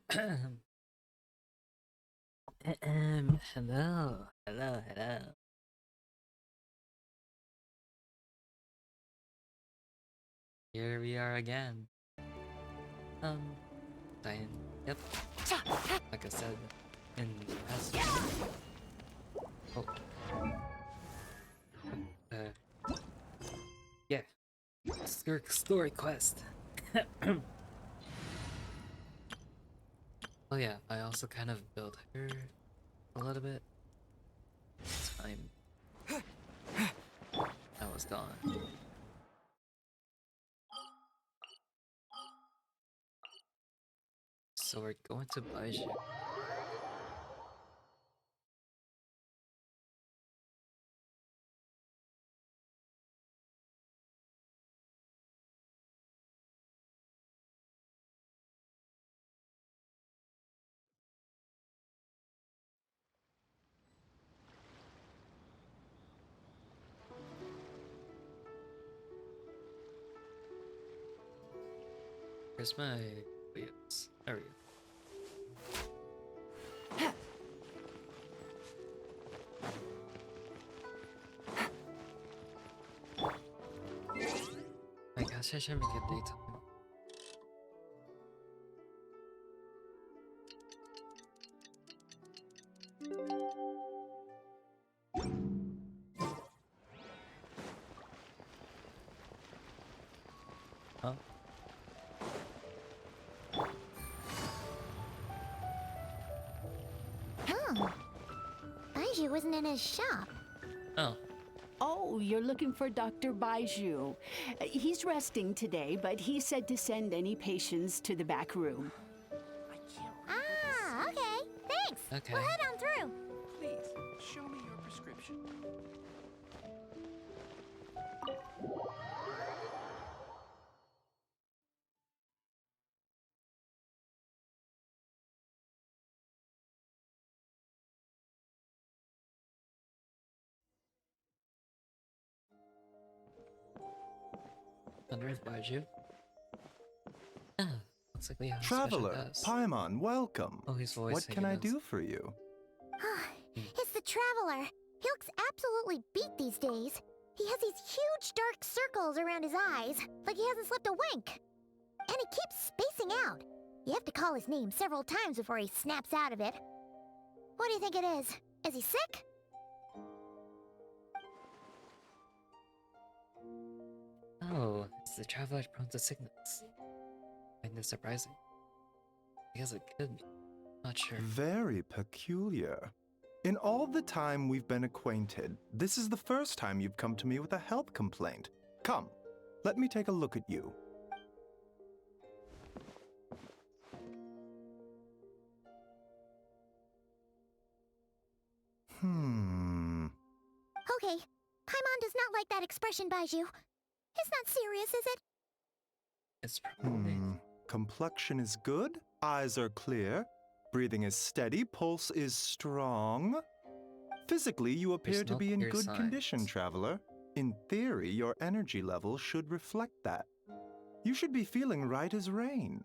Hello, hello, hello. Here we are again. Um, Diane. Yep. Like I said in the past. Oh. Yeah. Skirk story quest. Oh yeah, I also kind of built her a little bit. Time that was gone. So we're going to Baiju. Where's my wheels? There we go. My gosh, I should make it daytime. Huh? Oh, Baiju wasn't in his shop. Oh. Oh, you're looking for Dr. Baiju. He's resting today, but he said to send any patients to the back room. Ah, okay. Thanks. Okay. We'll head on through. Please, show me your prescription. Wonder Baiju. Ah, looks like we have a special Traveler, guest. Paimon, welcome. Oh, he's always What can I singing do for you? It's the Traveler. He looks absolutely beat these days. He has these huge dark circles around his eyes, like he hasn't slept a wink. And he keeps spacing out. You have to call his name several times before he snaps out of it. What do you think it is? Is he sick? Oh, it's the traveler prone to sickness. I find this surprising. Because it could be. Not sure. Very peculiar. In all the time we've been acquainted, this is the first time you've come to me with a health complaint. Come, let me take a look at you. Okay. Paimon does not like that expression, Baiju. It's not serious, is it? It's probably. Complexion is good, eyes are clear, breathing is steady, pulse is strong. Physically, you appear There's to no be in clear good condition, signs. traveler. In theory, your energy level should reflect that. You should be feeling right as rain.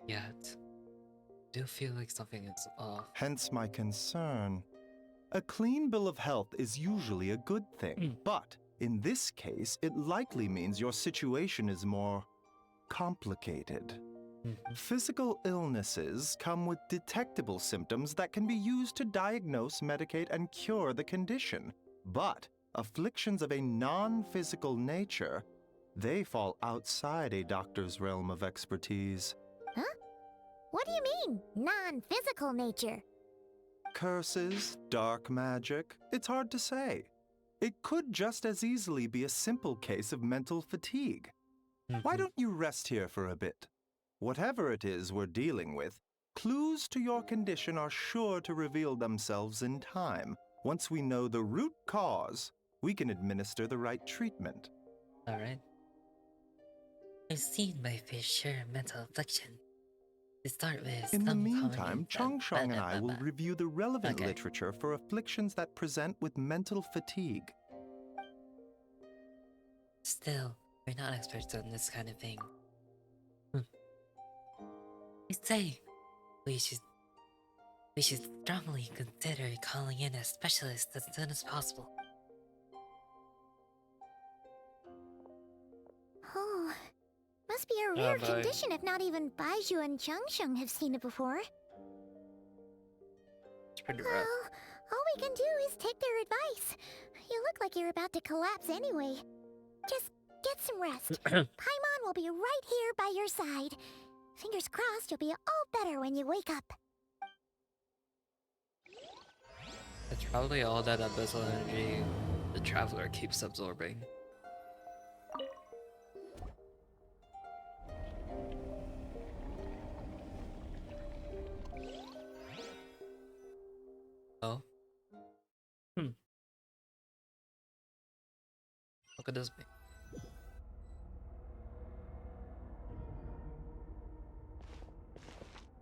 Yet, I do feel like something is off. Hence my concern. A clean bill of health is usually a good thing, but in this case, it likely means your situation is more complicated. Physical illnesses come with detectable symptoms that can be used to diagnose, medicate, and cure the condition. But afflictions of a non-physical nature, they fall outside a doctor's realm of expertise. Huh? What do you mean, non-physical nature? Curses, dark magic, it's hard to say. It could just as easily be a simple case of mental fatigue. Why don't you rest here for a bit? Whatever it is we're dealing with, clues to your condition are sure to reveal themselves in time. Once we know the root cause, we can administer the right treatment. Alright. I've seen my fair share of mental affliction. To start with, In the some meantime, Chongshong and I will review the relevant literature for afflictions that present with mental fatigue. Still, we're not experts on this kind of thing. I say, We should we should strongly consider calling in a specialist as soon as possible. Oh, must be a rare condition if not even Baiju and Changsheng have seen it before. It's pretty rough. Well, all we can do is take their advice. You look like you're about to collapse anyway. Just get some rest. Paimon will be right here by your side. Fingers crossed you'll be all better when you wake up. It's probably all that abyssal energy the traveler keeps absorbing. Oh. What could this be?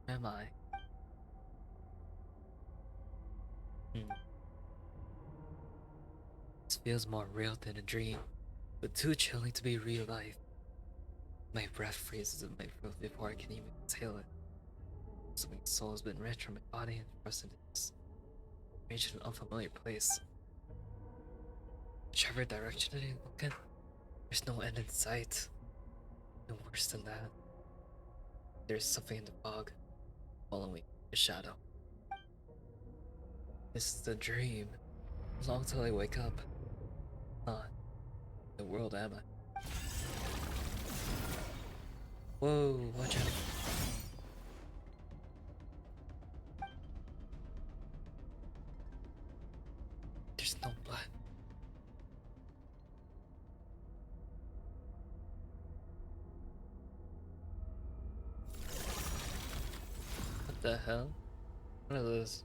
Where am I? This feels more real than a dream, but too chilling to be real life. My breath freezes in my throat before I can even exhale it. So my soul has been ripped from my body and thrust into this strange and unfamiliar place. Whichever direction I look in, there's no end in sight. And worse than that, there's something in the fog, following a shadow. This is a dream. Long till I wake up. Not the world am I? Whoa, watch out. There's no blood. What the hell? What is this?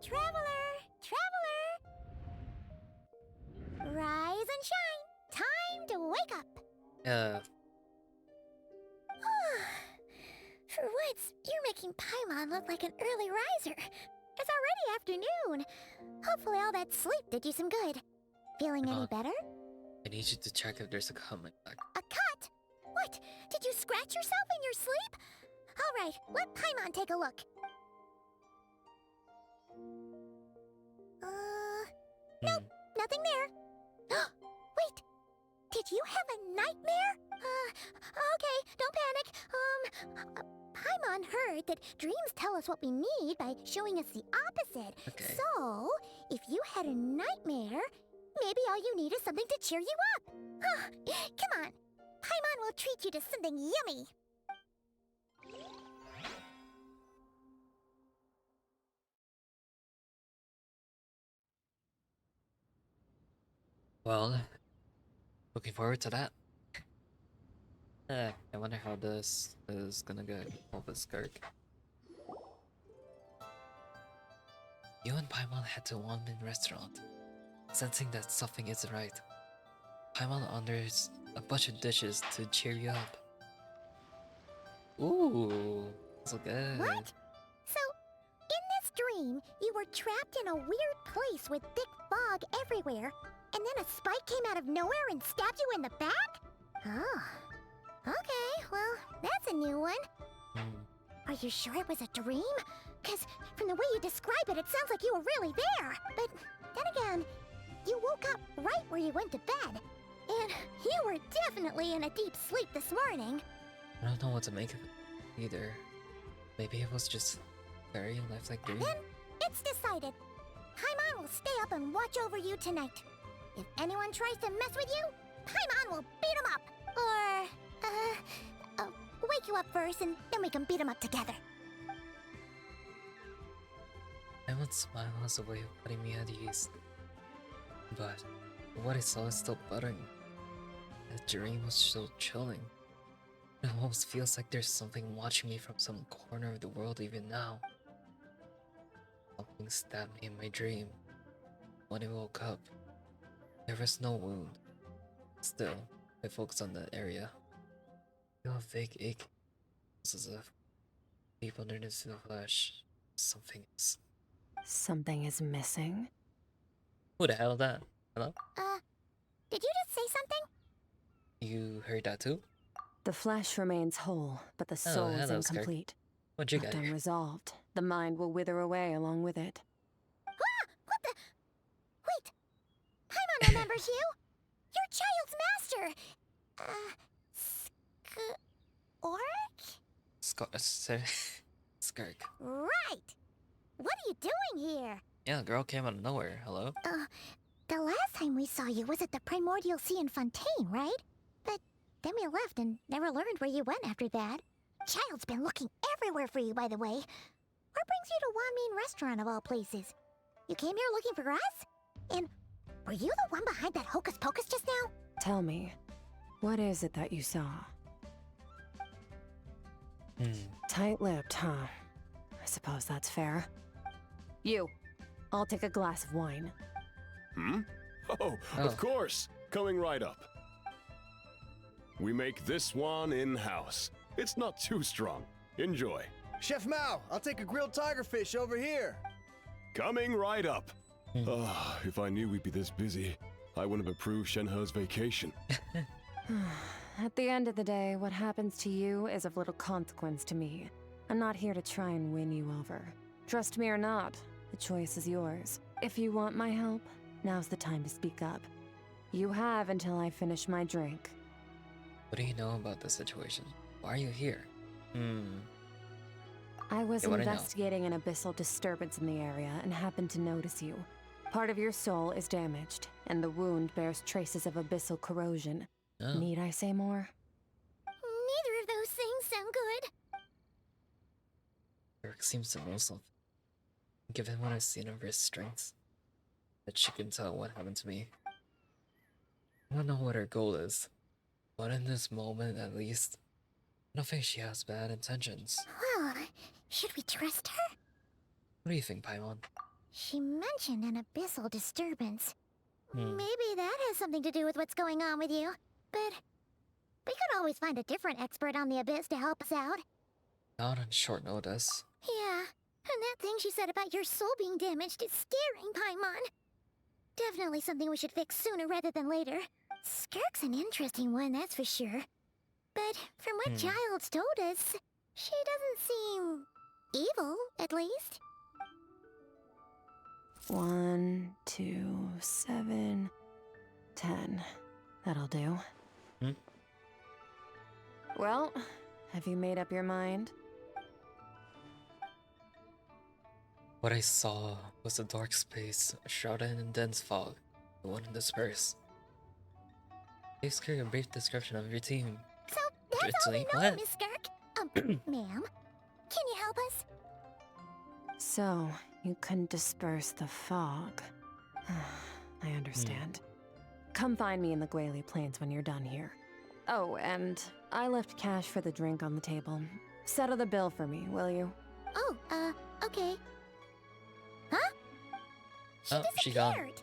Traveler! Traveler! Rise and shine! Time to wake up! Yeah, For once, you're making Paimon look like an early riser. It's already afternoon. Hopefully all that sleep did you some good. Feeling any better? I need you to check if there's a comment back. A cut? What? Did you scratch yourself in your sleep? All right, let Paimon take a look. Nope, nothing there. Wait, did you have a nightmare? Okay, don't panic. Paimon heard that dreams tell us what we need by showing us the opposite. Okay. So, if you had a nightmare, maybe all you need is something to cheer you up. Come on, Paimon will treat you to something yummy. Well, looking forward to that. I wonder how this is gonna go with Skirk. You and Paimon head to a one-man restaurant, sensing that something isn't right. Paimon orders a bunch of dishes to cheer you up. Ooh, so good. What? So, in this dream, you were trapped in a weird place with thick fog everywhere, and then a spike came out of nowhere and stabbed you in the back? Oh. Okay, well, that's a new one. Are you sure it was a dream? Because from the way you describe it, it sounds like you were really there. But then again, you woke up right where you went to bed. And you were definitely in a deep sleep this morning. I don't know what to make of it either. Maybe it was just very lifelike dream. Then it's decided. Paimon will stay up and watch over you tonight. If anyone tries to mess with you, Paimon will beat him up. Or, wake you up first and then we can beat him up together. Paimon's smile has a way of putting me at ease. But what I saw is still buttering. The dream was still chilling. It almost feels like there's something watching me from some corner of the world even now. Something stabbed me in my dream. When I woke up, there was no wound. Still, I focus on the area. I feel a vague ache feels as if deep underneath the flesh, something is. Something is missing. Who the hell is that? Hello? Did you just say something? You heard that too? The flesh remains whole, but the soul is hello, Skirk. incomplete. What'd you Left got here? unresolved, the mind will wither away along with it. What the? Wait! Paimon remembers you! Your child's master! Skirk. Right! What are you doing here? Yeah, girl came out of nowhere. Hello? The last time we saw you was at the Primordial Sea in Fontaine, right? But then we left and never learned where you went after that. Child's been looking everywhere for you, by the way. What brings you to Wanmean Restaurant of all places? You came here looking for us? And were you the one behind that hocus pocus just now? Tell me, what is it that you saw? Tight-lipped, huh? I suppose that's fair. You, I'll take a glass of wine. Oh, of course. Coming right up. We make this one in-house. It's not too strong. Enjoy. Chef Mao, I'll take a grilled tigerfish over here. Coming right up. If I knew we'd be this busy, I wouldn't have approved Shenhe's vacation. At the end of the day, what happens to you is of little consequence to me. I'm not here to try and win you over. Trust me or not, the choice is yours. If you want my help, now's the time to speak up. You have until I finish my drink. What do you know about the situation? Why are you here? I was Yeah, what do I know? investigating an abyssal disturbance in the area and happened to notice you. Part of your soul is damaged, and the wound bears traces of abyssal corrosion. Oh. Need I say more? Neither of those things sound good. Skirk seems to know something. Given what I've seen of her strengths, that she can tell what happened to me. I don't know what her goal is, but in this moment at least, I don't think she has bad intentions. Well, should we trust her? What do you think, Paimon? She mentioned an abyssal disturbance. Hmm. Maybe that has something to do with what's going on with you. But we could always find a different expert on the abyss to help us out. Not on short notice. Yeah, and that thing she said about your soul being damaged is scaring, Paimon. Definitely something we should fix sooner rather than later. Skirk's an interesting one, that's for sure. But from what Child's told us, she doesn't seem evil, at least. 1, 2, 7, 10. That'll do. Well, have you made up your mind? What I saw was a dark space shrouded in dense fog, the one in disperse. Give Skirk a brief description of your team. So, that's all we What? know, Miss Skirk. Ma'am, can you help us? So, you couldn't disperse the fog. I understand. Come find me in the Guili Plains when you're done here. Oh, and I left cash for the drink on the table. Settle the bill for me, will you? Oh, okay. Huh? Oh, she gone. disappeared.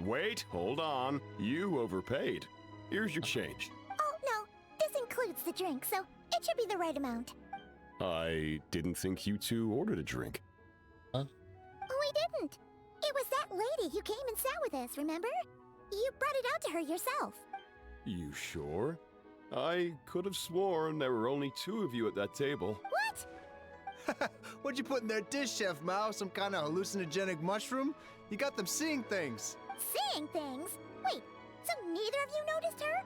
Wait, hold on. You overpaid. Here's your change. Oh, no. This includes the drink, so it should be the right amount. I didn't think you two ordered a drink. We didn't. It was that lady who came and sat with us, remember? You brought it out to her yourself. You sure? I could have sworn there were only 2 of you at that table. What? What'd you put in their dish, Chef Mao? Some kind of hallucinogenic mushroom? You got them seeing things. Seeing things? Wait, so neither of you noticed her?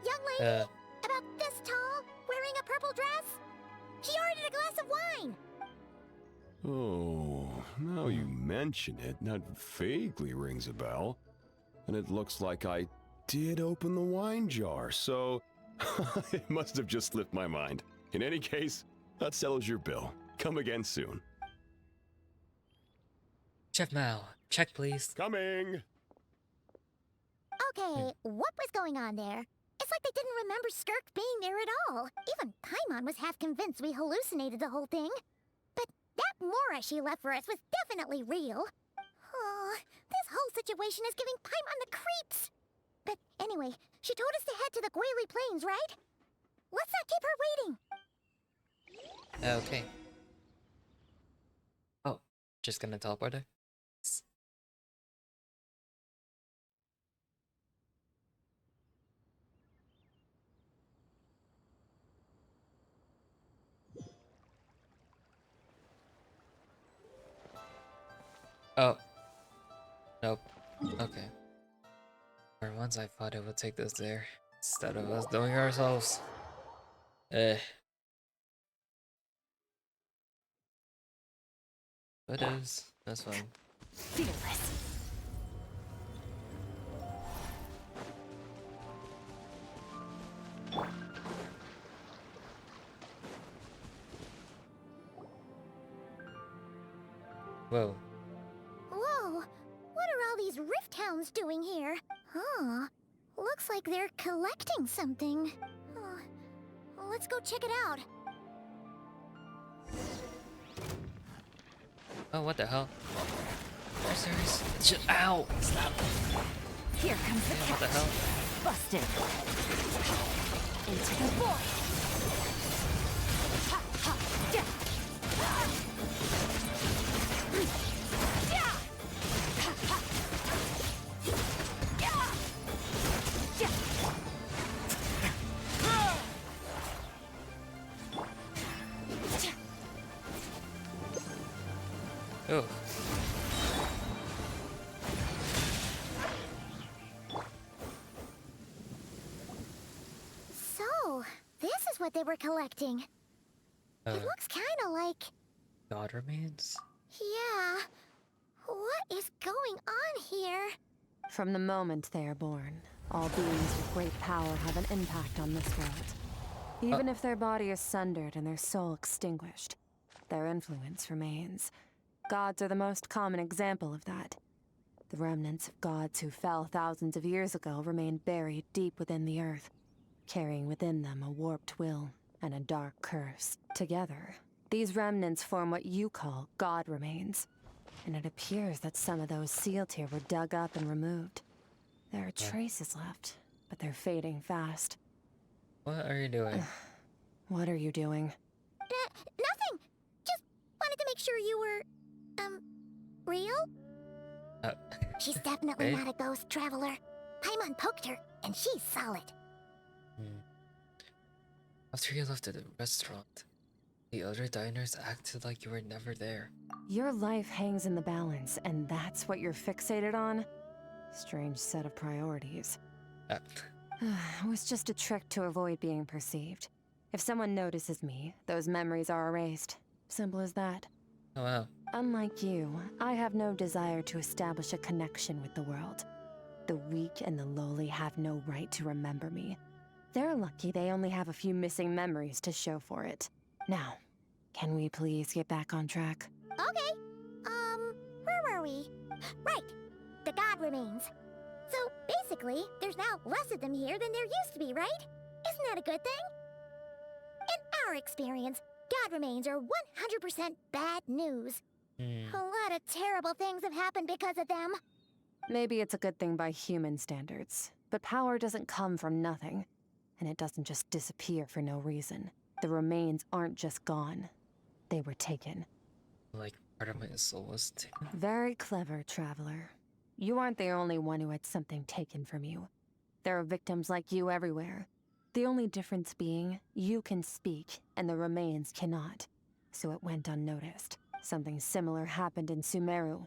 Young lady? About this tall, wearing a purple dress? She ordered a glass of wine. Oh, now you mention it, that vaguely rings a bell. And it looks like I did open the wine jar, so it must have just slipped my mind. In any case, that settles your bill. Come again soon. Chef Mao, check please. Coming! Okay, what was going on there? It's like they didn't remember Skirk being there at all. Even Paimon was half convinced we hallucinated the whole thing. But that Mora she left for us was definitely real. Oh, this whole situation is giving Paimon the creeps. But anyway, she She told us to head to the Guili Plains, right? Let's not keep her waiting. Okay. Oh, just gonna teleport her? Oh. Nope. Okay. For once I thought it would take us there, instead of us doing it ourselves. Eh. It is. That's fine. Fearless. Whoa. Whoa, what are all these rift hounds doing here? Huh, looks like they're collecting something. Let's go check it out. Oh, what the hell? Are you serious? Ow! Stop! Here comes the What the catch. hell? Busted. Into the void. Ha, ha, yeah. Yeah. Ha, ha. Yeah. Yeah. Oh. So, this is what they were collecting. It looks kinda like... God remains? Yeah. What is going on here? From the moment they are born, all beings with great power have an impact on this world. Even if their body is sundered and their soul extinguished, their influence remains. Gods are the most common example of that. The remnants of gods who fell thousands of years ago remain buried deep within the earth, carrying within them a warped will and a dark curse. Together, these remnants form what you call God remains. And it appears that some of those sealed here were dug up and removed. There are traces left, but they're fading fast. What are you doing? What are you doing? Nothing! Just wanted to make sure you were... real? She's definitely Hey? not a ghost traveler. Paimon poked her, and she's solid. After you left the restaurant, the other diners acted like you were never there. Your life hangs in the balance, and that's what you're fixated on? Strange set of priorities. Uh, It was just a trick to avoid being perceived. If someone notices me, those memories are erased. Simple as that. oh wow. Unlike you, I have no desire to establish a connection with the world. The weak and the lowly have no right to remember me. They're lucky they only have a few missing memories to show for it. Now, can we please get back on track? Okay. Where were we? Right. The God remains. So, basically, there's now less of them here than there used to be, right? Isn't that a good thing? In our experience, God remains are 100% bad news. A lot of terrible things have happened because of them. Maybe it's a good thing by human standards, but power doesn't come from nothing, and it doesn't just disappear for no reason. The remains aren't just gone. They were taken. Like, part of my soul was taken. Very clever, traveler. You aren't the only one who had something taken from you. There are victims like you everywhere. The only difference being, you can speak, and the remains cannot. So it went unnoticed. Something similar happened in Sumeru.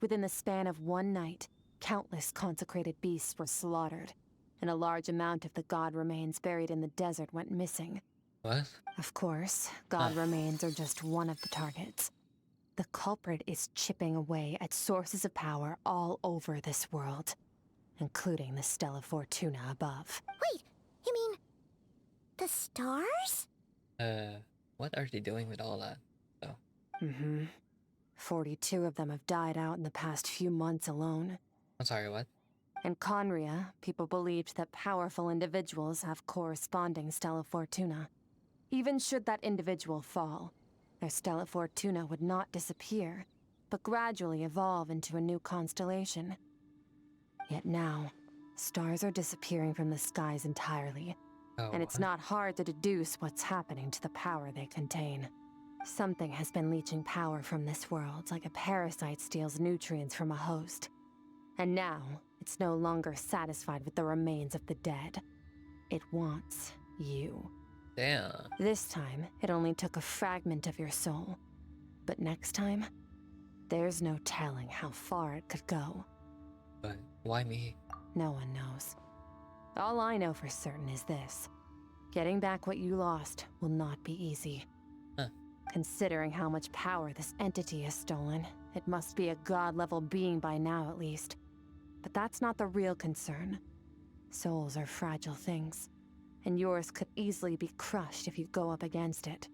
Within the span of one night, countless consecrated beasts were slaughtered, and a large amount of the god remains buried in the desert went missing. What? Of course, god remains are just one of the targets. The culprit is chipping away at sources of power all over this world, including the Stella Fortuna above. Wait, you mean... the stars? What are they doing with all that? 42 of them have died out in the past few months alone. I'm sorry, what? In Conria, people believed that powerful individuals have corresponding Stella Fortuna. Even should that individual fall, their Stella Fortuna would not disappear, but gradually evolve into a new constellation. Yet now, Stars are disappearing from the skies entirely, Oh, and it's what? not hard to deduce what's happening to the power they contain. Something has been leeching power from this world like a parasite steals nutrients from a host. And now, it's no longer satisfied with the remains of the dead. It wants you. Damn. This time, it only took a fragment of your soul. But next time, there's no telling how far it could go. But why me? No one knows. All I know for certain is this. Getting back what you lost will not be easy. Huh. Considering how much power this entity has stolen, it must be a god-level being by now at least. But that's not the real concern. Souls are fragile things, and yours could easily be crushed if you go up against it.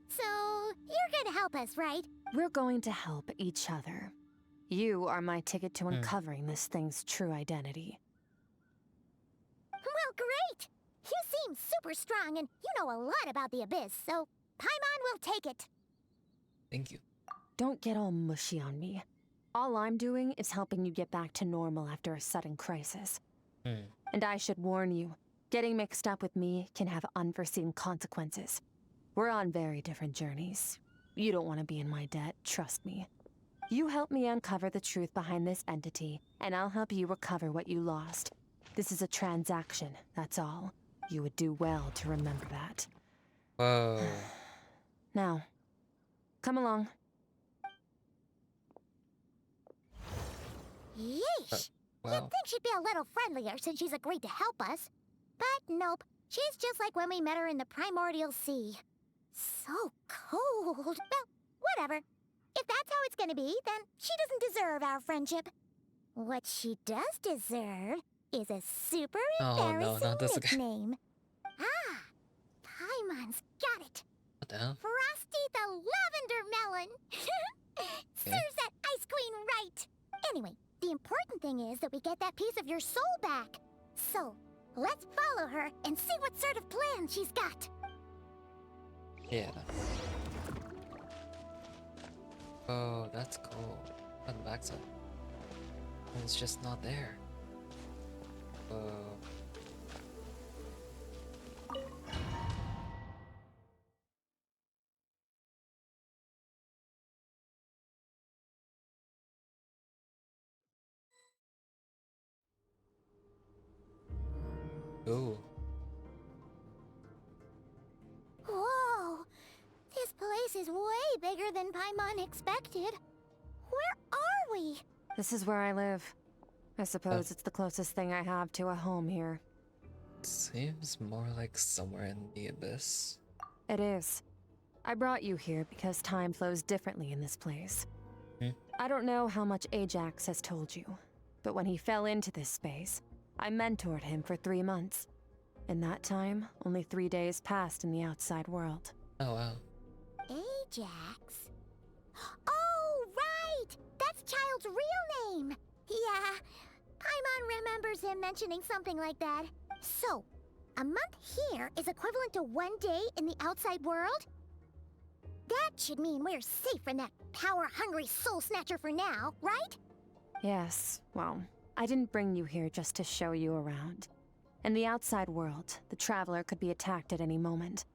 So you're gonna help us, right? We're going to help each other. You are my ticket to uncovering this thing's true identity. Well, great! You seem super strong and you know a lot about the Abyss, so Paimon will take it. Thank you. Don't get all mushy on me. All I'm doing is helping you get back to normal after a sudden crisis. And I should warn you, getting mixed up with me can have unforeseen consequences. We're on very different journeys. You don't want to be in my debt, trust me. You help me uncover the truth behind this entity, and I'll help you recover what you lost. This is a transaction, that's all. You would do well to remember that. Whoa. Now, come along. Yeesh! Wow. You'd think she'd be a little friendlier since she's agreed to help us. But nope, she's just like when we met her in the primordial sea. So cold. Well, whatever. If that's how it's gonna be, then she doesn't deserve our friendship. What she does deserve is a super Oh, no, embarrassing not this again. nickname. Ah, Paimon's got it. What the hell? Frosty the Lavender Melon. Serves that ice queen right. Anyway, the important thing is that we get that piece of your soul back. So, let's follow her and see what sort of plan she's got. Yeah. Oh, that's cool. On the backside. And it's just not there. Ooh. Whoa! This place is way bigger than Paimon expected. Where are we? This is where I live. I suppose it's the closest thing I have to a home here. Seems more like somewhere in the abyss. It is. I brought you here because time flows differently in this place. I don't know how much Ajax has told you, but when he fell into this space, I mentored him for 3 months. In that time, only 3 days passed in the outside world. Oh, wow. Ajax? Oh, right! That's Child's real name! Yeah, Paimon remembers him mentioning something like that. So, a month here is equivalent to 1 day in the outside world? That should mean we're safe from that power-hungry soul snatcher for now, right? Yes, well, I didn't bring you here just to show you around. In the outside world, the Traveler could be attacked at any moment.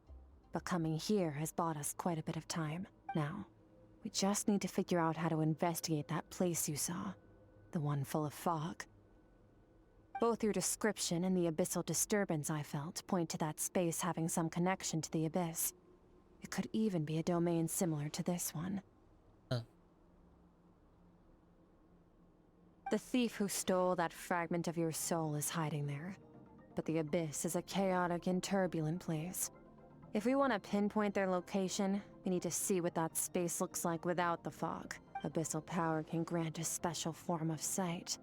But coming here has bought us quite a bit of time. Now, we just need to figure out how to investigate that place you saw. The one full of fog. Both your description and the abyssal disturbance I felt point to that space having some connection to the abyss. It could even be a domain similar to this one. Huh. The thief who stole that fragment of your soul is hiding there. But the abyss is a chaotic and turbulent place. If we want to pinpoint their location, we need to see what that space looks like without the fog. Abyssal power can grant a special form of sight.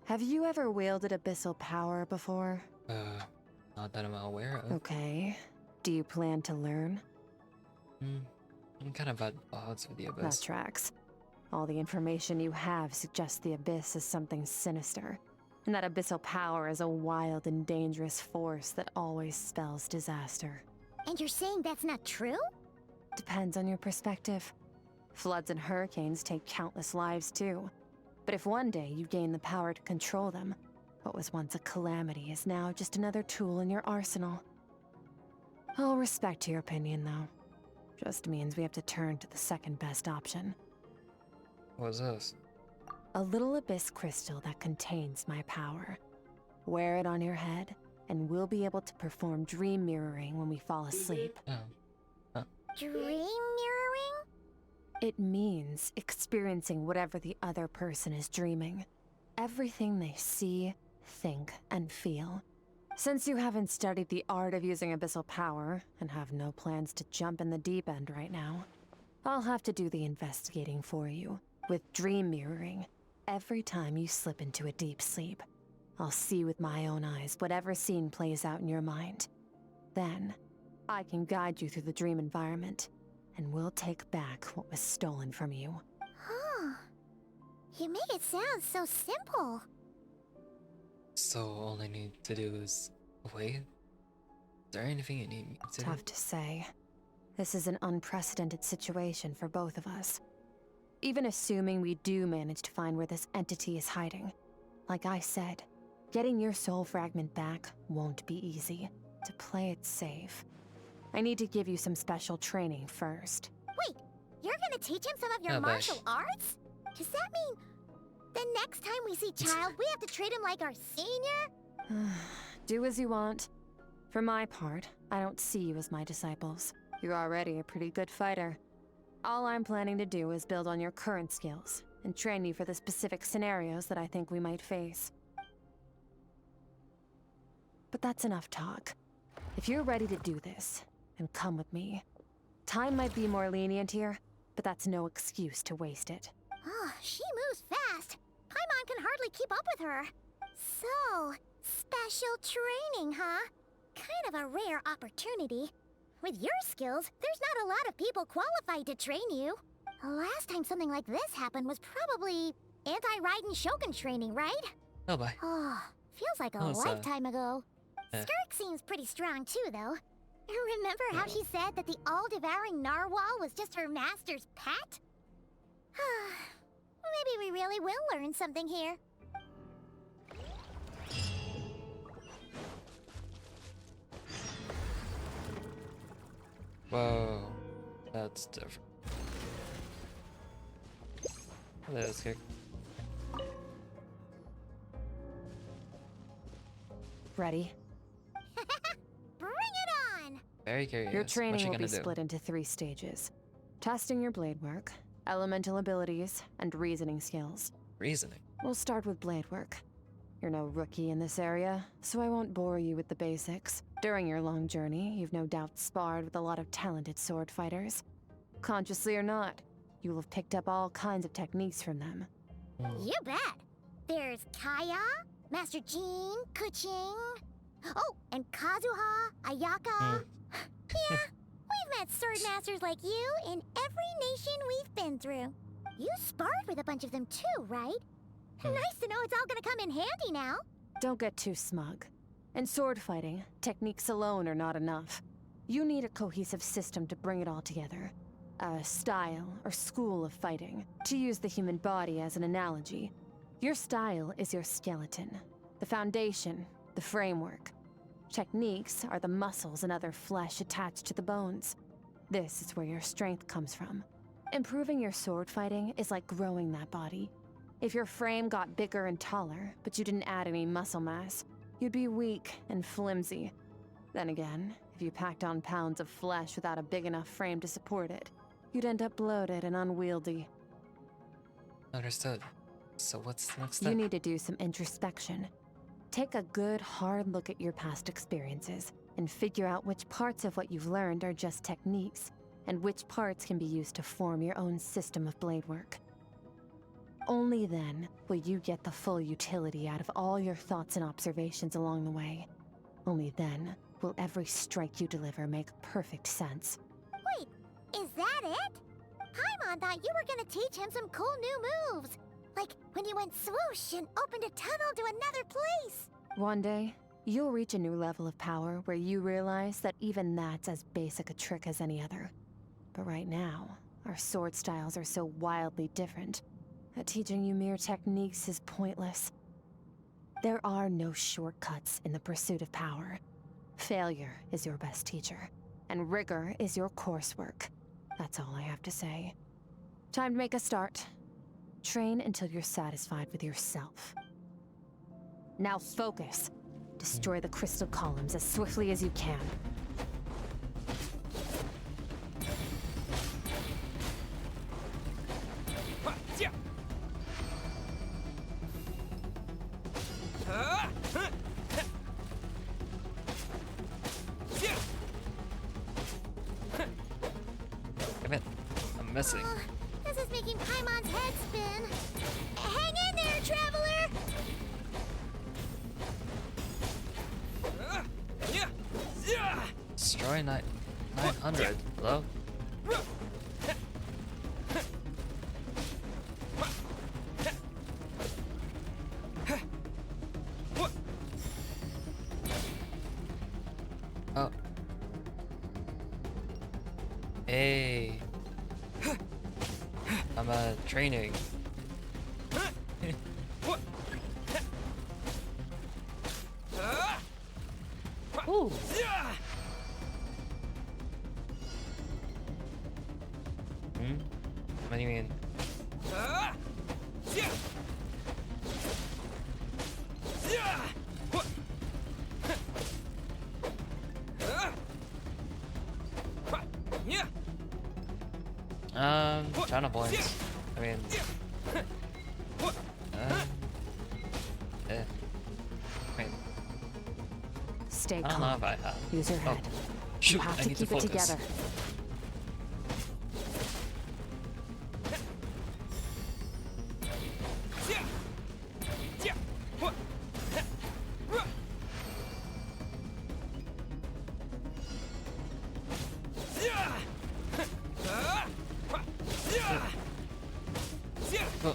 Have you ever wielded abyssal power before? Not that I'm aware of. Okay. Do you plan to learn? I'm kind of at odds with the That abyss. tracks. All the information you have suggests the abyss is something sinister, and that abyssal power is a wild and dangerous force that always spells disaster. And you're saying that's not true? Depends on your perspective. Floods and hurricanes take countless lives too. But if one day you gain the power to control them, what was once a calamity is now just another tool in your arsenal. I'll respect your opinion, though. Just means we have to turn to the second best option. What's this? A little abyss crystal that contains my power. Wear it on your head, and we'll be able to perform dream mirroring when we fall asleep. Oh. Dream mirroring? It means experiencing whatever the other person is dreaming. Everything they see, think, and feel. Since you haven't studied the art of using abyssal power, and have no plans to jump in the deep end right now, I'll have to do the investigating for you, with dream mirroring. Every time you slip into a deep sleep, I'll see with my own eyes whatever scene plays out in your mind. Then, I can guide you through the dream environment, and we'll take back what was stolen from you. Huh. You make it sound so simple. So all I need to do is wait? Is there anything you need me to do? Tough to say. This is an unprecedented situation for both of us. Even assuming we do manage to find where this entity is hiding. Like I said, getting your soul fragment back won't be easy. To play it safe, I need to give you some special training first. Wait, you're gonna teach him some of your Oh, martial gosh. arts? Does that mean the next time we see Child, we have to treat him like our senior? Do as you want. For my part, I don't see you as my disciples. You're already a pretty good fighter. All I'm planning to do is build on your current skills, and train you for the specific scenarios that I think we might face. But that's enough talk. If you're ready to do this, then come with me. Time might be more lenient here, but that's no excuse to waste it. Oh, she moves fast. Paimon can hardly keep up with her. So, special training, huh? Kind of a rare opportunity. With your skills, there's not a lot of people qualified to train you. The last time something like this happened was probably anti-Raiden Shogun training, right? Oh, bye. Oh, feels like a Oh, it's, lifetime ago. eh. Skirk seems pretty strong too, though. Remember how she said that the all-devouring narwhal was just her master's pet? Maybe we really will learn something here. Whoa. That's different. Hello, Skirk. Ready? Bring it on! Very curious. Your What training you will be gonna do? split into 3 stages. Testing your blade work, elemental abilities, and reasoning skills. Reasoning. We'll start with blade work. You're no rookie in this area, so I won't bore you with the basics. During your long journey, you've no doubt sparred with a lot of talented sword fighters. Consciously or not, you will have picked up all kinds of techniques from them. You bet! There's Kaya, Master Jean, Kuching. Oh, and Kazuha, Ayaka. Yeah, we've met sword masters like you in every nation we've been through. You sparred with a bunch of them too, right? Nice to know it's all gonna come in handy now. Don't get too smug. In sword fighting, techniques alone are not enough. You need a cohesive system to bring it all together. A style or school of fighting. To use the human body as an analogy, your style is your skeleton, the foundation, the framework. Techniques are the muscles and other flesh attached to the bones. This is where your strength comes from. Improving your sword fighting is like growing that body. If your frame got bigger and taller, but you didn't add any muscle mass, you'd be weak and flimsy. Then again, if you packed on pounds of flesh without a big enough frame to support it, you'd end up bloated and unwieldy. Understood. So what's the next step? You need to do some introspection. Take a good, hard look at your past experiences and figure out which parts of what you've learned are just techniques, and which parts can be used to form your own system of blade work. Only then will you get the full utility out of all your thoughts and observations along the way. Only then will every strike you deliver make perfect sense. Wait, is that it? Paimon thought you were gonna teach him some cool new moves. Like when you went swoosh and opened a tunnel to another place. One day, you'll reach a new level of power where you realize that even that's as basic a trick as any other. But right now, our sword styles are so wildly different. that teaching you mere techniques is pointless. There are no shortcuts in the pursuit of power. Failure is your best teacher, and rigor is your coursework. That's all I have to say. Time to make a start. Train until you're satisfied with yourself. Now focus. Destroy the crystal columns as swiftly as you can. Damn it, I'm missing. This is making Paimon's head spin. Hang in there, traveler! Destroy 900. Hello? Oh. Hey. I'm training. Ooh. What do you mean? China points. I mean, wait. Stay I don't know calm. if I have. Use your head. Shoot, You have I to need keep to it focus. together. Oh.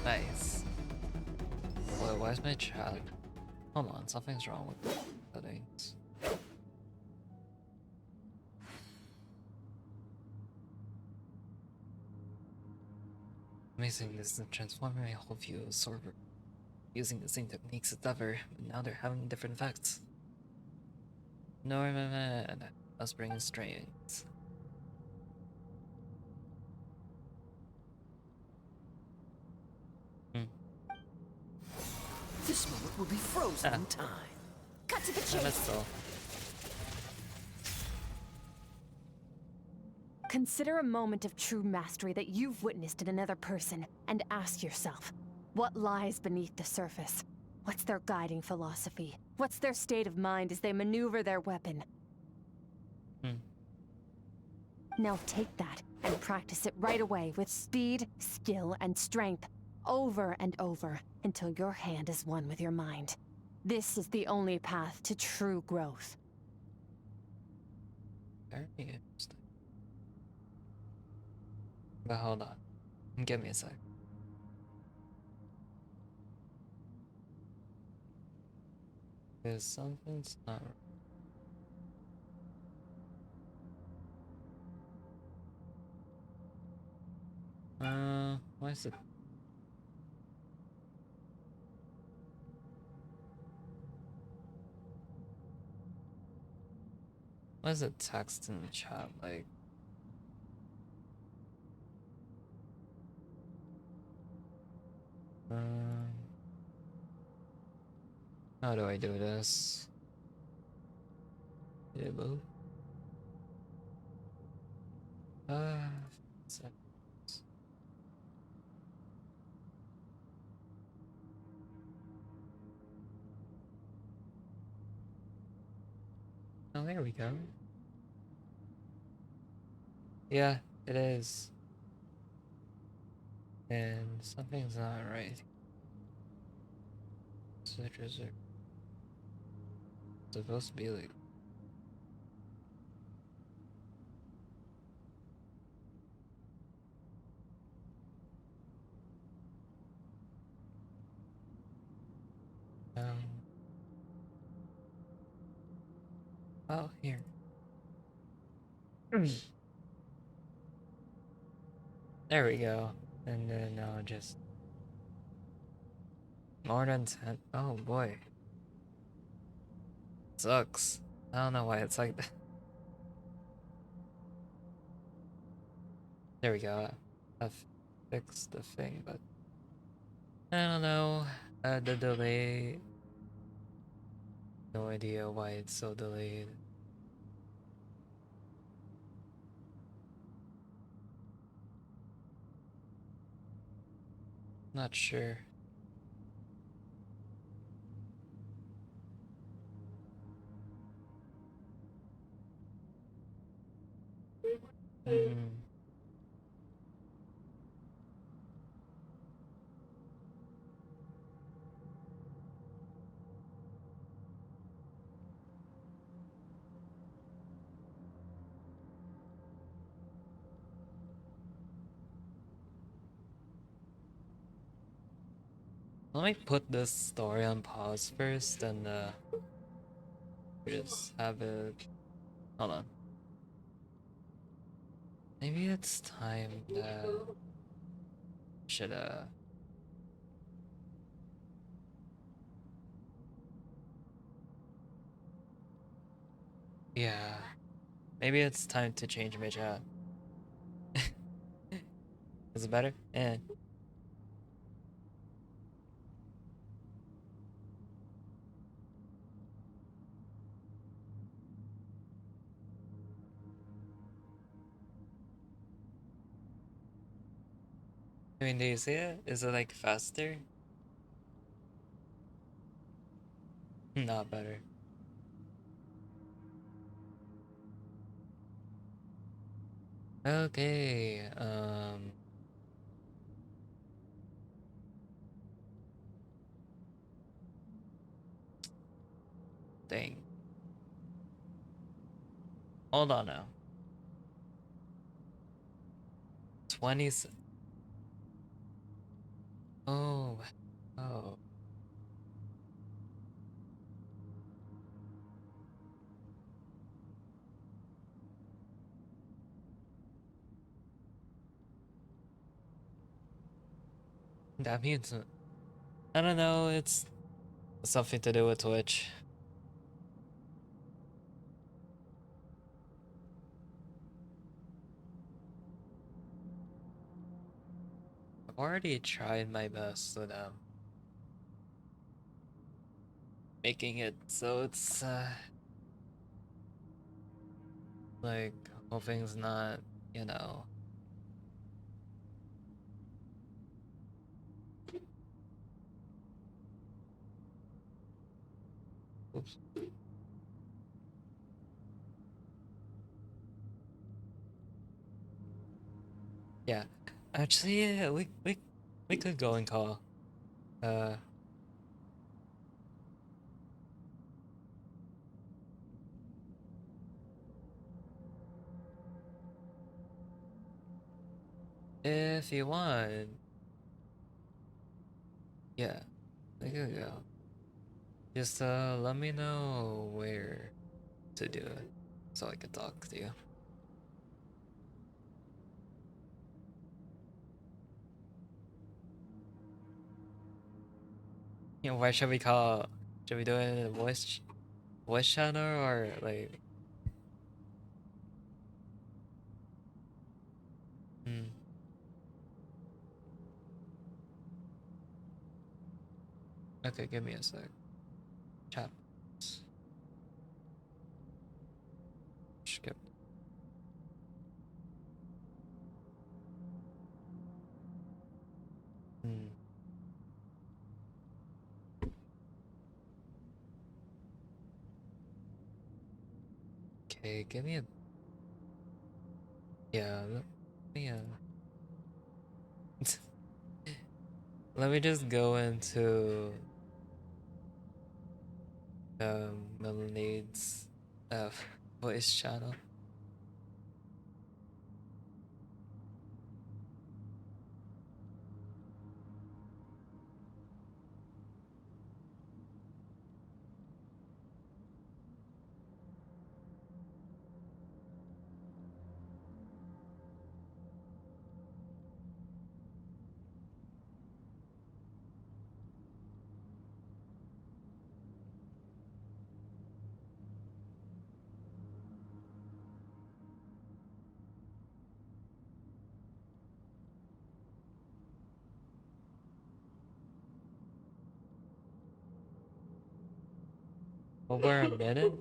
Nice. Wait, why is my chat? Hold on, something's wrong with the settings. Amazing, this is transforming my whole view of Sorber. Using the same techniques as ever, but now they're having different effects. Norman, us bringing strings. This moment will be frozen in time. Cut to the I chase. missed all. Consider a moment of true mastery that you've witnessed in another person, and ask yourself, what lies beneath the surface? What's their guiding philosophy? What's their state of mind as they maneuver their weapon? Now take that and practice it right away with speed, skill, and strength, over and over, until your hand is one with your mind. This is the only path to true growth. Very interesting. But hold on. Give me a sec. Because something's not right. Why is it? Why is it text in the chat like? How do I do this? Yeah, move. Seconds. Oh, there we go. Yeah, it is. And something's not right. Citrus are supposed to be like. Oh, here. There we go. And then just more than 10. Oh boy. Sucks. I don't know why it's like that. There we go. I've fixed the thing, but I don't know. The delay. No idea why it's so delayed. Not sure. Hmm. Let me put this story on pause first and just have it. Hold on. Maybe it's time that should yeah. Maybe it's time to change my chat. Is it better? Eh. I mean, do you see it? Is it like faster? Not better. Okay. Dang. Hold on now. 20. Oh. Oh. That means I don't know. It's something to do with Twitch. I've already tried my best with making it so it's like hoping's not, you know. Oops. Yeah. Actually, yeah, we could go and call. Uh, if you want, yeah, we could go. Just let me know where to do it, so I can talk to you. You know, where should we call? Should we do it in a voice channel or like? Hmm. Okay, give me a sec. Chat. Skip. Hmm. Okay, give me a. Yeah, let me let me just go into Melanie's uh voice channel. Over a minute?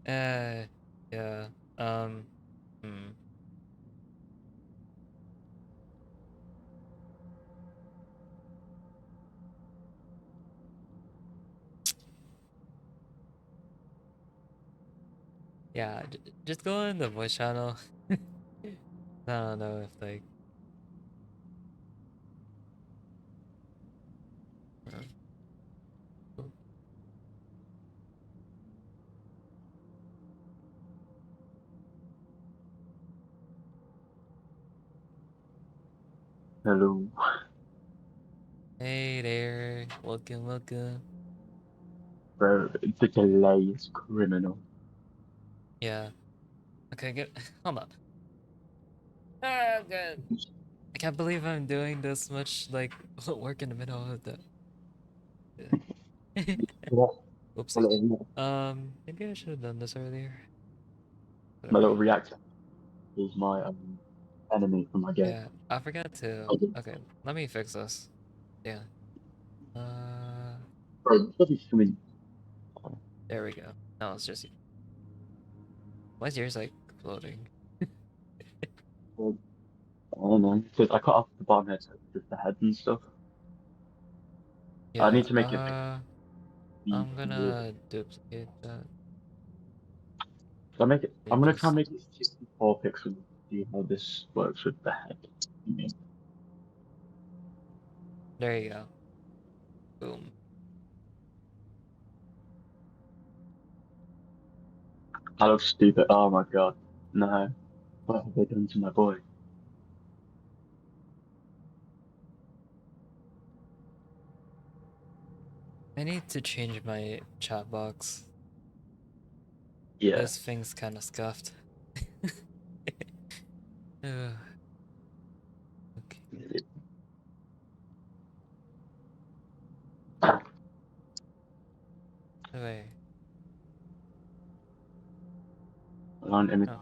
Yeah. Um, hmm. Yeah, just go in the voice channel. I don't know if like. uh, Hello. Hey there, welcome. Bro, the delay is criminal. Yeah. Okay, good. Hold on. Ah, good. I can't believe I'm doing this much like work in the middle of the. Yeah, Oopsie. Maybe I should have done this earlier. my Whatever. little reactor is my enemy from my game. Yeah, I forgot to. Okay, let me fix this. Yeah. Bro, what is coming? There we go. No, it's just. Why is yours like floating? I don't know, because I cut off the bottom head, so just the head and stuff. I Yeah. need to make it big. I'm gonna duplicate that. I make it. I'm And gonna try and just make it 64 pixels. See how this works with the head. there you go. Boom. I look stupid. Oh my god. No. What have they done to my boy? I need to change my chat box. Yeah. This thing's kind of scuffed. Ugh, okay. Wait. On image. Oh.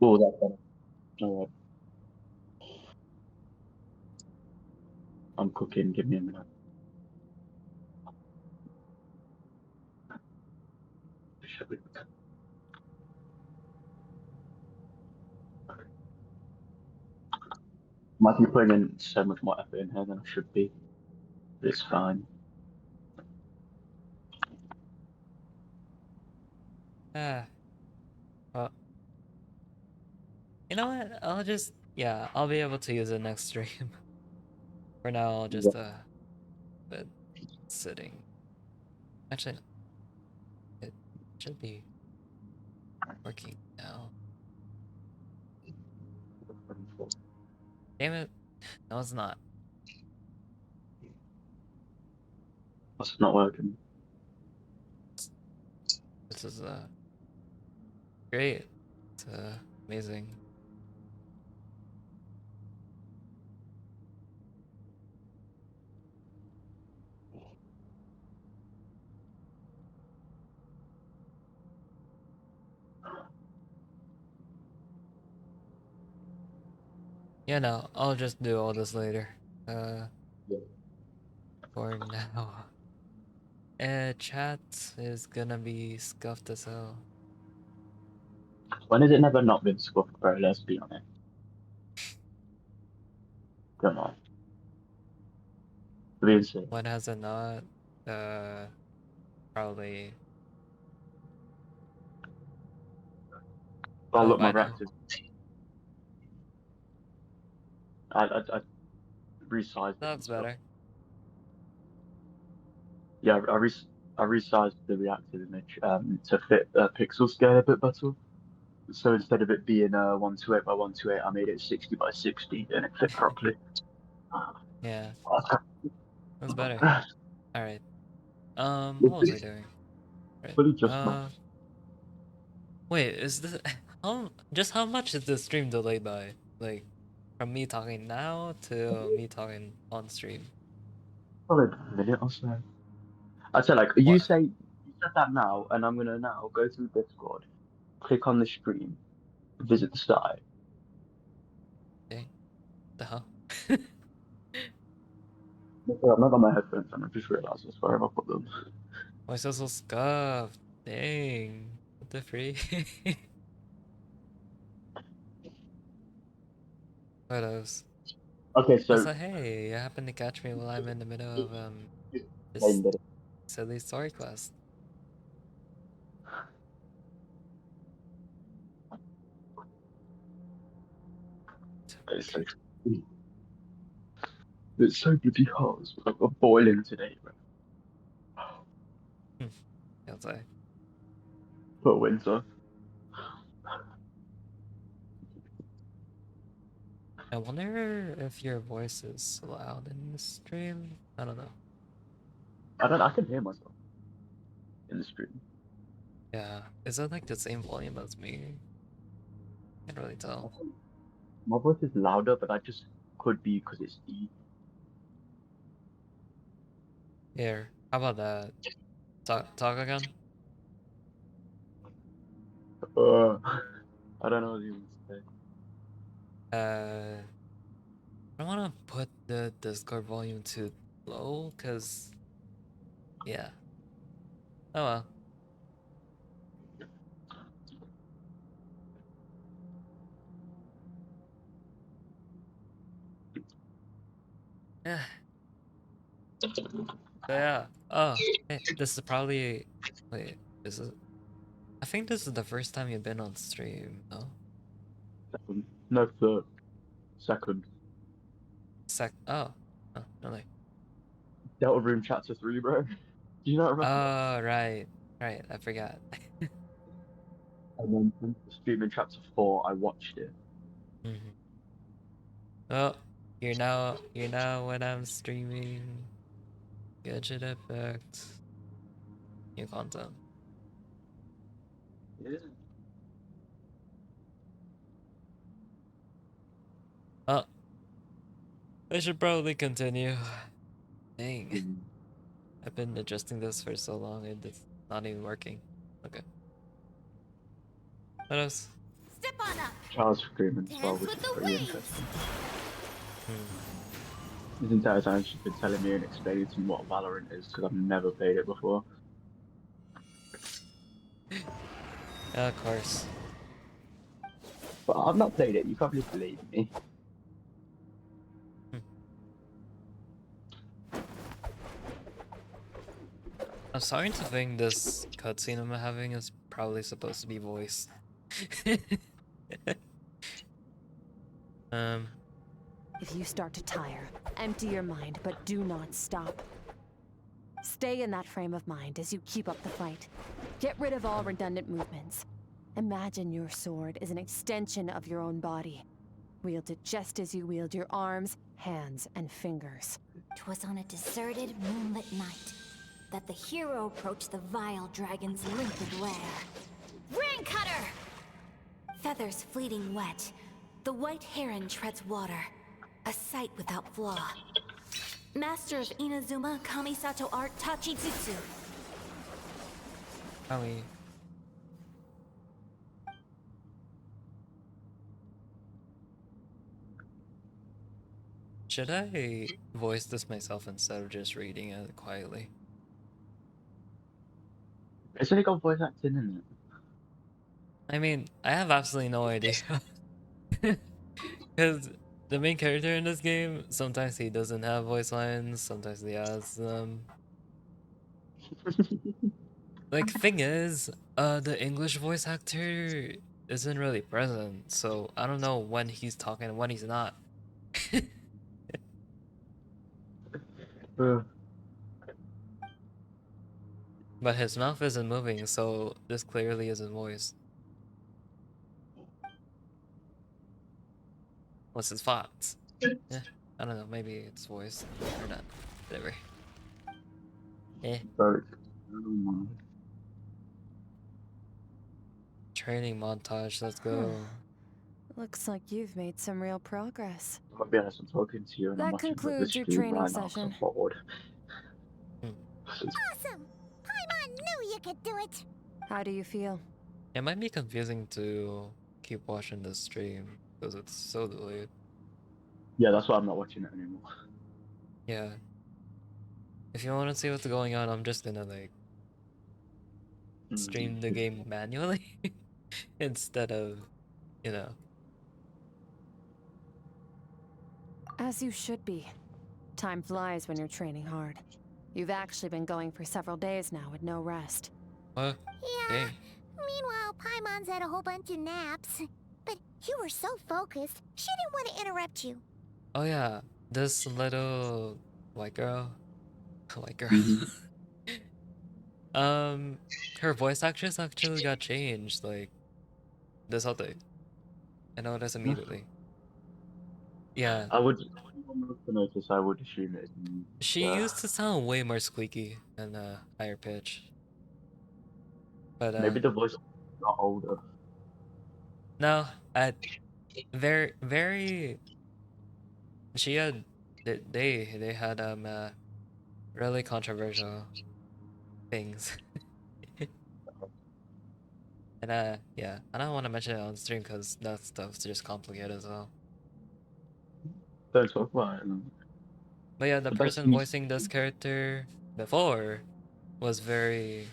Oh, that's better. Alright. I'm cooking. Give me a minute. Shall we- Might be putting in so much more effort in here than I should be. But it's fine. Ah. Well, you know what? I'll just yeah. I'll be able to use it next stream. For now, I'll Yeah. just but sitting. Actually, it should be working now. Damn it! No, it's not. That's not working. This is great. It's amazing. Yeah, no, I'll just do all this later. Yeah. For now. Chat is gonna be scuffed as hell. When has it never not been scuffed, bro? Let's be honest. Come on. Being serious. When has it not? Probably. I Oh, look my I know. reactive. I resized it and That's stuff. better. Yeah, I resized the reactive image to fit pixel scale a bit better. So instead of it being 128 by 128, I made it 60 by 60, and it fit properly. Yeah, that's better. Alright. It What was I doing? Right. fully just matched. Wait, is this how much is the stream delayed by? Like, from me talking now to me talking on stream? Probably a minute or so. I'd say like you What? say you said that now, and I'm gonna now go through Discord, click on the stream, visit the site. Okay. The hell? I've not got my headphones on. I just realised this. Where have I put them? Why is it so scuffed? Dang. What the free? Photos. Okay, so Also, hey, you happen to catch me while I'm in the middle of this explain that. silly story quest. It's so it's so bloody hot. I've got boiling today, bro. Outside. For winter. I wonder if your voice is loud in the stream. I don't know. I can hear myself in the stream. Yeah, is it like the same volume as me? Can't really tell. My voice is louder, but that just could be because it's deep. Here, how about that? Talk again? I don't know what you want to say. I don't want to put the Discord volume too low, cause yeah. Oh well. Yeah. So yeah. Oh, hey, this is probably. Wait, is it? I think this is the first time you've been on stream. No. No, third, second. Oh. Oh, really? Delta Room Chapter 3, bro. Do you not remember? Oh, right. Right. I forgot. And then the stream in Chapter 4, I watched it. Mhm. Oh, you're now when I'm streaming. Gadget effect. New content. Yeah. Oh, I should probably continue. Dang. I've been adjusting this for so long and it's not even working. Okay. What else? Step on up. Charles streaming as well, Dance which with is the pretty waves. interesting. Hmm. This entire time she's been telling me and explaining to me what Valorant is because I've never played it before. Of course. But I've not played it, you can't really believe me. Hmm. I'm starting to think this cutscene I'm having is probably supposed to be voiced. um, If you start to tire, empty your mind, but do not stop. Stay in that frame of mind as you keep up the fight. Get rid of all redundant movements. Imagine your sword is an extension of your own body. Wield it just as you wield your arms, hands, and fingers. 'Twas on a deserted, moonlit night that the hero approached the vile dragon's limpid lair. Ring cutter! Feathers fleeting wet, the white heron treads water, a sight without flaw. Master of Inazuma Kamisato art Tachijutsu. Kami. Should I voice this myself instead of just reading it quietly? It's only got voice acting in it. I mean, I have absolutely no idea. Because the main character in this game, sometimes he doesn't have voice lines, sometimes he has them. Like, thing is, the English voice actor isn't really present, so I don't know when he's talking and when he's not. Uh, But his mouth isn't moving, so this clearly isn't voice. What's his thoughts? Eh, I don't know, maybe it's voice or not. Whatever. Eh. Very. I don't know. Training montage, let's go. Looks like you've made some real progress. I'll be honest, I'm talking to you and I'm That watching the concludes your stream training right now 'cause I'm session. bored. Hmm. Awesome! Paimon knew you could do it! How do you feel? It might be confusing to keep watching the stream because it's so delayed. Yeah, that's why I'm not watching it anymore. Yeah. If you want to see what's going on, I'm just gonna like stream the game manually instead of, you know. As you should be. Time flies when you're training hard. You've actually been going for several days now with no rest. What? Yeah. Dang. Meanwhile, Paimon's had a whole bunch of naps. But you were so focused, she didn't want to interrupt you. Oh yeah, this little white girl. White girl. Her voice actress actually got changed, like, this update. I noticed immediately. Yeah. I would. If anyone was to notice, I would assume it. She used to sound way more squeaky and higher pitch. But Maybe the voice got older. no, very she had they had really controversial things. And yeah, I don't want to mention it on stream because that stuff's just complicated as well. Don't talk about it. But yeah, the But that's person voicing this character before was very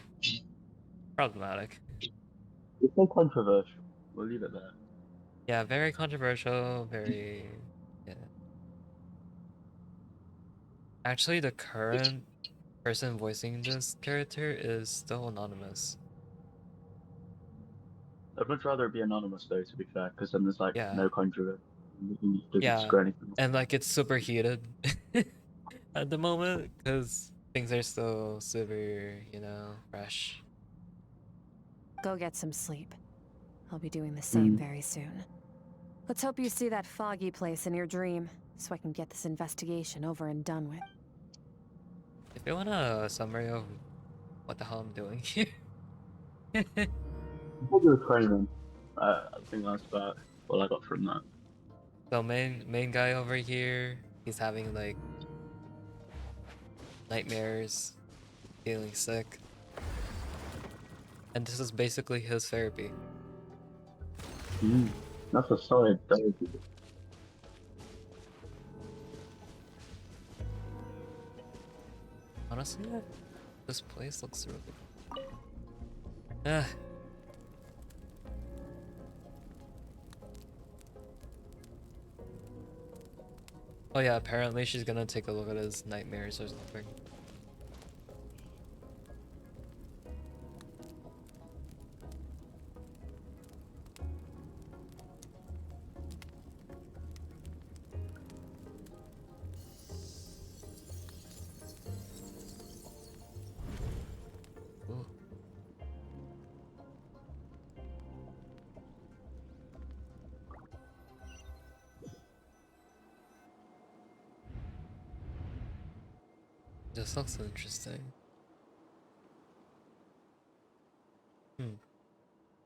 problematic. It's so controversial. We'll leave it there. Yeah, very controversial, very yeah. Actually, the current person voicing this character is still anonymous. I'd much rather it be anonymous though, to be fair, because then there's like Yeah. no controversy. He doesn't Yeah, screw anything. and like it's super heated at the moment because things are still super, you know, fresh. Go get some sleep. I'll be doing the same very soon. Let's hope you see that foggy place in your dream, so I can get this investigation over and done with. If you want a summary of what the hell I'm doing here. Before you're training, I think that's about what I got from that. So main guy over here, he's having like nightmares, feeling sick. And this is basically his therapy. That's a solid therapy. Honestly, this place looks really good. Ah. Oh yeah, apparently she's gonna take a look at his nightmares or something. Ooh. This looks interesting.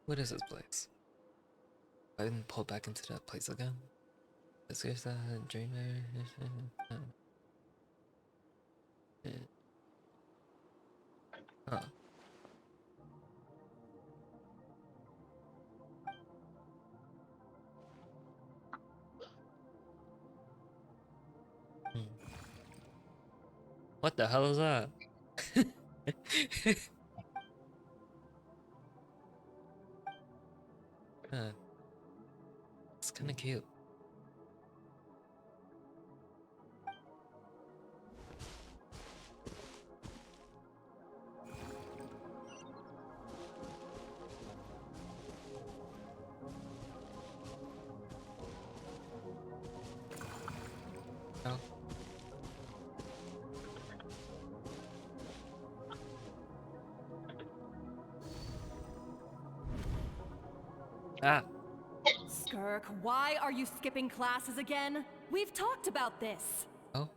What is this place? I didn't pull back into that place again. Is this a dreamer? Huh. What the hell is that? Huh. It's kinda cute. No. Ah. Skirk, why are you skipping classes again? We've talked about this. Oh.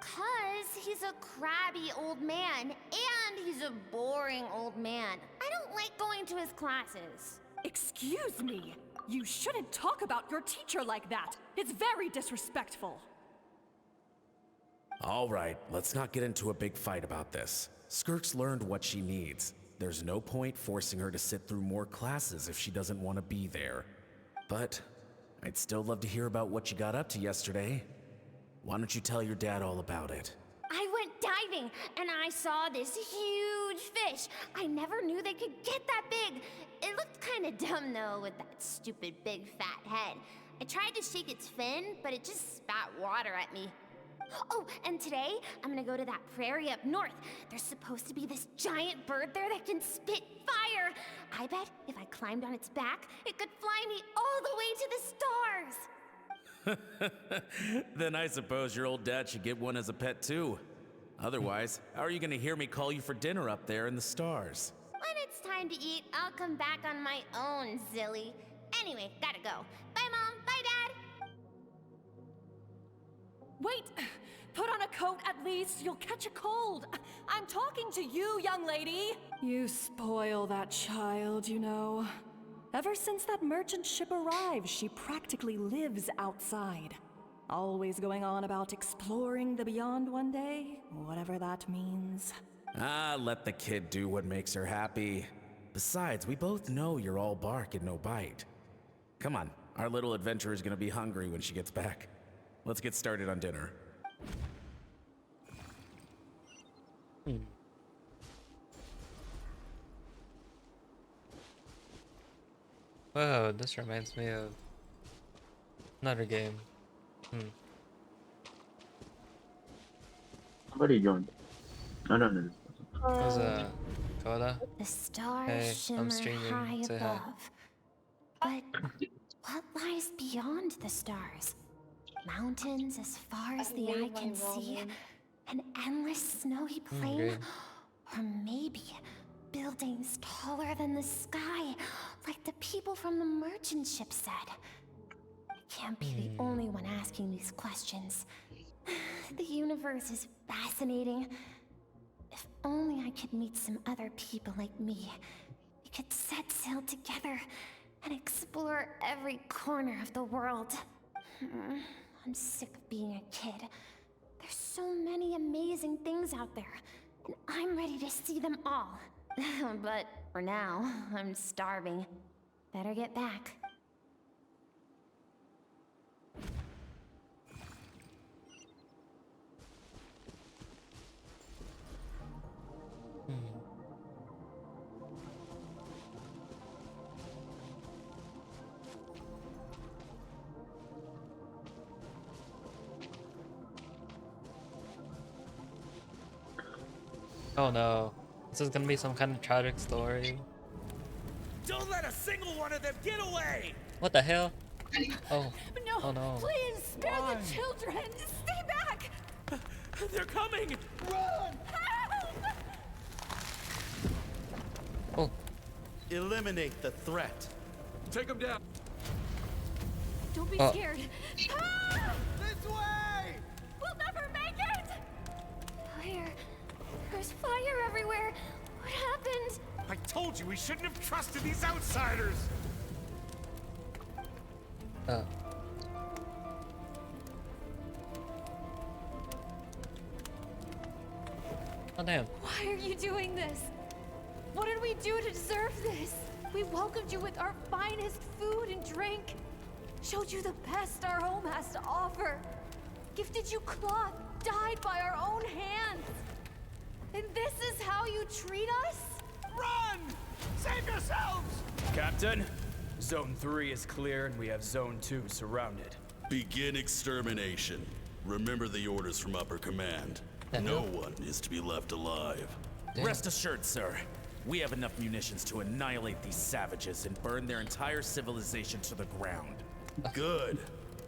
'Cause he's a crabby old man, and he's a boring old man. I don't like going to his classes. Excuse me. You shouldn't talk about your teacher like that. It's very disrespectful. All right, let's not get into a big fight about this. Skirk's learned what she needs. There's no point forcing her to sit through more classes if she doesn't want to be there. But I'd still love to hear about what you got up to yesterday. Why don't you tell your dad all about it? I went diving, and I saw this huge fish. I never knew they could get that big. It looked kind of dumb, though, with that stupid big fat head. I tried to shake its fin, but it just spat water at me. Oh, and today, I'm gonna go to that prairie up north. There's supposed to be this giant bird there that can spit fire. I bet if I climbed on its back, it could fly me all the way to the stars. Then I suppose your old dad should get one as a pet too. Otherwise, how are you gonna hear me call you for dinner up there in the stars? When it's time to eat, I'll come back on my own, Zilly. Anyway, gotta go. Bye, Mom. Bye, Dad. Wait! Put on a coat at least. You'll catch a cold. I'm talking to you, young lady. You spoil that child, you know. Ever since that merchant ship arrived, she practically lives outside. Always going on about exploring the beyond one day, whatever that means. Ah, let the kid do what makes her happy. Besides, we both know you're all bark and no bite. Come on, our little adventurer is gonna be hungry when she gets back. Let's get started on dinner. Whoa, this reminds me of another game. Somebody joined. I don't know. There's a Coda. The stars Hey, I'm shimmer streaming. high Say hi. above. But what lies beyond the stars? Mountains as far as the eye can see? An endless snowy plain? great. Or maybe buildings taller than the sky, like the people from the merchant ship said. I can't be the only one asking these questions. The universe is fascinating. If only I could meet some other people like me. We could set sail together and explore every corner of the world. I'm sick of being a kid. There's so many amazing things out there, and I'm ready to see them all. But for now, I'm starving. Better get back. Oh no. This is gonna be some kind of tragic story. Don't let a single one of them get away! What the hell? Oh. No, Oh no. please spare the children. Stay back. They're coming! Help! Oh. Eliminate the threat. Take them down. Don't be Oh. scared. This way! We'll never make it. Fire. There's fire everywhere. What happened? I told you we shouldn't have trusted these outsiders! Oh. Oh damn. Why are you doing this? What did we do to deserve this? We welcomed you with our finest food and drink. Showed you the best our home has to offer. Gifted you cloth dyed by our own hands. And this is how you treat us? Run! Save yourselves! Captain, Zone 3 is clear and we have Zone 2 surrounded. Begin extermination. Remember the orders from upper command. The No hell? one is to be left alive. Damn. Rest assured, sir. We have enough munitions to annihilate these savages and burn their entire civilization to the ground. Good.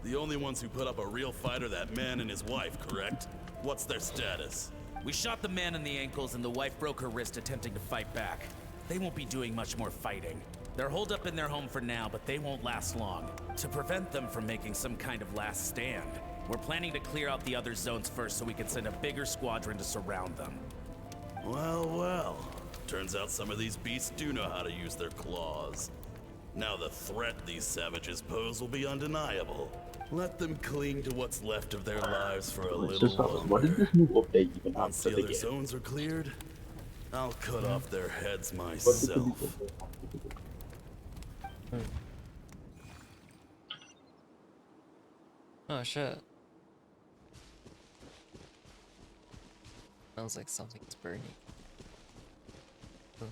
The only ones who put up a real fight are that man and his wife, correct? What's their status? We shot the man in the ankles and the wife broke her wrist attempting to fight back. They won't be doing much more fighting. They're holed up in their home for now, but they won't last long. To prevent them from making some kind of last stand, we're planning to clear out the other zones first so we can send a bigger squadron to surround them. Well, well. Turns out some of these beasts do know how to use their claws. Now the threat these savages pose will be undeniable. Let them cling to what's left of their lives for a little longer. What did this new update even have Once for the the other game? zones are cleared, I'll cut off their heads myself. Oh shit. Smells like something's burning. Oh.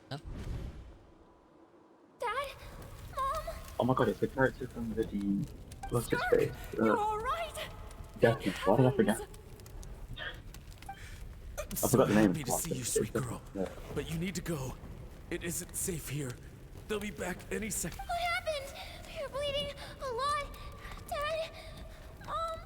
Huh? Dad? Mom? Oh my god, it's the character from the what's his face? You're alright! Deathness. Why did I forget? I forgot the name. Happy to see you, sweet girl. But you need to go. It isn't safe here. They'll be back any second. What happened? You're bleeding a lot. Dad? Mom?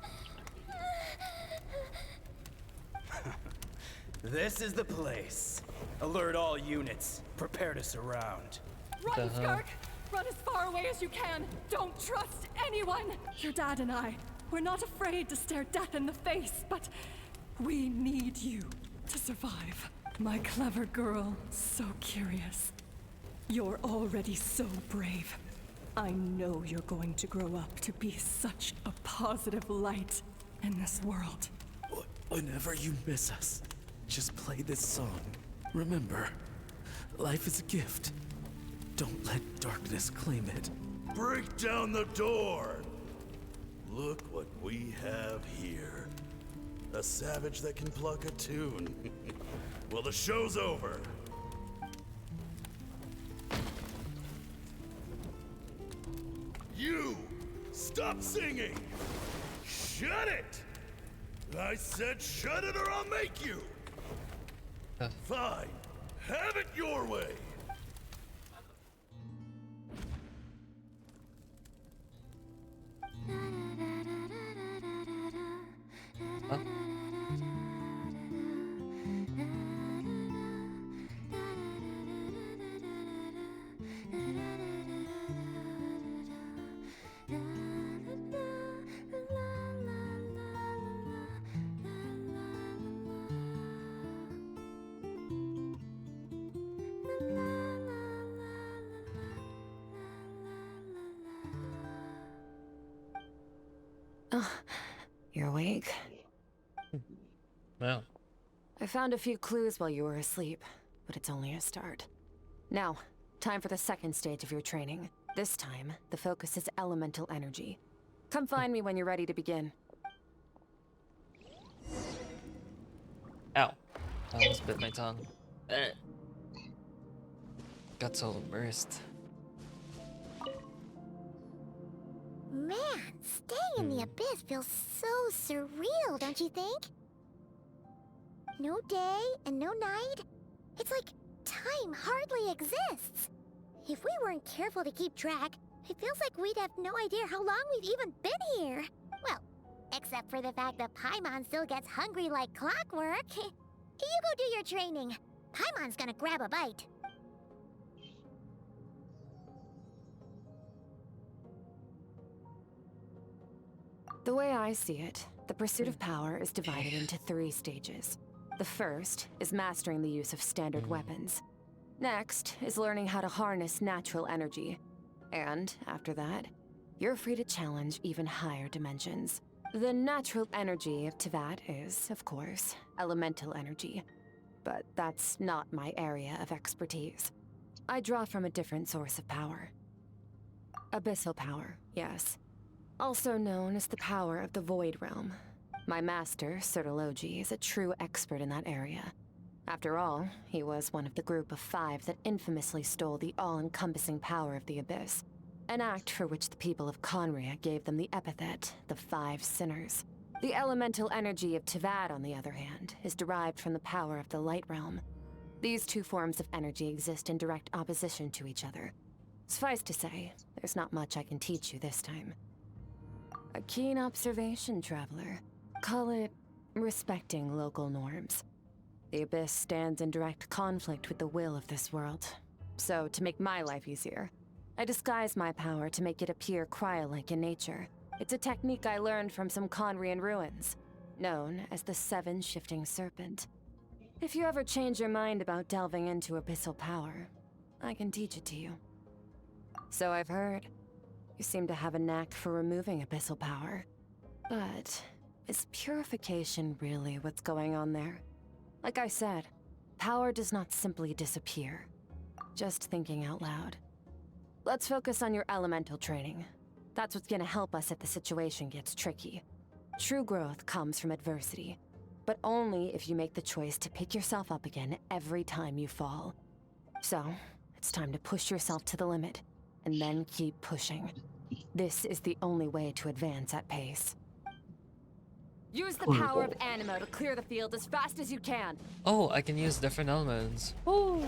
This is the place. Alert all units. Prepare to surround. Run, Skirk! Run as far away as you can! Don't trust anyone! Your dad and I, we're not afraid to stare death in the face, but we need you to survive. My clever girl, so curious. You're already so brave. I know you're going to grow up to be such a positive light in this world. Whenever you miss us, just play this song. Remember, life is a gift. Don't let darkness claim it. Break down the door! Look what we have here. A savage that can pluck a tune. Well, the show's over. You! Stop singing! Shut it! I said shut it or I'll make you! Fine. Have it your way! Oh, you're awake? Wow. I found a few clues while you were asleep, but it's only a start. Now, time for the second stage of your training. This time, the focus is elemental energy. Come find me when you're ready to begin. Ow. I almost bit my tongue. Got so immersed. Man, staying in the abyss feels so surreal, don't you think? No day and no night. It's like time hardly exists. If we weren't careful to keep track, it feels like we'd have no idea how long we've even been here. Well, except for the fact that Paimon still gets hungry like clockwork. You go do your training. Paimon's gonna grab a bite. The way I see it, the pursuit of power is divided into 3 stages. The first is mastering the use of standard weapons. Next is learning how to harness natural energy. And after that, you're free to challenge even higher dimensions. The natural energy of Teyvat is, of course, elemental energy. But that's not my area of expertise. I draw from a different source of power. Abyssal power, yes. Also known as the power of the Void Realm. My master, Sertologi, is a true expert in that area. After all, he was one of the group of 5 that infamously stole the all-encompassing power of the Abyss. An act for which the people of Conria gave them the epithet, the 5 Sinners. The elemental energy of Teyvat, on the other hand, is derived from the power of the Light Realm. These two forms of energy exist in direct opposition to each other. Suffice to say, there's not much I can teach you this time. A keen observation, traveler. Call it respecting local norms. The Abyss stands in direct conflict with the will of this world. So, to make my life easier, I disguise my power to make it appear cryo-like in nature. It's a technique I learned from some Conrian ruins, known as the Seven Shifting Serpent. If you ever change your mind about delving into abyssal power, I can teach it to you. So I've heard. You seem to have a knack for removing abyssal power. But is purification really what's going on there? Like I said, power does not simply disappear. Just thinking out loud. Let's focus on your elemental training. That's what's gonna help us if the situation gets tricky. True growth comes from adversity, but only if you make the choice to pick yourself up again every time you fall. So, it's time to push yourself to the limit, and then keep pushing. This is the only way to advance at pace. Use the power of Animo to clear the field as fast as you can. Oh, I can use different elements. Ooh.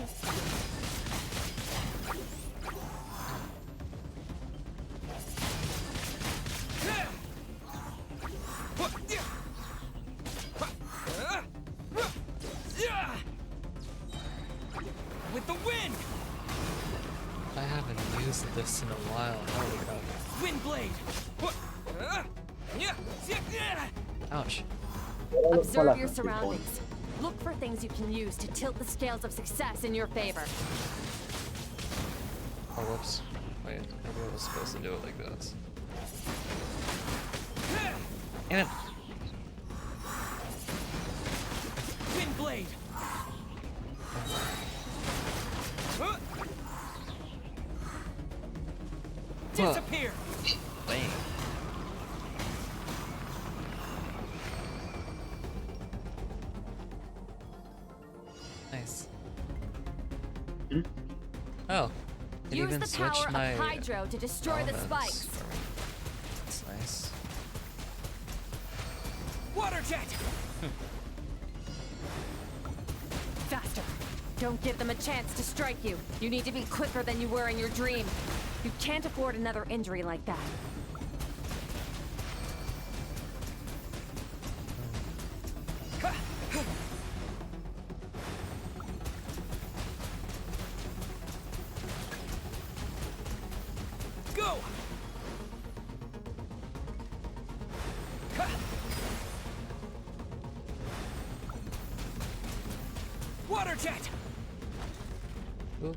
With the wind! I haven't used this in a while. Holy crap. Wind blade! Ouch. Observe your surroundings. Look for things you can use to tilt the scales of success in your favor. Oh, whoops. Wait, maybe I was supposed to do it like this. Damn it. Wind blade! Disappear! Dang. Nice. Oh. Can Use even the switch power my of Hydro to destroy the elements spikes. for me. That's nice. Water jet! Faster. Don't give them a chance to strike you. You need to be quicker than you were in your dream. You can't afford another injury like that. Go! Water jet! Ooh.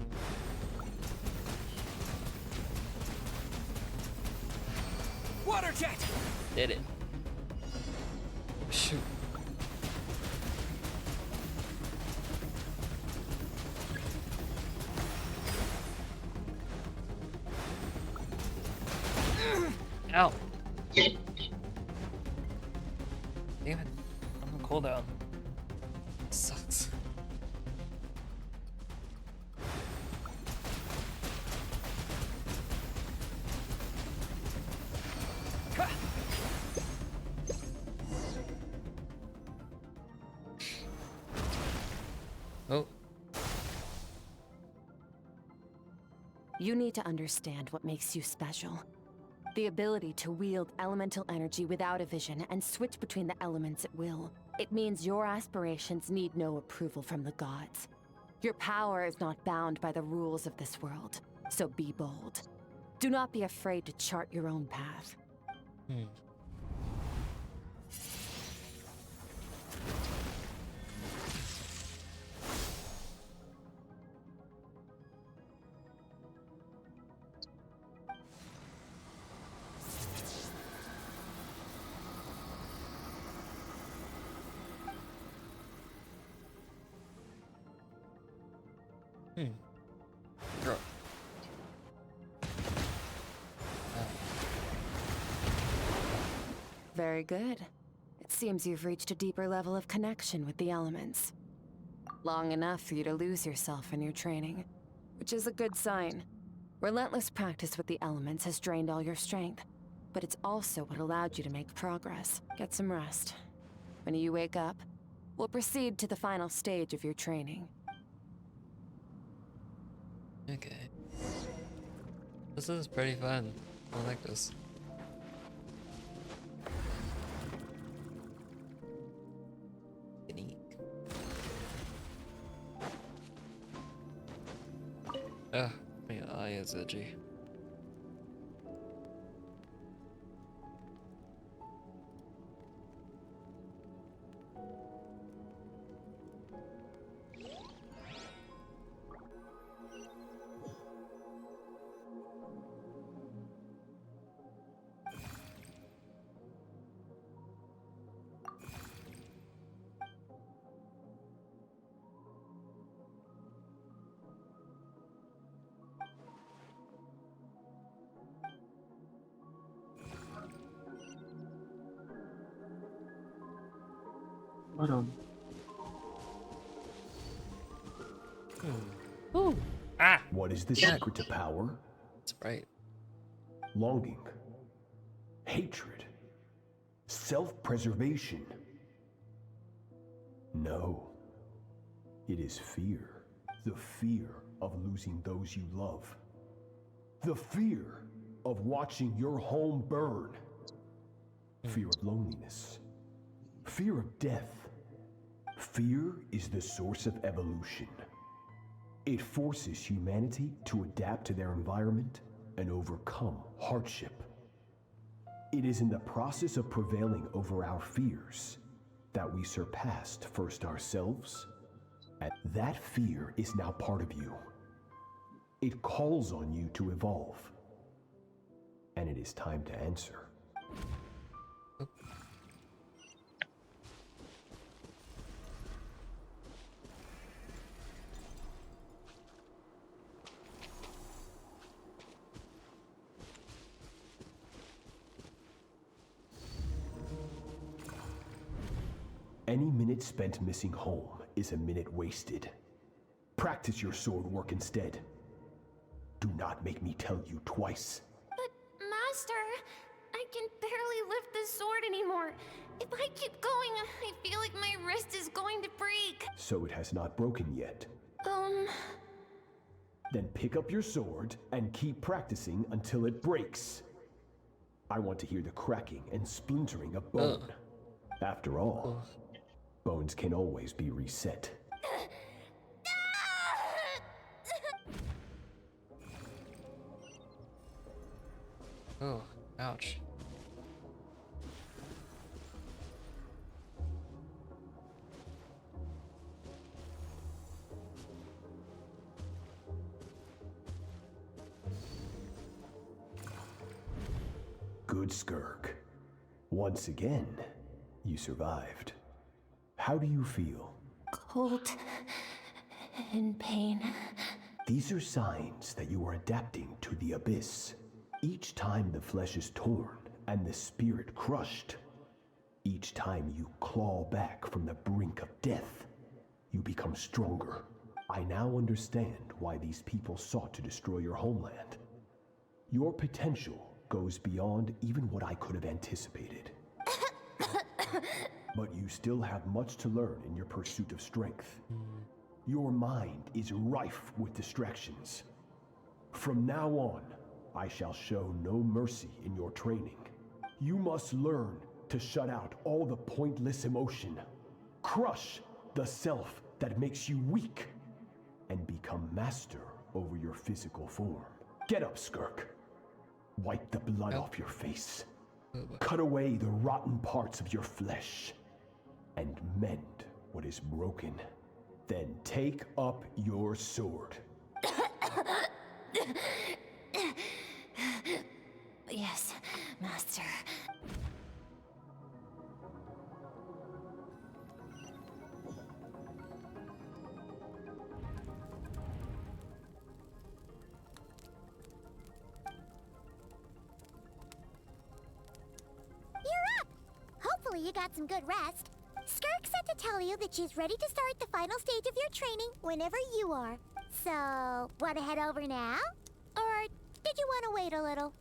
Water jet! Did it. Shoot. Ow. Damn it. I'm on cooldown. Sucks. Oh. You need to understand what makes you special. The ability to wield elemental energy without a vision and switch between the elements at will. It means your aspirations need no approval from the gods. Your power is not bound by the rules of this world, so be bold. Do not be afraid to chart your own path. Girl. Very good. It seems you've reached a deeper level of connection with the elements. Long enough for you to lose yourself in your training, which is a good sign. Relentless practice with the elements has drained all your strength, but it's also what allowed you to make progress. Get some rest. When you wake up, we'll proceed to the final stage of your training. Okay. This is pretty fun. I like this. Unique. Ah, my eye is itchy. Right on. Ooh. Ah! What is the secret to power? That's right. Longing, hatred, self-preservation. No, it is fear. The fear of losing those you love. The fear of watching your home burn. Fear of loneliness. Fear of death. Fear is the source of evolution. It forces humanity to adapt to their environment and overcome hardship. It is in the process of prevailing over our fears that we surpassed first ourselves, and that fear is now part of you. It calls on you to evolve, and it is time to answer. Any minute spent missing home is a minute wasted. Practice your sword work instead. Do not make me tell you twice. But, Master, I can barely lift the sword anymore. If I keep going, I feel like my wrist is going to break. So it has not broken yet. Then pick up your sword and keep practicing until it breaks. I want to hear the cracking and splintering of bone. After all, bones can always be reset. Oh, ouch. Good, Skirk. Once again, you survived. How do you feel? Cold and pain. These are signs that you are adapting to the abyss. Each time the flesh is torn and the spirit crushed, each time you claw back from the brink of death, you become stronger. I now understand why these people sought to destroy your homeland. Your potential goes beyond even what I could have anticipated. But you still have much to learn in your pursuit of strength. Your mind is rife with distractions. From now on, I shall show no mercy in your training. You must learn to shut out all the pointless emotion, crush the self that makes you weak, and become master over your physical form. Get up, Skirk. Wipe the blood off your face. Cut away the rotten parts of your flesh, and mend what is broken. Then take up your sword. Yes, Master. You're up! Hopefully you got some good rest. Skirk said to tell you that she's ready to start the final stage of your training whenever you are. So, wanna head over now? Or did you wanna wait a little?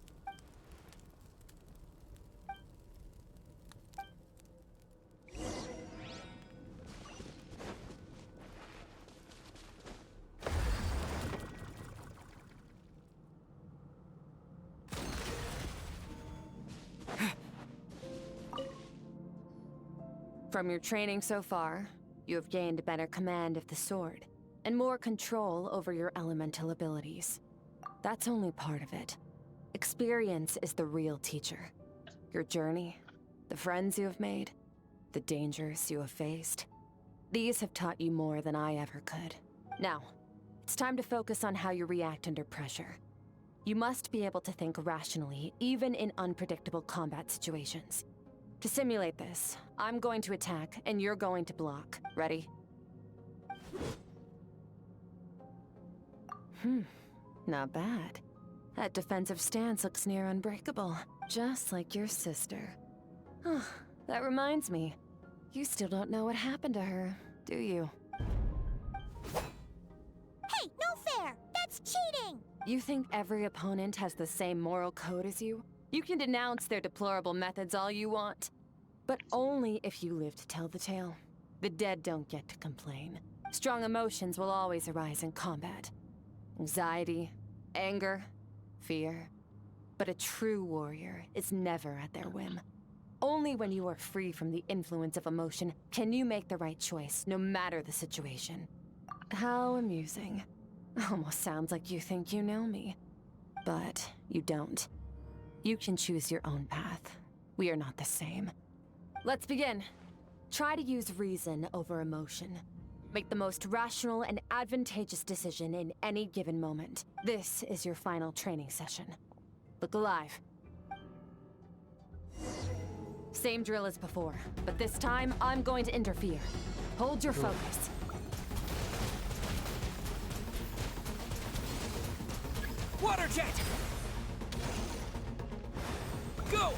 From your training so far, you have gained better command of the sword, and more control over your elemental abilities. That's only part of it. Experience is the real teacher. Your journey, the friends you have made, the dangers you have faced. These have taught you more than I ever could. Now, it's time to focus on how you react under pressure. You must be able to think rationally, even in unpredictable combat situations. To simulate this, I'm going to attack, and you're going to block. Ready? Not bad. That defensive stance looks near unbreakable, just like your sister. Oh, that reminds me. You still don't know what happened to her, do you? Hey, no fair! That's cheating! You think every opponent has the same moral code as you? You can denounce their deplorable methods all you want, but only if you live to tell the tale. The dead don't get to complain. Strong emotions will always arise in combat. Anxiety, anger, fear. But a true warrior is never at their whim. Only when you are free from the influence of emotion can you make the right choice, no matter the situation. How amusing. Almost sounds like you think you know me. But you don't. You can choose your own path. We are not the same. Let's begin. Try to use reason over emotion. Make the most rational and advantageous decision in any given moment. This is your final training session. Look alive. Same drill as before, but this time I'm going to interfere. Hold your focus. Water jet! Go!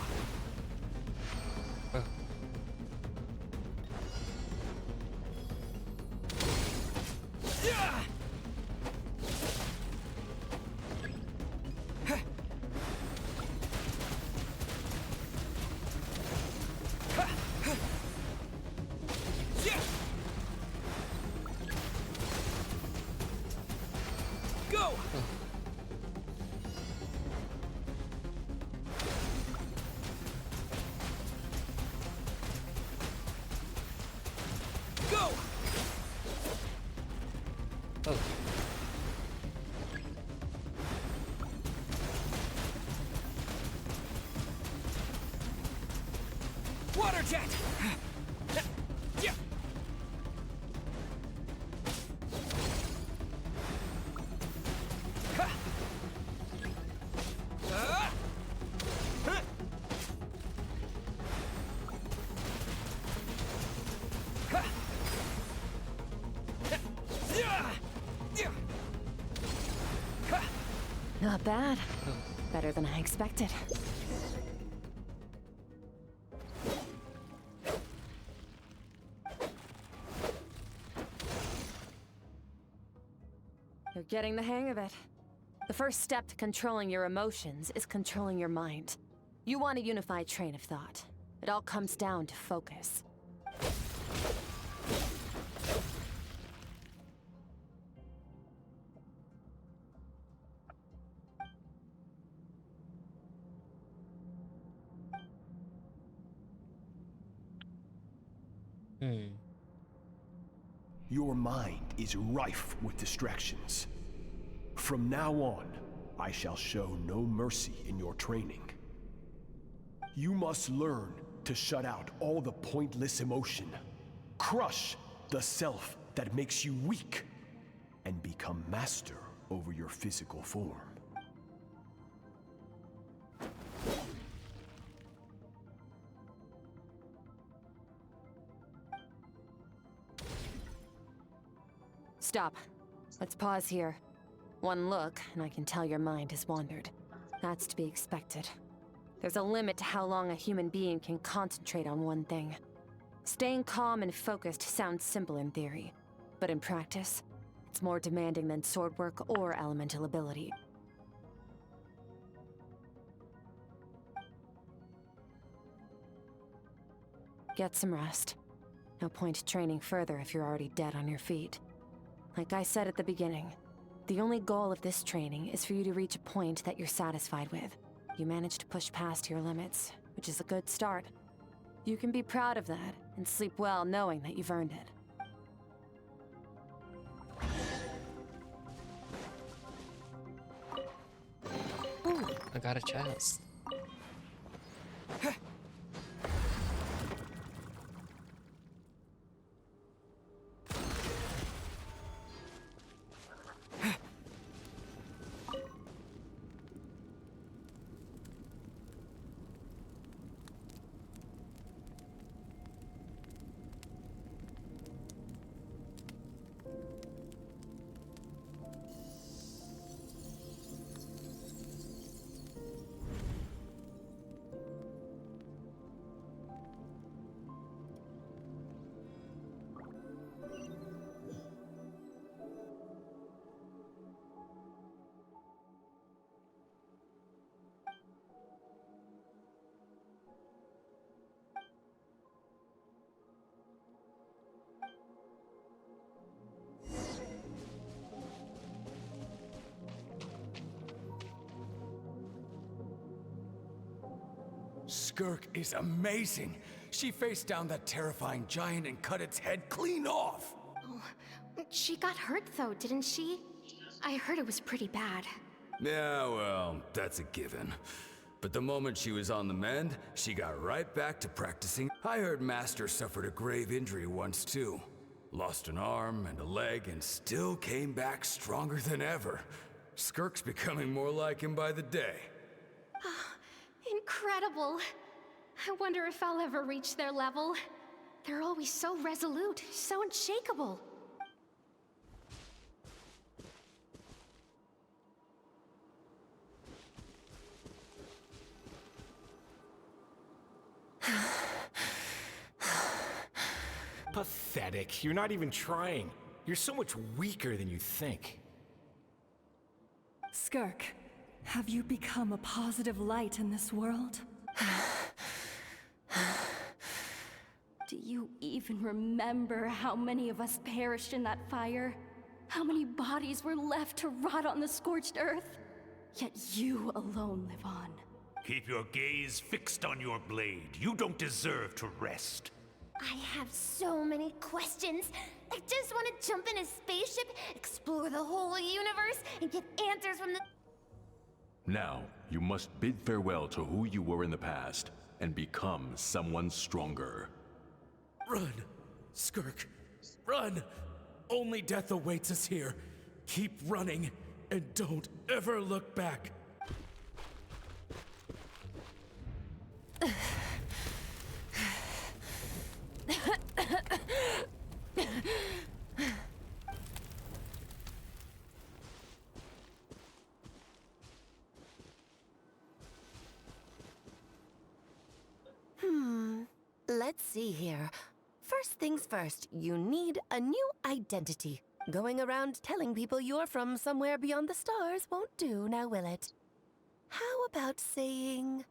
Yeah! Go! Go! Oh. Water jet! Yeah! Not bad. Better than I expected. You're getting the hang of it. The first step to controlling your emotions is controlling your mind. You want a unified train of thought. It all comes down to focus. Your mind is rife with distractions. From now on, I shall show no mercy in your training. You must learn to shut out all the pointless emotion, crush the self that makes you weak, and become master over your physical form. Stop. Let's pause here. One look, and I can tell your mind has wandered. That's to be expected. There's a limit to how long a human being can concentrate on one thing. Staying calm and focused sounds simple in theory, but in practice, it's more demanding than sword work or elemental ability. Get some rest. No point training further if you're already dead on your feet. Like I said at the beginning, the only goal of this training is for you to reach a point that you're satisfied with. You managed to push past your limits, which is a good start. You can be proud of that, and sleep well knowing that you've earned it. Ooh, I got a chest. Skirk is amazing. She faced down that terrifying giant and cut its head clean off. Oh, she got hurt though, didn't she? I heard it was pretty bad. Yeah, well, that's a given. But the moment she was on the mend, she got right back to practicing. I heard Master suffered a grave injury once too. Lost an arm and a leg and still came back stronger than ever. Skirk's becoming more like him by the day. Incredible. I wonder if I'll ever reach their level. They're always so resolute, so unshakable. Pathetic. You're not even trying. You're so much weaker than you think. Skirk, have you become a positive light in this world? Do you even remember how many of us perished in that fire? How many bodies were left to rot on the scorched earth? Yet you alone live on. Keep your gaze fixed on your blade. You don't deserve to rest. I have so many questions. I just want to jump in a spaceship, explore the whole universe, and get answers from the... Now, you must bid farewell to who you were in the past and become someone stronger. Run, Skirk, run! Only death awaits us here. Keep running, and don't ever look back. Let's see here. First things first, you need a new identity. Going around telling people you're from somewhere beyond the stars won't do, now will it? How about saying...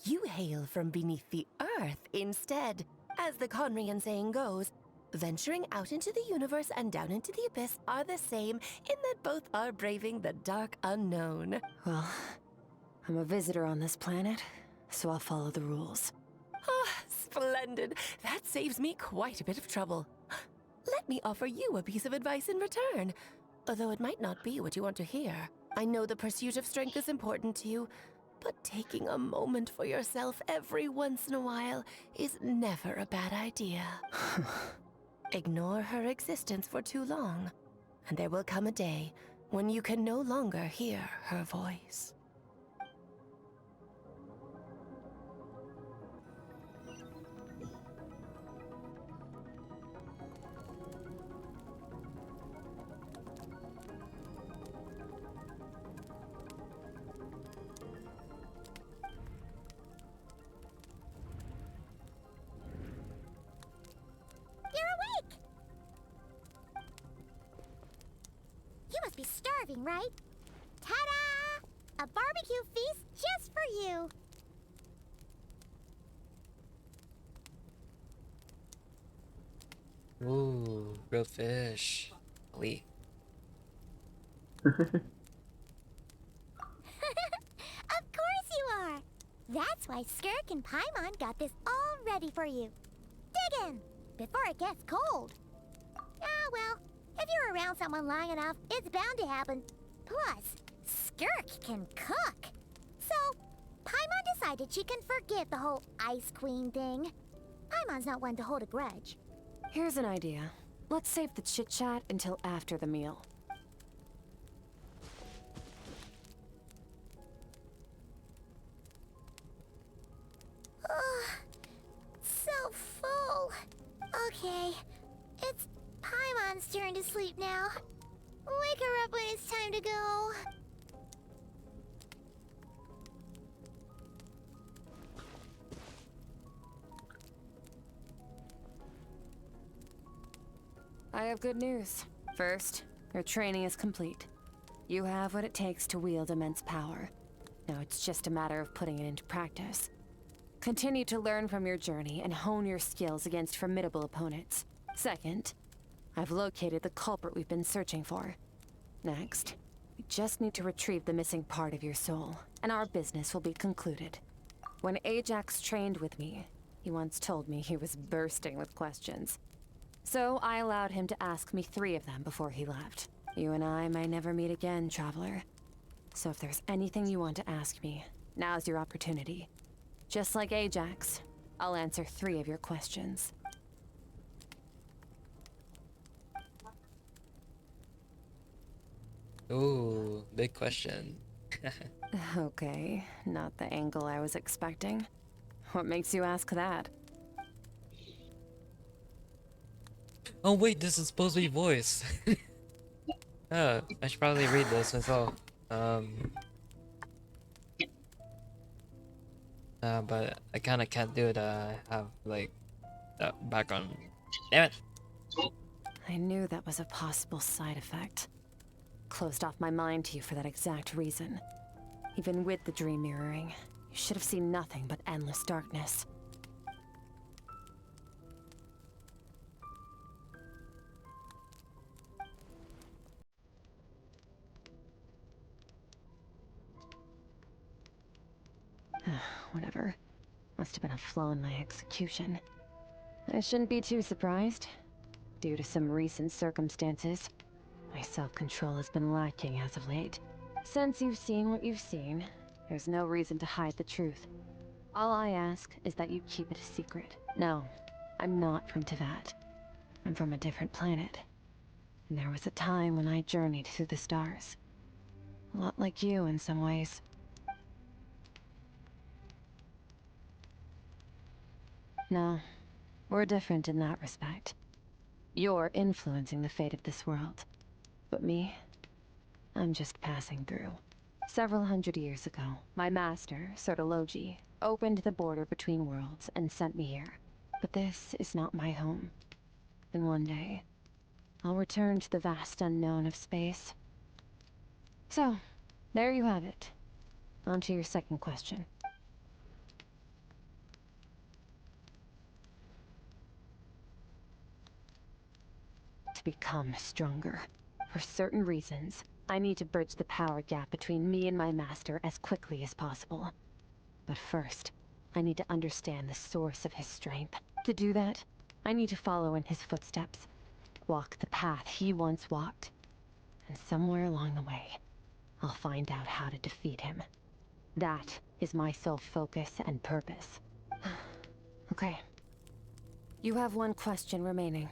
you hail from beneath the earth instead? As the Conrian saying goes, venturing out into the universe and down into the abyss are the same in that both are braving the dark unknown. Well, I'm a visitor on this planet, so I'll follow the rules. Ah, splendid. That saves me quite a bit of trouble. Let me offer you a piece of advice in return, although it might not be what you want to hear. I know the pursuit of strength is important to you, but taking a moment for yourself every once in a while is never a bad idea. Ignore her existence for too long, and there will come a day when you can no longer hear her voice. You must be starving, right? Ta-da! A barbecue feast just for you! Ooh, grilled fish. Elite. Of course you are! That's why Skirk and Paimon got this all ready for you. Dig in before it gets cold. Ah, well, if you're around someone long enough, it's bound to happen. Plus, Skirk can cook. So, Paimon decided she can forget the whole Ice Queen thing. Paimon's not one to hold a grudge. Here's an idea. Let's save the chit-chat until after the meal. Ugh, so full. Okay, it's Paimon's turn to sleep now. Wake her up when it's time to go. I have good news. First, your training is complete. You have what it takes to wield immense power. Now it's just a matter of putting it into practice. Continue to learn from your journey and hone your skills against formidable opponents. Second, I've located the culprit we've been searching for. Next, we just need to retrieve the missing part of your soul, and our business will be concluded. When Ajax trained with me, he once told me he was bursting with questions. So I allowed him to ask me 3 of them before he left. You and I may never meet again, Traveler. So if there's anything you want to ask me, now's your opportunity. Just like Ajax, I'll answer 3 of your questions. Ooh, big question. Okay, not the angle I was expecting. What makes you ask that? Oh wait, this is supposed to be voice. Oh, I should probably read this as well. But I kinda can't do it. I have like background. Damn it! I knew that was a possible side effect. Closed off my mind to you for that exact reason. Even with the dream mirroring, you should have seen nothing but endless darkness. Whatever. Must have been a flaw in my execution. I shouldn't be too surprised. Due to some recent circumstances, my self-control has been lacking as of late. Since you've seen what you've seen, there's no reason to hide the truth. All I ask is that you keep it a secret. No, I'm not from Tevat. I'm from a different planet. And there was a time when I journeyed through the stars. A lot like you in some ways. No, we're different in that respect. You're influencing the fate of this world. But me, I'm just passing through. Several hundred years ago, my master, Sertologi, opened the border between worlds and sent me here. But this is not my home. And one day, I'll return to the vast unknown of space. So, there you have it. On to your second question. To become stronger. For certain reasons, I need to bridge the power gap between me and my master as quickly as possible. But first, I need to understand the source of his strength. To do that, I need to follow in his footsteps. Walk the path he once walked. And somewhere along the way, I'll find out how to defeat him. That is my sole focus and purpose. Okay. You have one question remaining.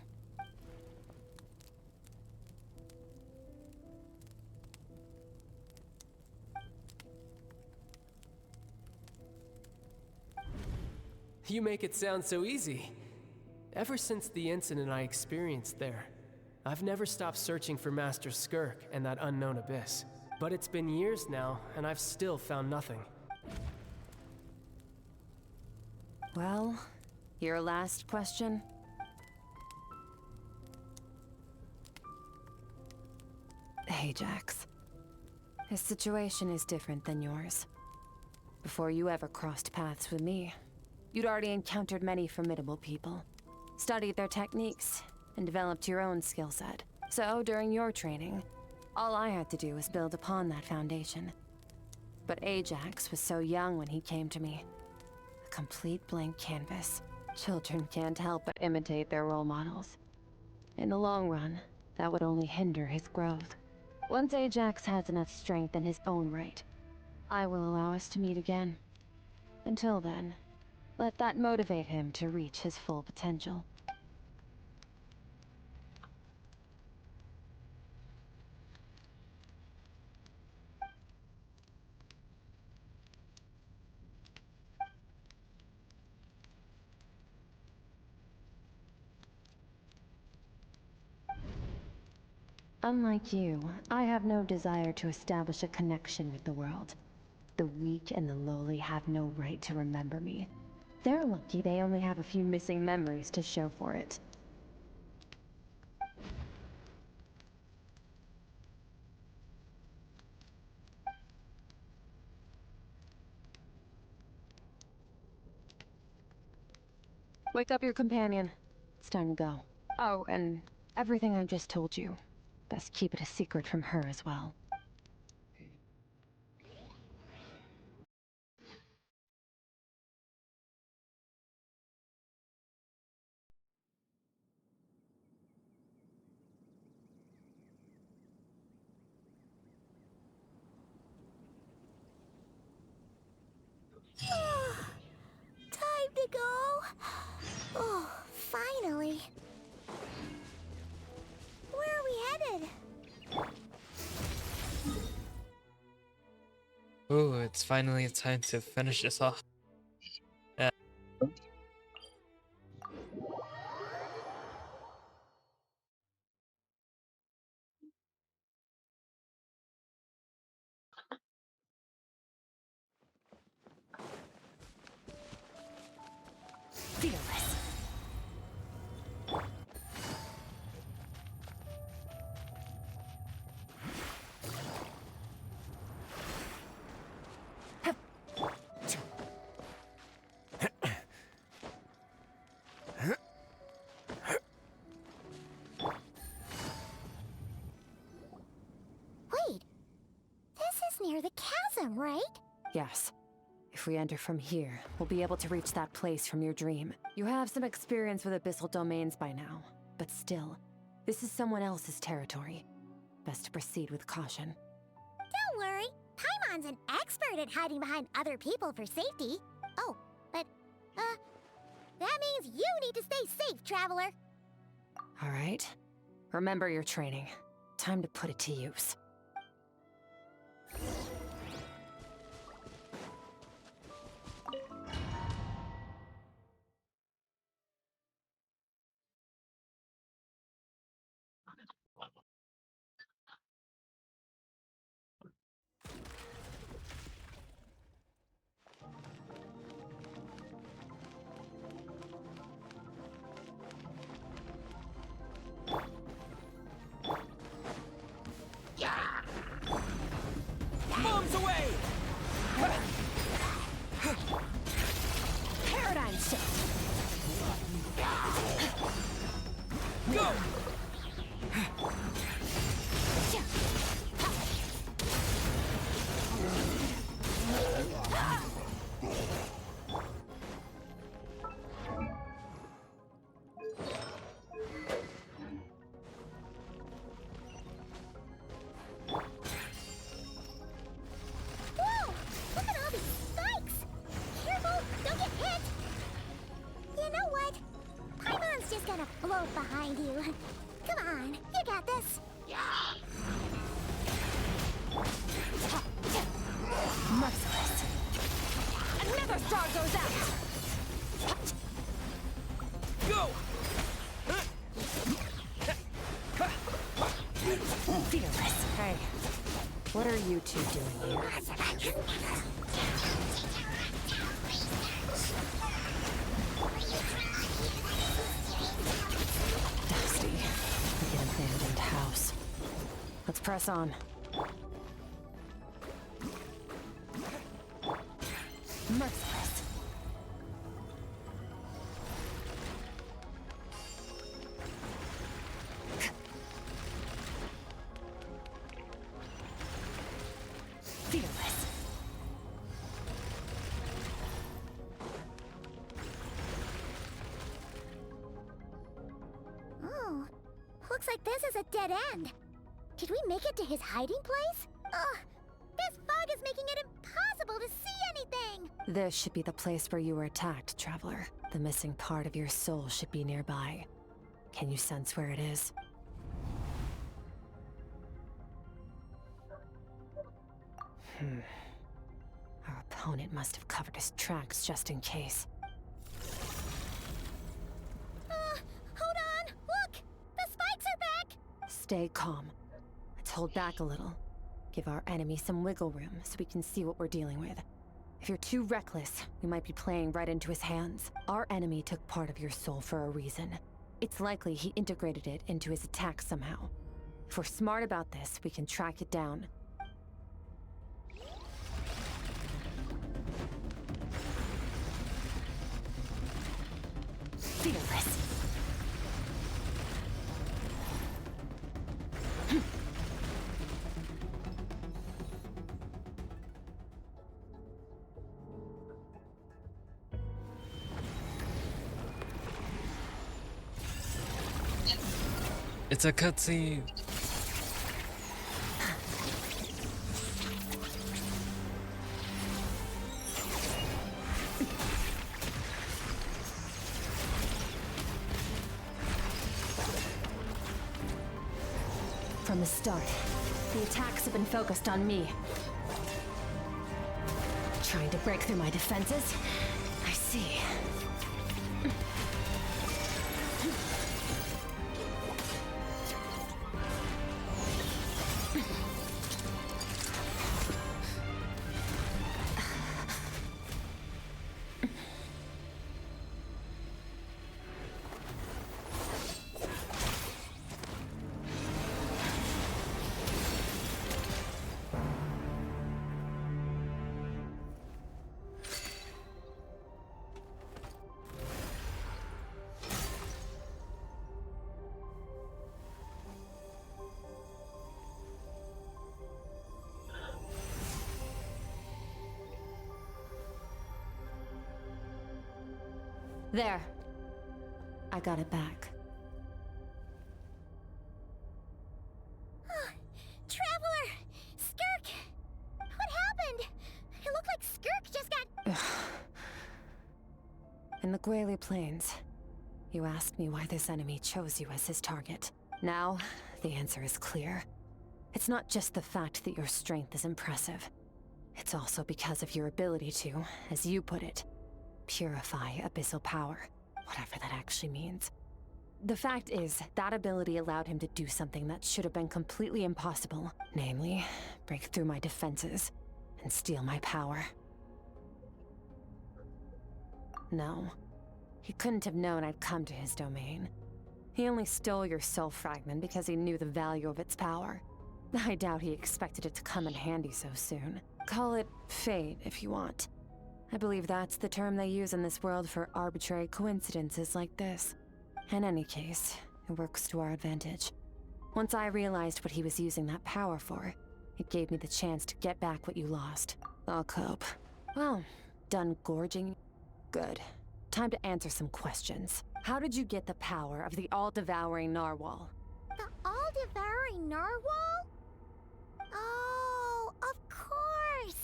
You make it sound so easy. Ever since the incident I experienced there, I've never stopped searching for Master Skirk and that unknown abyss. But it's been years now, and I've still found nothing. Well, your last question? Ajax. His situation is different than yours. Before you ever crossed paths with me, you'd already encountered many formidable people, studied their techniques, and developed your own skill set. So, during your training, all I had to do was build upon that foundation. But Ajax was so young when he came to me. A complete blank canvas. Children can't help but imitate their role models. In the long run, that would only hinder his growth. Once Ajax has enough strength in his own right, I will allow us to meet again. Until then, let that motivate him to reach his full potential. Unlike you, I have no desire to establish a connection with the world. The weak and the lowly have no right to remember me. They're lucky they only have a few missing memories to show for it. Wake up your companion. It's time to go. Oh, and everything I just told you. Best keep it a secret from her as well. Time to go. Oh, finally. Where are we headed? Ooh, it's finally time to finish this off. Yeah. Fearless. Wait, this is near the chasm, right? Yes. If we enter from here, we'll be able to reach that place from your dream. You have some experience with abyssal domains by now, but still, this is someone else's territory. Best to proceed with caution. Don't worry, Paimon's an expert at hiding behind other people for safety. Oh, but, that means you need to stay safe, traveler. All right. Remember your training. Time to put it to use. Bombs away! Paradigm shift. Go! Whoa! Look at all these spikes! Careful! Don't get hit! You know what? Paimon's just gonna float behind you. Come on, you got this. Merciless. Another star goes out! Go! Fearless. Hey, what are you two doing here? Dusty. Like an abandoned house. Let's press on. Merciless. Fearless. Looks like this is a dead end. Did we make it to his hiding place? Ugh, this fog is making it impossible to see anything! This should be the place where you were attacked, Traveler. The missing part of your soul should be nearby. Can you sense where it is? Our opponent must have covered his tracks just in case. Hold on! Look! The spikes are back! Stay calm. Let's hold back a little. Give our enemy some wiggle room so we can see what we're dealing with. If you're too reckless, we might be playing right into his hands. Our enemy took part of your soul for a reason. It's likely he integrated it into his attack somehow. If we're smart about this, we can track it down. Fearless. It's a cutscene. From the start, the attacks have been focused on me. Trying to break through my defenses? I see. There. I got it back. Traveler! Skirk! What happened? It looked like Skirk just got... In the Guili Plains, you asked me why this enemy chose you as his target. Now, the answer is clear. It's not just the fact that your strength is impressive. It's also because of your ability to, as you put it, purify abyssal power, whatever that actually means. The fact is, that ability allowed him to do something that should have been completely impossible, namely, break through my defenses and steal my power. No, he couldn't have known I'd come to his domain. He only stole your soul fragment because he knew the value of its power. I doubt he expected it to come in handy so soon. Call it fate if you want. I believe that's the term they use in this world for arbitrary coincidences like this. In any case, it works to our advantage. Once I realized what he was using that power for, it gave me the chance to get back what you lost. I'll cope. Well, done gorging? Good. Time to answer some questions. How did you get the power of the all-devouring narwhal? The all-devouring narwhal? Oh, of course!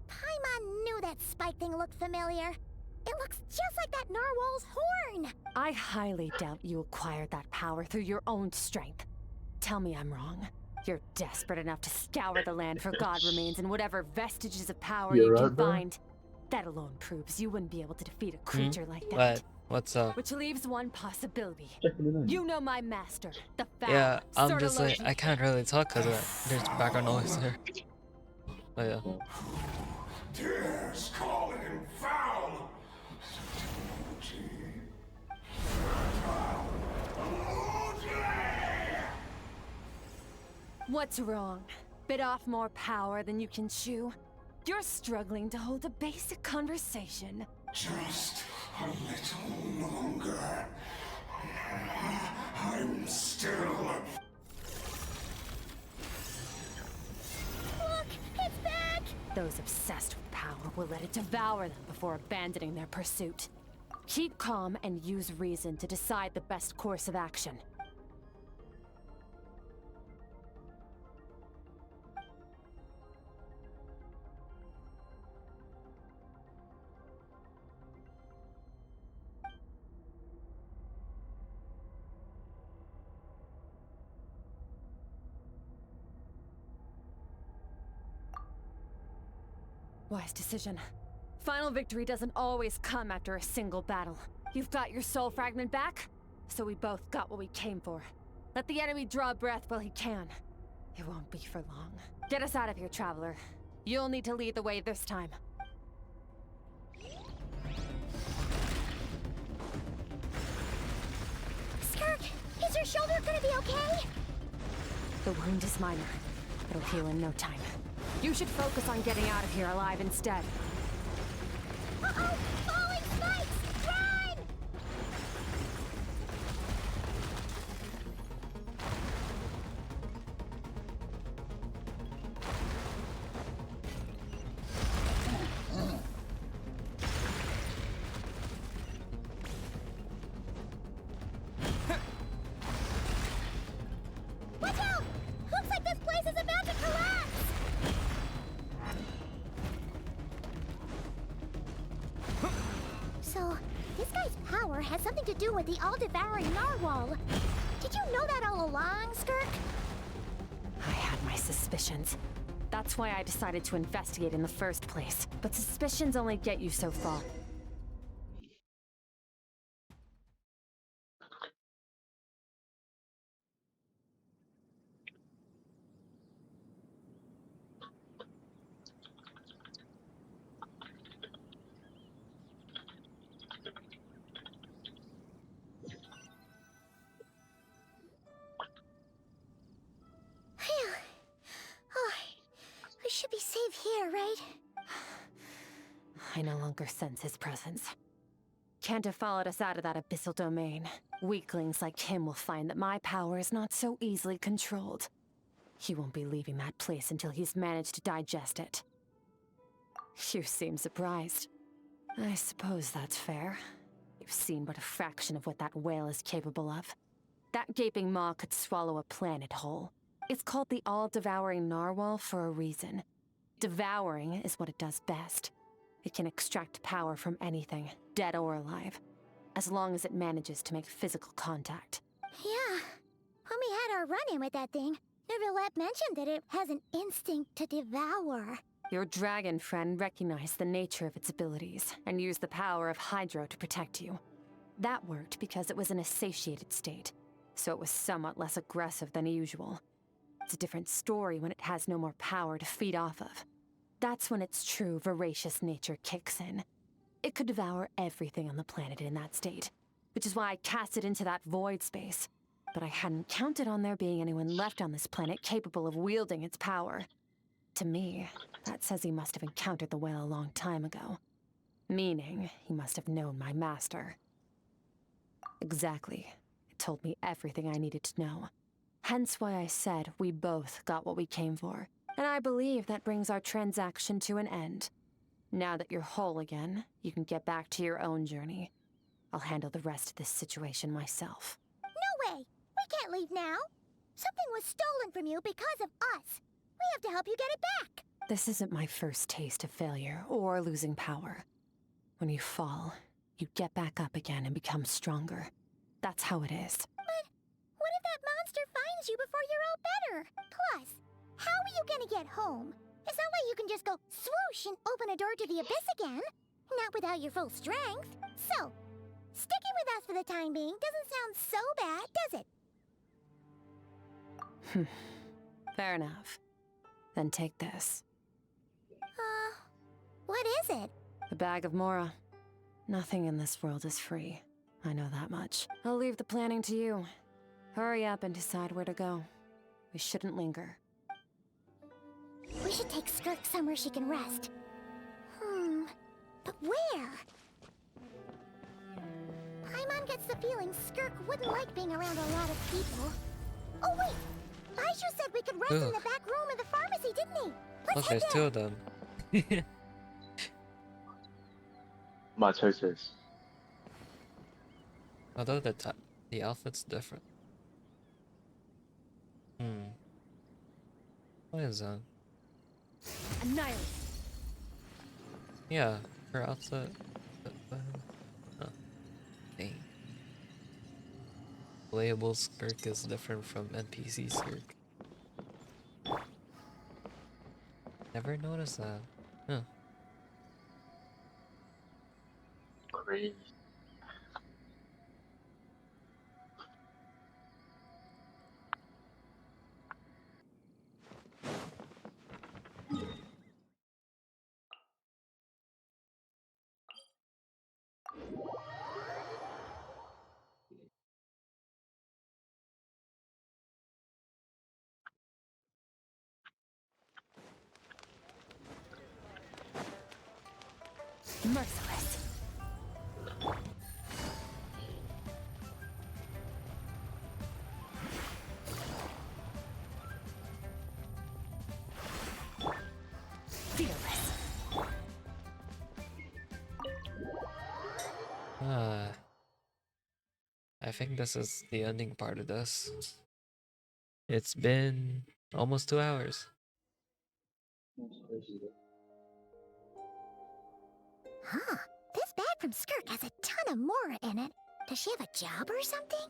Paimon knew that spike thing looked familiar. It looks just like that narwhal's horn! I highly doubt you acquired that power through your own strength. Tell me I'm wrong. You're desperate enough to scour the land for god remains and whatever vestiges of power you can find. That alone proves you wouldn't be able to defeat a creature like that. What? What's up? Which leaves one possibility. You know my master, the foul. Yeah, I'm just like, I can't really talk because there's background noise there. But yeah. Dares calling him foul. What's wrong? Bit off more power than you can chew? You're struggling to hold a basic conversation. Just a little longer. I'm still... Look, it's back! Those obsessed with power will let it devour them before abandoning their pursuit. Keep calm and use reason to decide the best course of action. Wise decision. Final victory doesn't always come after a single battle. You've got your soul fragment back, so we both got what we came for. Let the enemy draw breath while he can. It won't be for long. Get us out of here, Traveler. You'll need to lead the way this time. Skirk, is your shoulder gonna be okay? The wound is minor. It'll heal in no time. You should focus on getting out of here alive instead. Uh-oh! Falling spikes! Run! Watch out! Looks like this place is about to collapse! So, this guy's power has something to do with the all-devouring narwhal. Did you know that all along, Skirk? I had my suspicions. That's why I decided to investigate in the first place. But suspicions only get you so far. Phew. Oh, we should be safe here, right? I no longer sense his presence. Can't have followed us out of that abyssal domain. Weaklings like him will find that my power is not so easily controlled. He won't be leaving that place until he's managed to digest it. You seem surprised. I suppose that's fair. You've seen but a fraction of what that whale is capable of. That gaping maw could swallow a planet whole. It's called the all-devouring narwhal for a reason. Devouring is what it does best. It can extract power from anything, dead or alive, as long as it manages to make physical contact. Yeah. When we had our run-in with that thing, Neverlet mentioned that it has an instinct to devour. Your dragon friend recognized the nature of its abilities and used the power of Hydro to protect you. That worked because it was in a satiated state, so it was somewhat less aggressive than usual. It's a different story when it has no more power to feed off of. That's when its true voracious nature kicks in. It could devour everything on the planet in that state, which is why I cast it into that void space. But I hadn't counted on there being anyone left on this planet capable of wielding its power. To me, that says he must have encountered the whale a long time ago. Meaning, he must have known my master. Exactly. It told me everything I needed to know. Hence why I said we both got what we came for. And I believe that brings our transaction to an end. Now that you're whole again, you can get back to your own journey. I'll handle the rest of this situation myself. No way! We can't leave now! Something was stolen from you because of us! We have to help you get it back! This isn't my first taste of failure or losing power. When you fall, you get back up again and become stronger. That's how it is. But what if that monster finds you before you're all better? Plus, how are you gonna get home? It's not like you can just go swoosh and open a door to the abyss again. Not without your full strength. So, sticking with us for the time being doesn't sound so bad, does it? Fair enough. Then take this. What is it? A bag of Mora. Nothing in this world is free. I know that much. I'll leave the planning to you. Hurry up and decide where to go. We shouldn't linger. We should take Skirk somewhere she can rest. But where? Paimon gets the feeling Skirk wouldn't like being around a lot of people. Oh wait! Baiju said we could rest in the back room of the pharmacy, didn't he? Let's there's head two there. of them. Mitosis. Although the outfit's different. What is that? Annihilate. Yeah, her outfit. Dang. Playable Skirk is different from NPC Skirk. Never noticed that. Huh. Greece. Merciless. Fearless. I think this is the ending part of this. It's been almost 2 hours. Huh. This bag from Skirk has a ton of Mora in it. Does she have a job or something?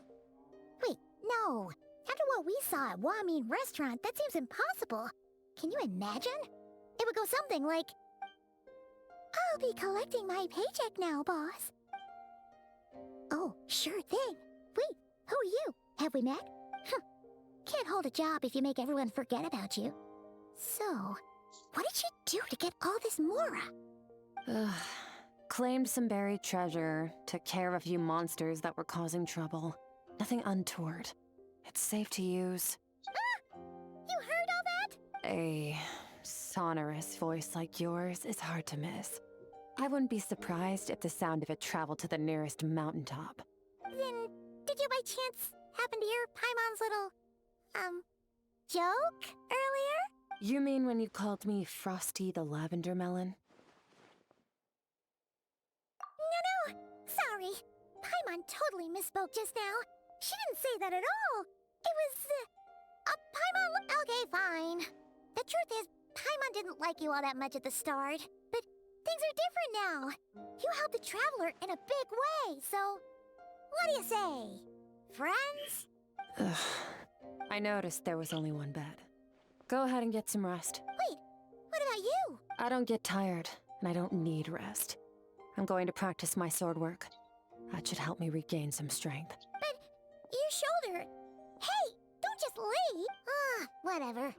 Wait, no. After what we saw at Wamin Restaurant, that seems impossible. Can you imagine? It would go something like, I'll be collecting my paycheck now, boss. Oh, sure thing. Wait, who are you? Have we met? Huh. Can't hold a job if you make everyone forget about you. So, what did she do to get all this Mora? Ugh. Claimed some buried treasure, took care of a few monsters that were causing trouble. Nothing untoward. It's safe to use. Ah! You heard all that? A sonorous voice like yours is hard to miss. I wouldn't be surprised if the sound of it traveled to the nearest mountaintop. Then, did you by chance happen to hear Paimon's little, joke earlier? You mean when you called me Frosty the Lavender Melon? No, sorry. Paimon totally misspoke just now. She didn't say that at all. It was, Paimon... Okay, fine. The truth is, Paimon didn't like you all that much at the start, but things are different now. You helped the Traveler in a big way, so... What do you say? Friends? Ugh. I noticed there was only one bed. Go ahead and get some rest. Wait, what about you? I don't get tired, and I don't need rest. I'm going to practice my sword work. That should help me regain some strength. But your shoulder... Hey, don't just leave! Ah, whatever.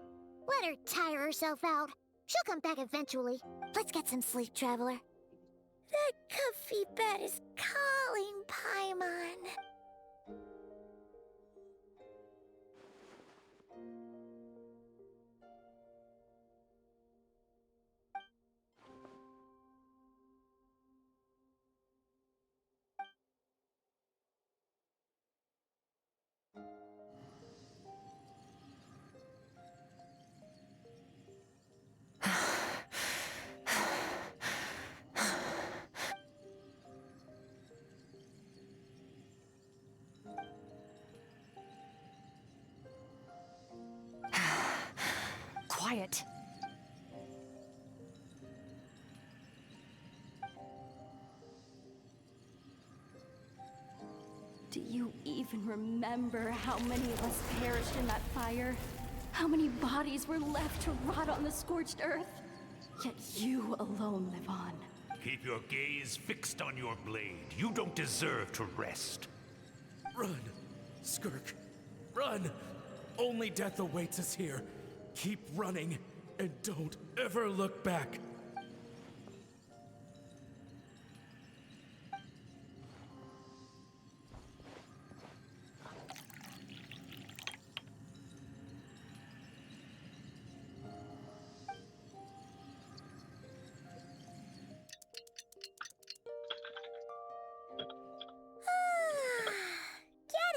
Let her tire herself out. She'll come back eventually. Let's get some sleep, Traveler. That comfy bed is calling, Paimon. Quiet. Do you even remember how many of us perished in that fire? How many bodies were left to rot on the scorched earth? Yet you alone live on. Keep your gaze fixed on your blade. You don't deserve to rest. Run, Skirk. Run! Only death awaits us here. Keep running, and don't ever look back.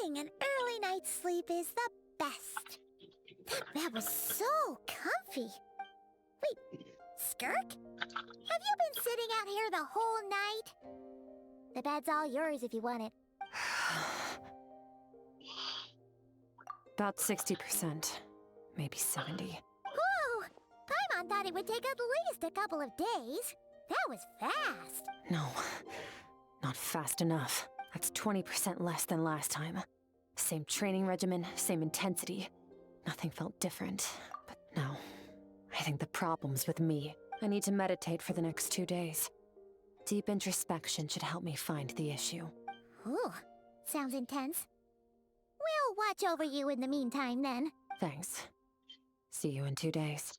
Getting an early night's sleep is the best. That bed was so comfy. Wait, Skirk? Have you been sitting out here the whole night? The bed's all yours if you want it. About 60%. Maybe 70. Whoa! Paimon thought it would take at least a couple of days. That was fast. No, not fast enough. That's 20% less than last time. Same training regimen, same intensity. Nothing felt different. But no, I think the problem's with me. I need to meditate for the next 2 days. Deep introspection should help me find the issue. Ooh, sounds intense. We'll watch over you in the meantime, then. Thanks. See you in 2 days.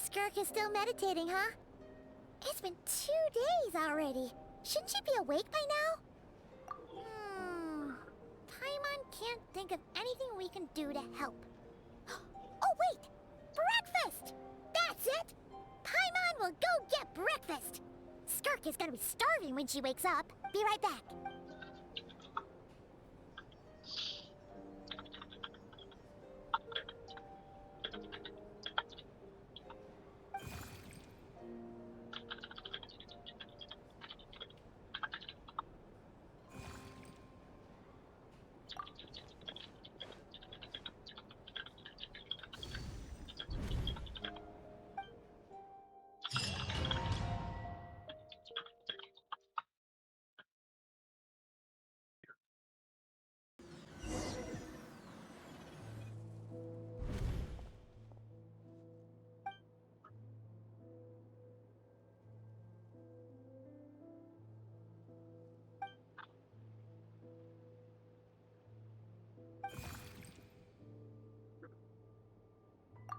Skirk is still meditating, huh? It's been 2 days already. Shouldn't she be awake by now? Paimon can't think of anything we can do to help. Oh, wait! Breakfast! That's it! Paimon will go get breakfast! Skirk is gonna be starving when she wakes up. Be right back.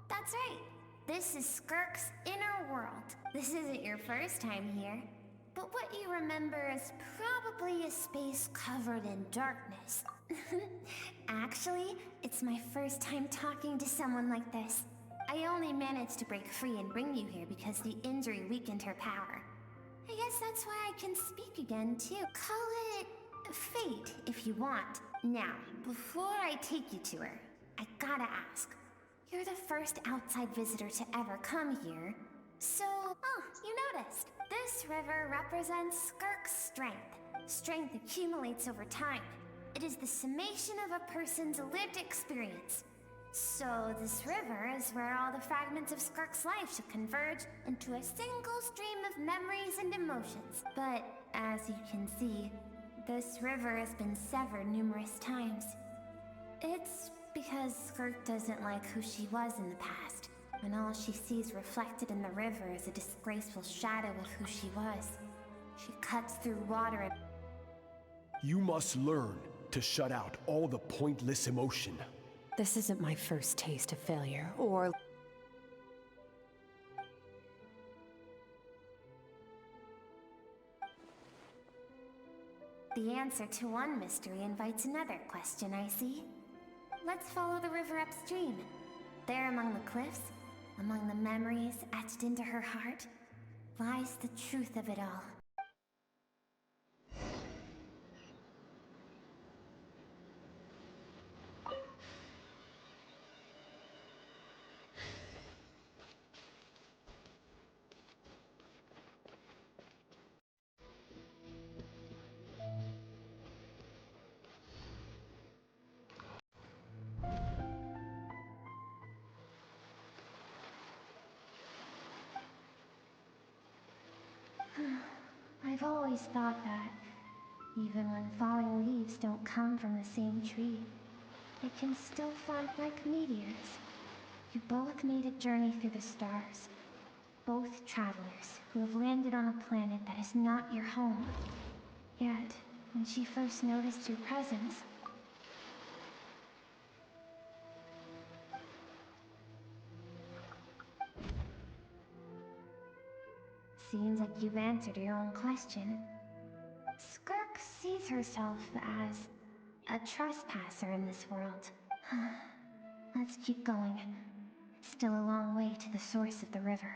That's right. This is Skirk's inner world. This isn't your first time here. But what you remember is probably a space covered in darkness. Actually, it's my first time talking to someone like this. I only managed to break free and bring you here because the injury weakened her power. I guess that's why I can speak again, too. Call it fate, if you want. Now, before I take you to her, I gotta ask. You're the first outside visitor to ever come here. So, you noticed. This river represents Skirk's strength. Strength accumulates over time. It is the summation of a person's lived experience. So, this river is where all the fragments of Skirk's life should converge into a single stream of memories and emotions. But, as you can see, this river has been severed numerous times. It's because Skirk doesn't like who she was in the past, and all she sees reflected in the river is a disgraceful shadow of who she was. She cuts through water and... You must learn to shut out all the pointless emotion. This isn't my first taste of failure, or... The answer to one mystery invites another question, I see. Let's follow the river upstream. There among the cliffs, among the memories etched into her heart, lies the truth of it all. I've always thought that, even when falling leaves don't come from the same tree, they can still fall like meteors. You both made a journey through the stars. Both travelers who have landed on a planet that is not your home. Yet, when she first noticed your presence, seems like you've answered your own question. Skirk sees herself as a trespasser in this world. Let's keep going. It's still a long way to the source of the river.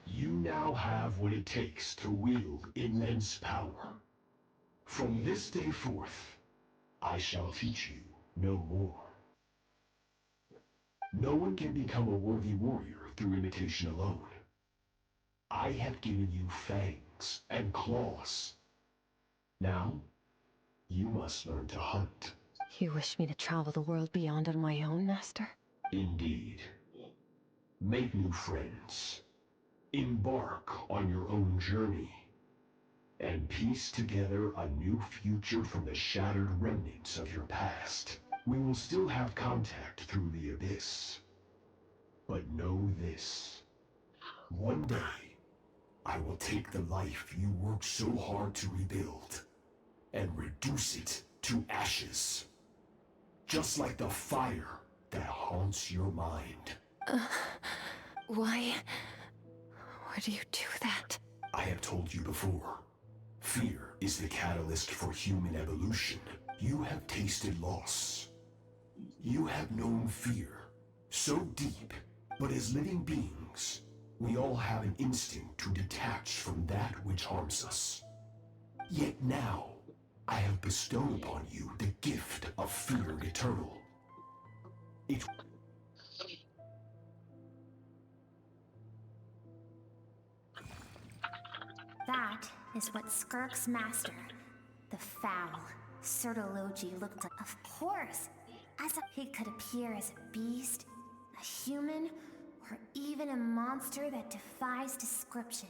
You now have what it takes to wield immense power. From this day forth, I shall teach you no more. No one can become a worthy warrior through imitation alone. I have given you fangs and claws. Now, you must learn to hunt. You wish me to travel the world beyond on my own, Master? Indeed. Make new friends. Embark on your own journey. And piece together a new future from the shattered remnants of your past. We will still have contact through the abyss. But know this. One day, I will take the life you worked so hard to rebuild and reduce it to ashes. Just like the fire that haunts your mind. Why do you do that? I have told you before. Fear is the catalyst for human evolution. You have tasted loss. You have known fear. So deep, but as living beings, we all have an instinct to detach from that which harms us. Yet now, I have bestowed upon you the gift of fear eternal. That is what Skirk's master, the foul, Sertologi, looked like. Of course, he could appear as a beast, a human, or even a monster that defies description.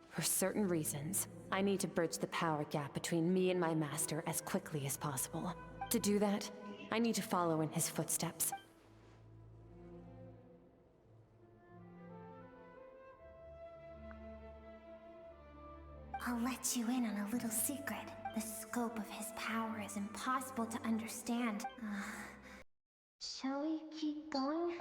For certain reasons, I need to bridge the power gap between me and my master as quickly as possible. To do that, I need to follow in his footsteps. I'll let you in on a little secret. The scope of his power is impossible to understand. Shall we keep going?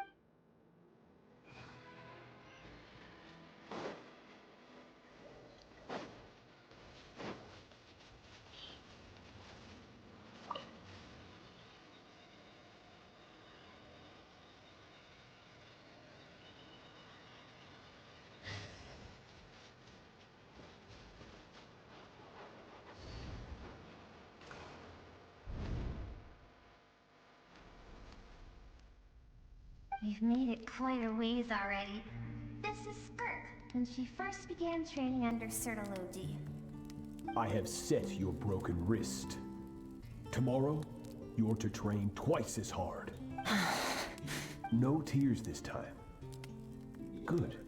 We've made it quite a ways already. This is Skirk, when she first began training under Sertologi. I have set your broken wrist. Tomorrow, you're to train twice as hard. No tears this time. Good.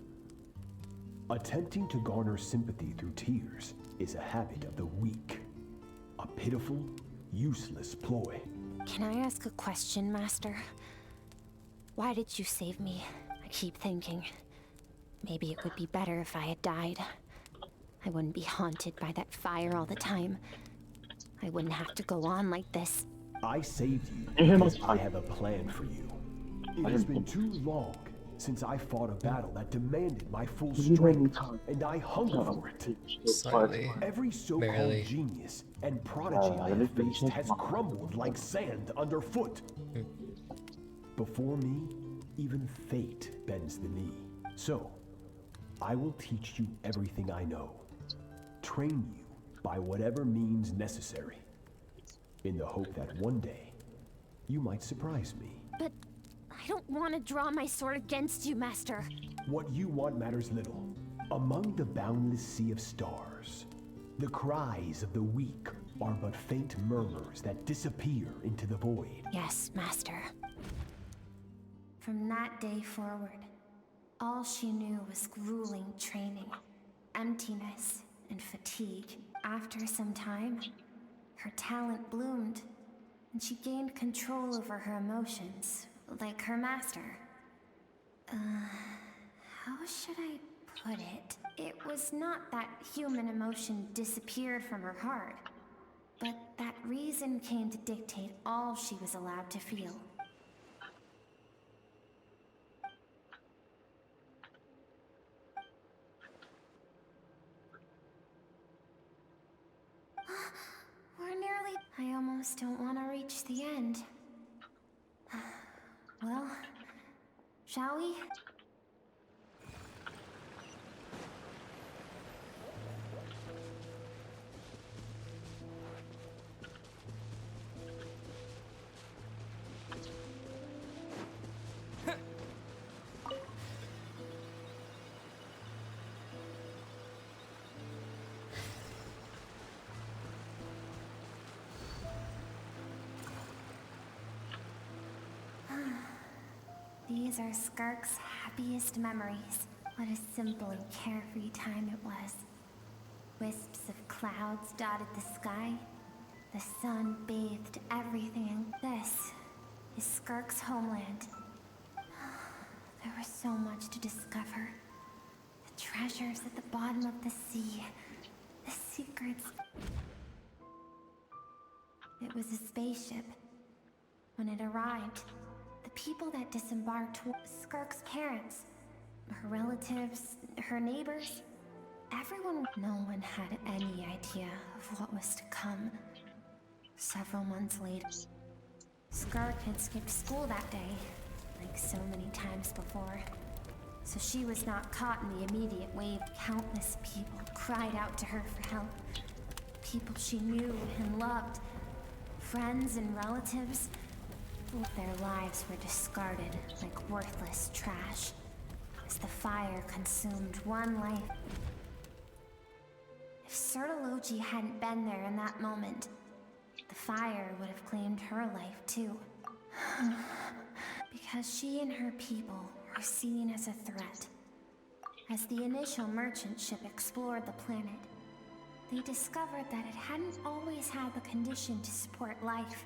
Attempting to garner sympathy through tears is a habit of the weak. A pitiful, useless ploy. Can I ask a question, Master? Why did you save me? I keep thinking, maybe it would be better if I had died. I wouldn't be haunted by that fire all the time. I wouldn't have to go on like this. I saved you because I have a plan for you. It has been too long since I fought a battle that demanded my full strength, and I hunger for it. Slightly. Every so-called Barely. genius and prodigy I have faced has crumbled like sand underfoot. Before me, even fate bends the knee. So, I will teach you everything I know. Train you by whatever means necessary. In the hope that one day, you might surprise me. But I don't want to draw my sword against you, Master. What you want matters little. Among the boundless sea of stars, the cries of the weak are but faint murmurs that disappear into the void. Yes, Master. From that day forward, all she knew was grueling training, emptiness, and fatigue. After some time, her talent bloomed, and she gained control over her emotions, like her master. How should I put it? It was not that human emotion disappeared from her heart, but that reason came to dictate all she was allowed to feel. We're nearly... I almost most don't want to reach the end. Well, shall we? These are Skirk's happiest memories. What a simple and carefree time it was. Wisps of clouds dotted the sky. The sun bathed everything. This is Skirk's homeland. There was so much to discover. The treasures at the bottom of the sea. The secrets. It was a spaceship. When it arrived, the people that disembarked were Skirk's parents, her relatives, her neighbors. Everyone, no one had any idea of what was to come. Several months later, Skirk had skipped school that day, like so many times before. So she was not caught in the immediate wave. Countless people cried out to her for help. People she knew and loved. Friends and relatives. Their lives were discarded like worthless trash as the fire consumed one life. If Sertology hadn't been there in that moment, the fire would have claimed her life too. Because she and her people were seen as a threat. As the initial merchant ship explored the planet, they discovered that it hadn't always had the condition to support life.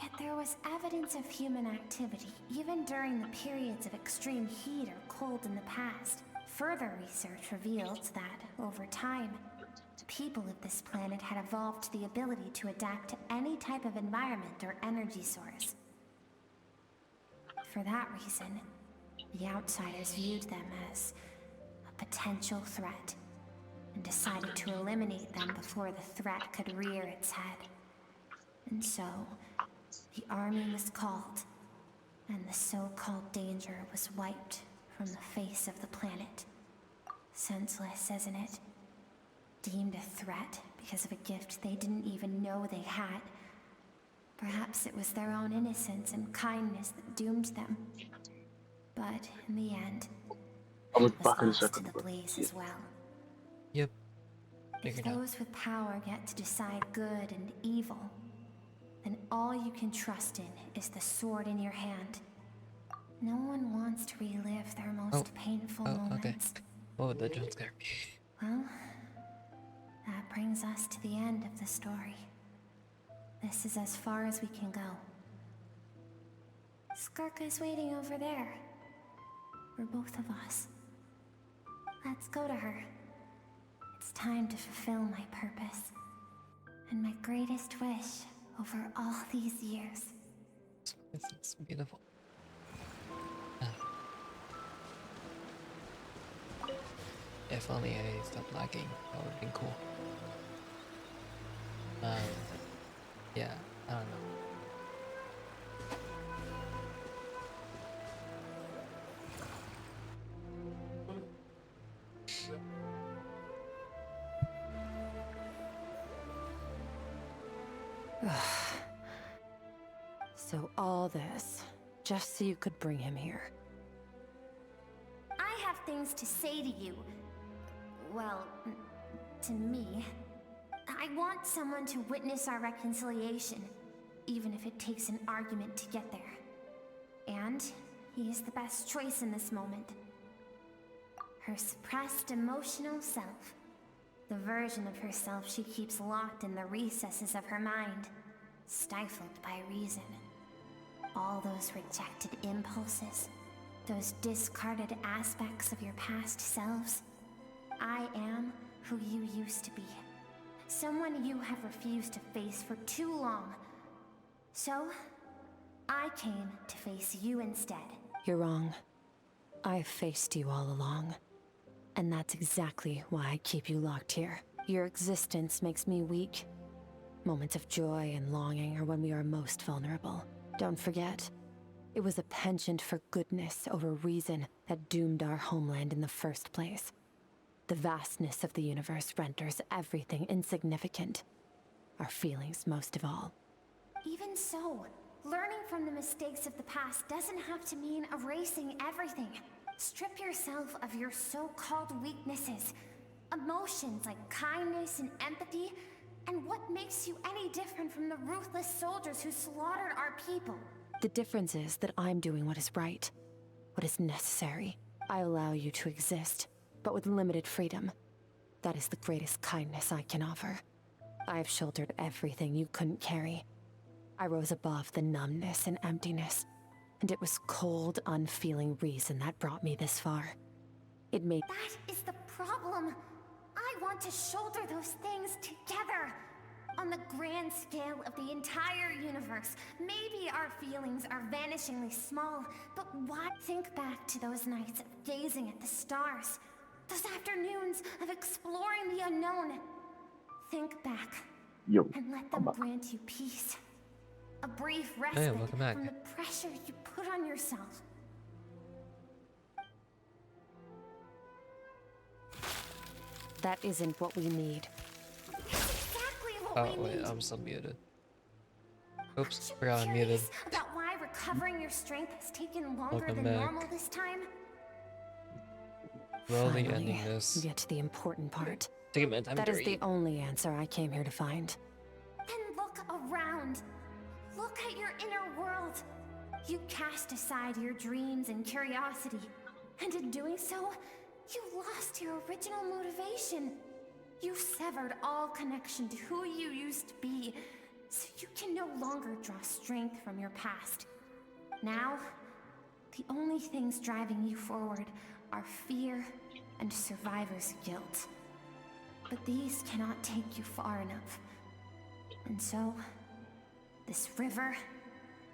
Yet there was evidence of human activity, even during the periods of extreme heat or cold in the past. Further research revealed that, over time, the people of this planet had evolved the ability to adapt to any type of environment or energy source. For that reason, the outsiders viewed them as a potential threat, and decided to eliminate them before the threat could rear its head. And so, the army was called, and the so-called danger was wiped from the face of the planet. Senseless, isn't it? Deemed a threat because of a gift they didn't even know they had. Perhaps it was their own innocence and kindness that doomed them. But in the end, I was it back in a was lost to second. the blaze as well. Yep. If Figured out. those with power get to decide good and evil, then all you can trust in is the sword in your hand. No one wants to relive their most painful moments. Okay. Oh, the jump scare. Well, that brings us to the end of the story. This is as far as we can go. Skirk is waiting over there. For both of us. Let's go to her. It's time to fulfill my purpose. And my greatest wish over all these years. This is beautiful. If only I stopped lagging, that would have been cool. Yeah, I don't know. So all this, just so you could bring him here. I have things to say to you. Well, to me. I want someone to witness our reconciliation, even if it takes an argument to get there. And he is the best choice in this moment. Her suppressed emotional self. The version of herself she keeps locked in the recesses of her mind, stifled by reason. All those rejected impulses, those discarded aspects of your past selves. I am who you used to be. Someone you have refused to face for too long. So, I came to face you instead. You're wrong. I've faced you all along. And that's exactly why I keep you locked here. Your existence makes me weak. Moments of joy and longing are when we are most vulnerable. Don't forget, it was a penchant for goodness over reason that doomed our homeland in the first place. The vastness of the universe renders everything insignificant. Our feelings most of all. Even so, learning from the mistakes of the past doesn't have to mean erasing everything. Strip yourself of your so-called weaknesses, emotions like kindness and empathy, and what makes you any different from the ruthless soldiers who slaughtered our people? The difference is that I'm doing what is right, what is necessary. I allow you to exist, but with limited freedom. That is the greatest kindness I can offer. I've shouldered everything you couldn't carry. I rose above the numbness and emptiness, and it was cold, unfeeling reason that brought me this far. It made— That is the problem. I want to shoulder those things together. On the grand scale of the entire universe, maybe our feelings are vanishingly small, but why think back to those nights of gazing at the stars? Those afternoons of exploring the unknown. Think back, and let them grant you peace. A brief respite welcome back. from the pressure you put on yourself. That isn't what we need. Exactly what Oh we wait, need. I'm still muted. Oops, forgot I'm muted. About why recovering your strength has taken longer Welcome than back. normal this time? Slowly Finally, ending this. get to the important part. Take a minute, time That to is the read. only answer I came here to find. Then look around. Look at your inner world. You cast aside your dreams and curiosity, and in doing so, you lost your original motivation. You severed all connection to who you used to be, so you can no longer draw strength from your past. Now, the only things driving you forward are fear and survivor's guilt. But these cannot take you far enough. And so, this river,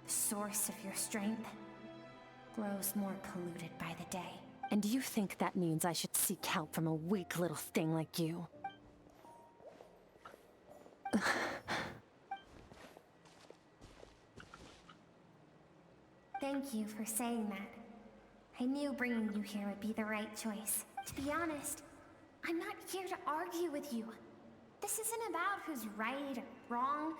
the source of your strength, grows more polluted by the day. And you think that means I should seek help from a weak little thing like you? Thank you for saying that. I knew bringing you here would be the right choice. To be honest, I'm not here to argue with you. This isn't about who's right or wrong.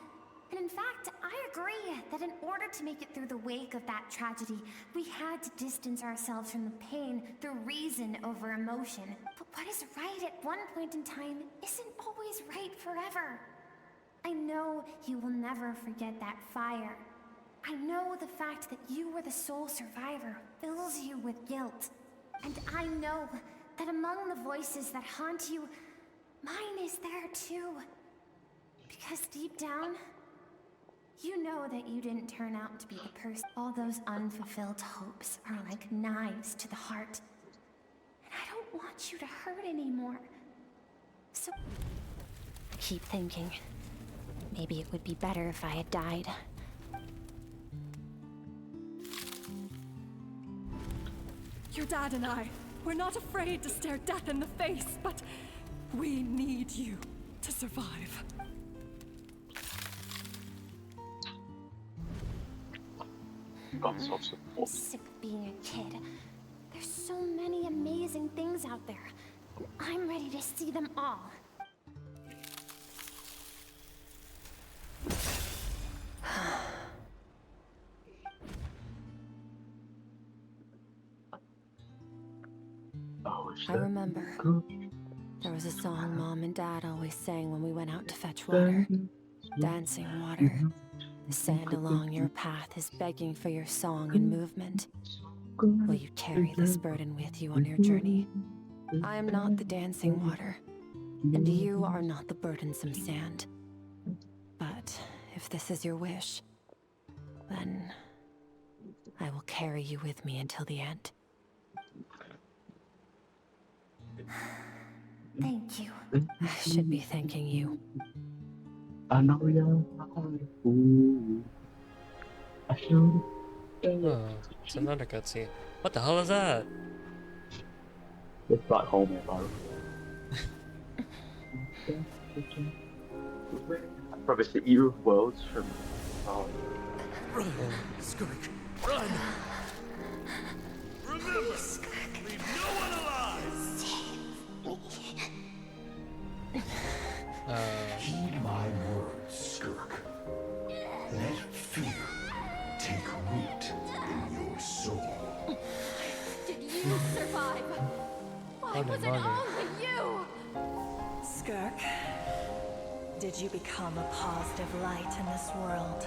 And in fact, I agree that in order to make it through the wake of that tragedy, we had to distance ourselves from the pain through reason over emotion. But what is right at one point in time isn't always right forever. I know you will never forget that fire. I know the fact that you were the sole survivor fills you with guilt. And I know that among the voices that haunt you, mine is there too. Because deep down, you know that you didn't turn out to be the person. All those unfulfilled hopes are like knives to the heart. And I don't want you to hurt anymore. So Keep thinking. Maybe it would be better if I had died. Your dad and I, we're not afraid to stare death in the face, but we need you to survive. I'm sick of being a kid. There's so many amazing things out there, and I'm ready to see them all. I remember. There was a song Mom and Dad always sang when we went out to fetch water. Dancing water. The sand along your path is begging for your song and movement. Will you carry this burden with you on your journey? I am not the dancing water, and you are not the burdensome sand. But if this is your wish, then I will carry you with me until the end. Thank you. I should be thanking you. I know you're a fool. I should. Oh, it's another cutscene. What the hell is that? It's Black Hole, mate, bro. Bro, it's the Eater of Worlds from. Run, Skirk, run! Remember, leave no one alive! Heed my words, Skirk. Let fear take root in your soul. Did you survive? Why was it only you? Skirk, did you become a positive light in this world?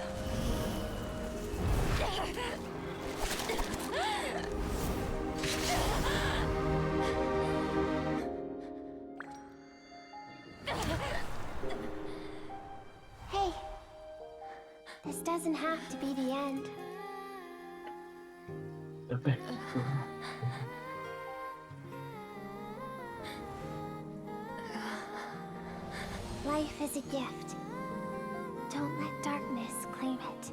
Hey, this doesn't have to be the end. Life is a gift. Don't let darkness claim it.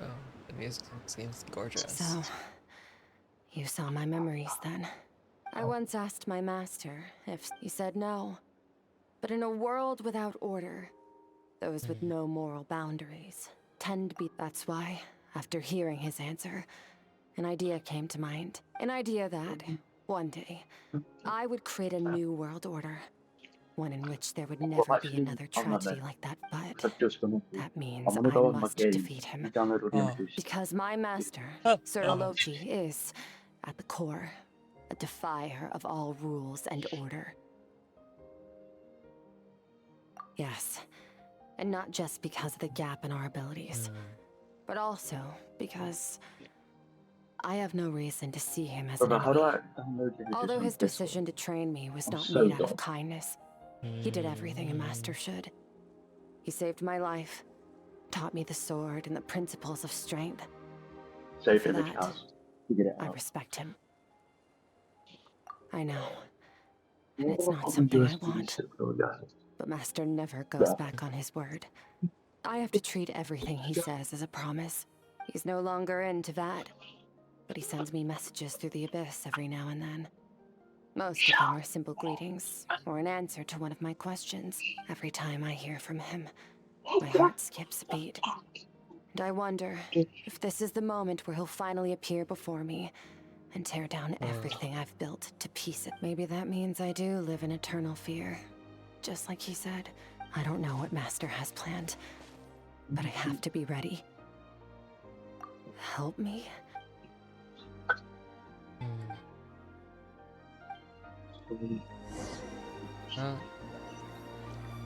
Oh, the music seems gorgeous. So, you saw my memories then. I once asked my master if he said no. But in a world without order, those with no moral boundaries tend to be. That's why, after hearing his answer, an idea came to mind. An idea that, one day, I would create a new world order. One in which there would never be another tragedy like that, but that means I must defeat him. Because my master, Sir Loki, is, at the core, a defier of all rules and order. Yes, and not just because of the gap in our abilities, but also because I have no reason to see him as an enemy. Although his decision to train me was not made out of kindness, he did everything a master should. He saved my life, taught me the sword and the principles of strength. For that, I respect him. I know, and it's not something I want. But Master never goes back on his word. I have to treat everything he says as a promise. He's no longer into that, but he sends me messages through the abyss every now and then. Most of them are simple greetings, or an answer to one of my questions. Every time I hear from him, my heart skips a beat. And I wonder if this is the moment where he'll finally appear before me and tear down everything I've built to pieces. Maybe that means I do live in eternal fear. Just like he said, I don't know what Master has planned, but I have to be ready. Help me?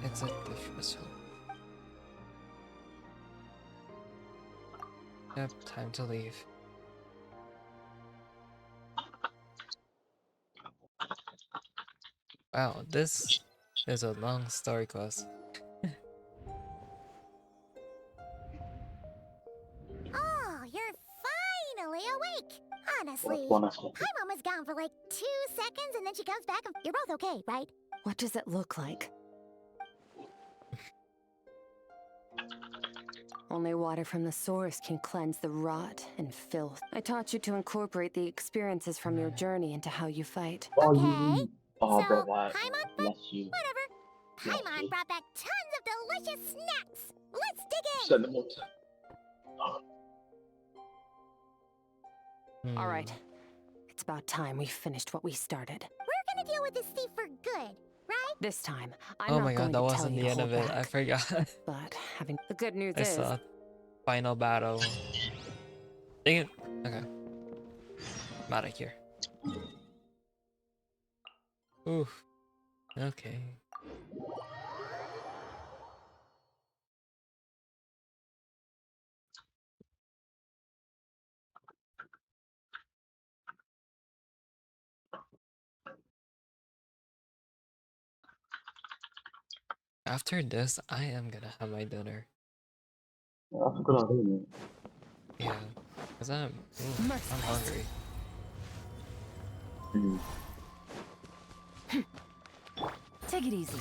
Exit the threshold. Yep, time to leave. Wow, this is a long story quest. Oh, you're finally awake! Honestly, Paimon was gone for like 2 seconds and then she comes back and you're both okay, right? What does it look like? Only water from the source can cleanse the rot and filth. I taught you to incorporate the experiences from your journey into how you fight. Okay. Oh, So, brother, Paimon, bless you. whatever. Paimon brought back tons of delicious snacks. Let's dig in. Send them All right. It's about time we finished what we started. We're gonna deal with this thief for good, right? This time, I'm Oh not my going god, that to tell wasn't you the to end hold of it. back. I forgot. But having the good news I is, saw final battle. Dang it. Okay. I'm out of here. Oof. Okay. After this, I am gonna have my dinner. That's a good idea, mate. Yeah, cause I'm hungry. Take it easy.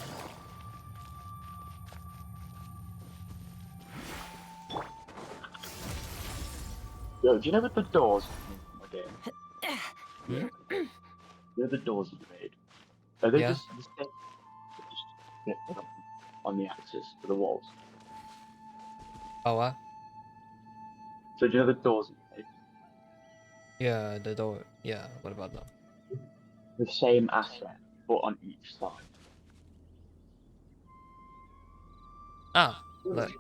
Yo, do you know what the doors in the game? You know the doors that you made? Are they Yeah. just the same? Just fit on the axis for the walls? Oh what? So do you know the doors that you made? Yeah, the door. Yeah, what about them? The same asset, but on each side. Ah, like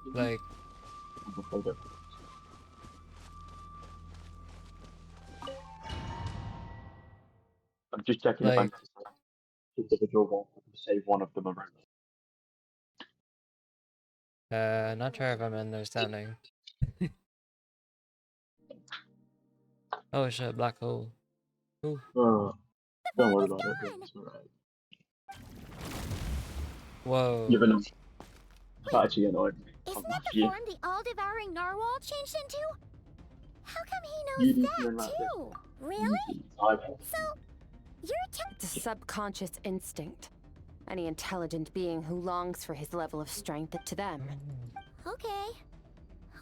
I'm just checking if I like need to save individual ones. I can save one of them around. not sure if I'm understanding. Oh shit, black hole. Ooh. Don't worry about it, it's alright. Whoa. You've been actually annoyed me. Isn't that the form the all-devouring narwhal changed into? How come he knows that too? Really? So, you're It's a subconscious instinct. Any intelligent being who longs for his level of strength to them. Okay.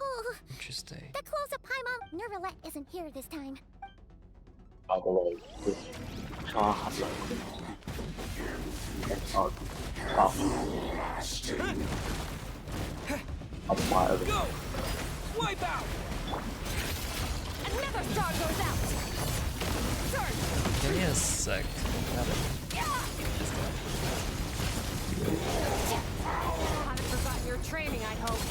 Oh, Interesting. the close-up Paimon Nervalette isn't here this time. By the way, this car has like Go! Wipe out! Another star goes out! Surge! Give me a sec. Haven't forgotten your training, I'd hope.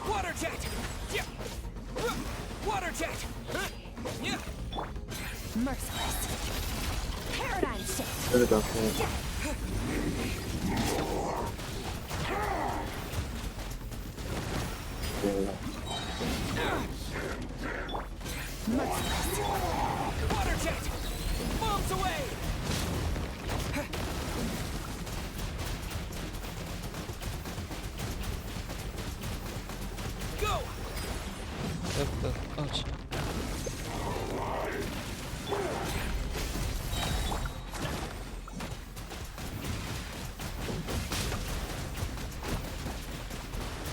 Water jet! Water jet! Merciless. Paradigm shift. There we go. Merciless. Water jet! Bombs away! Go! Oh shit.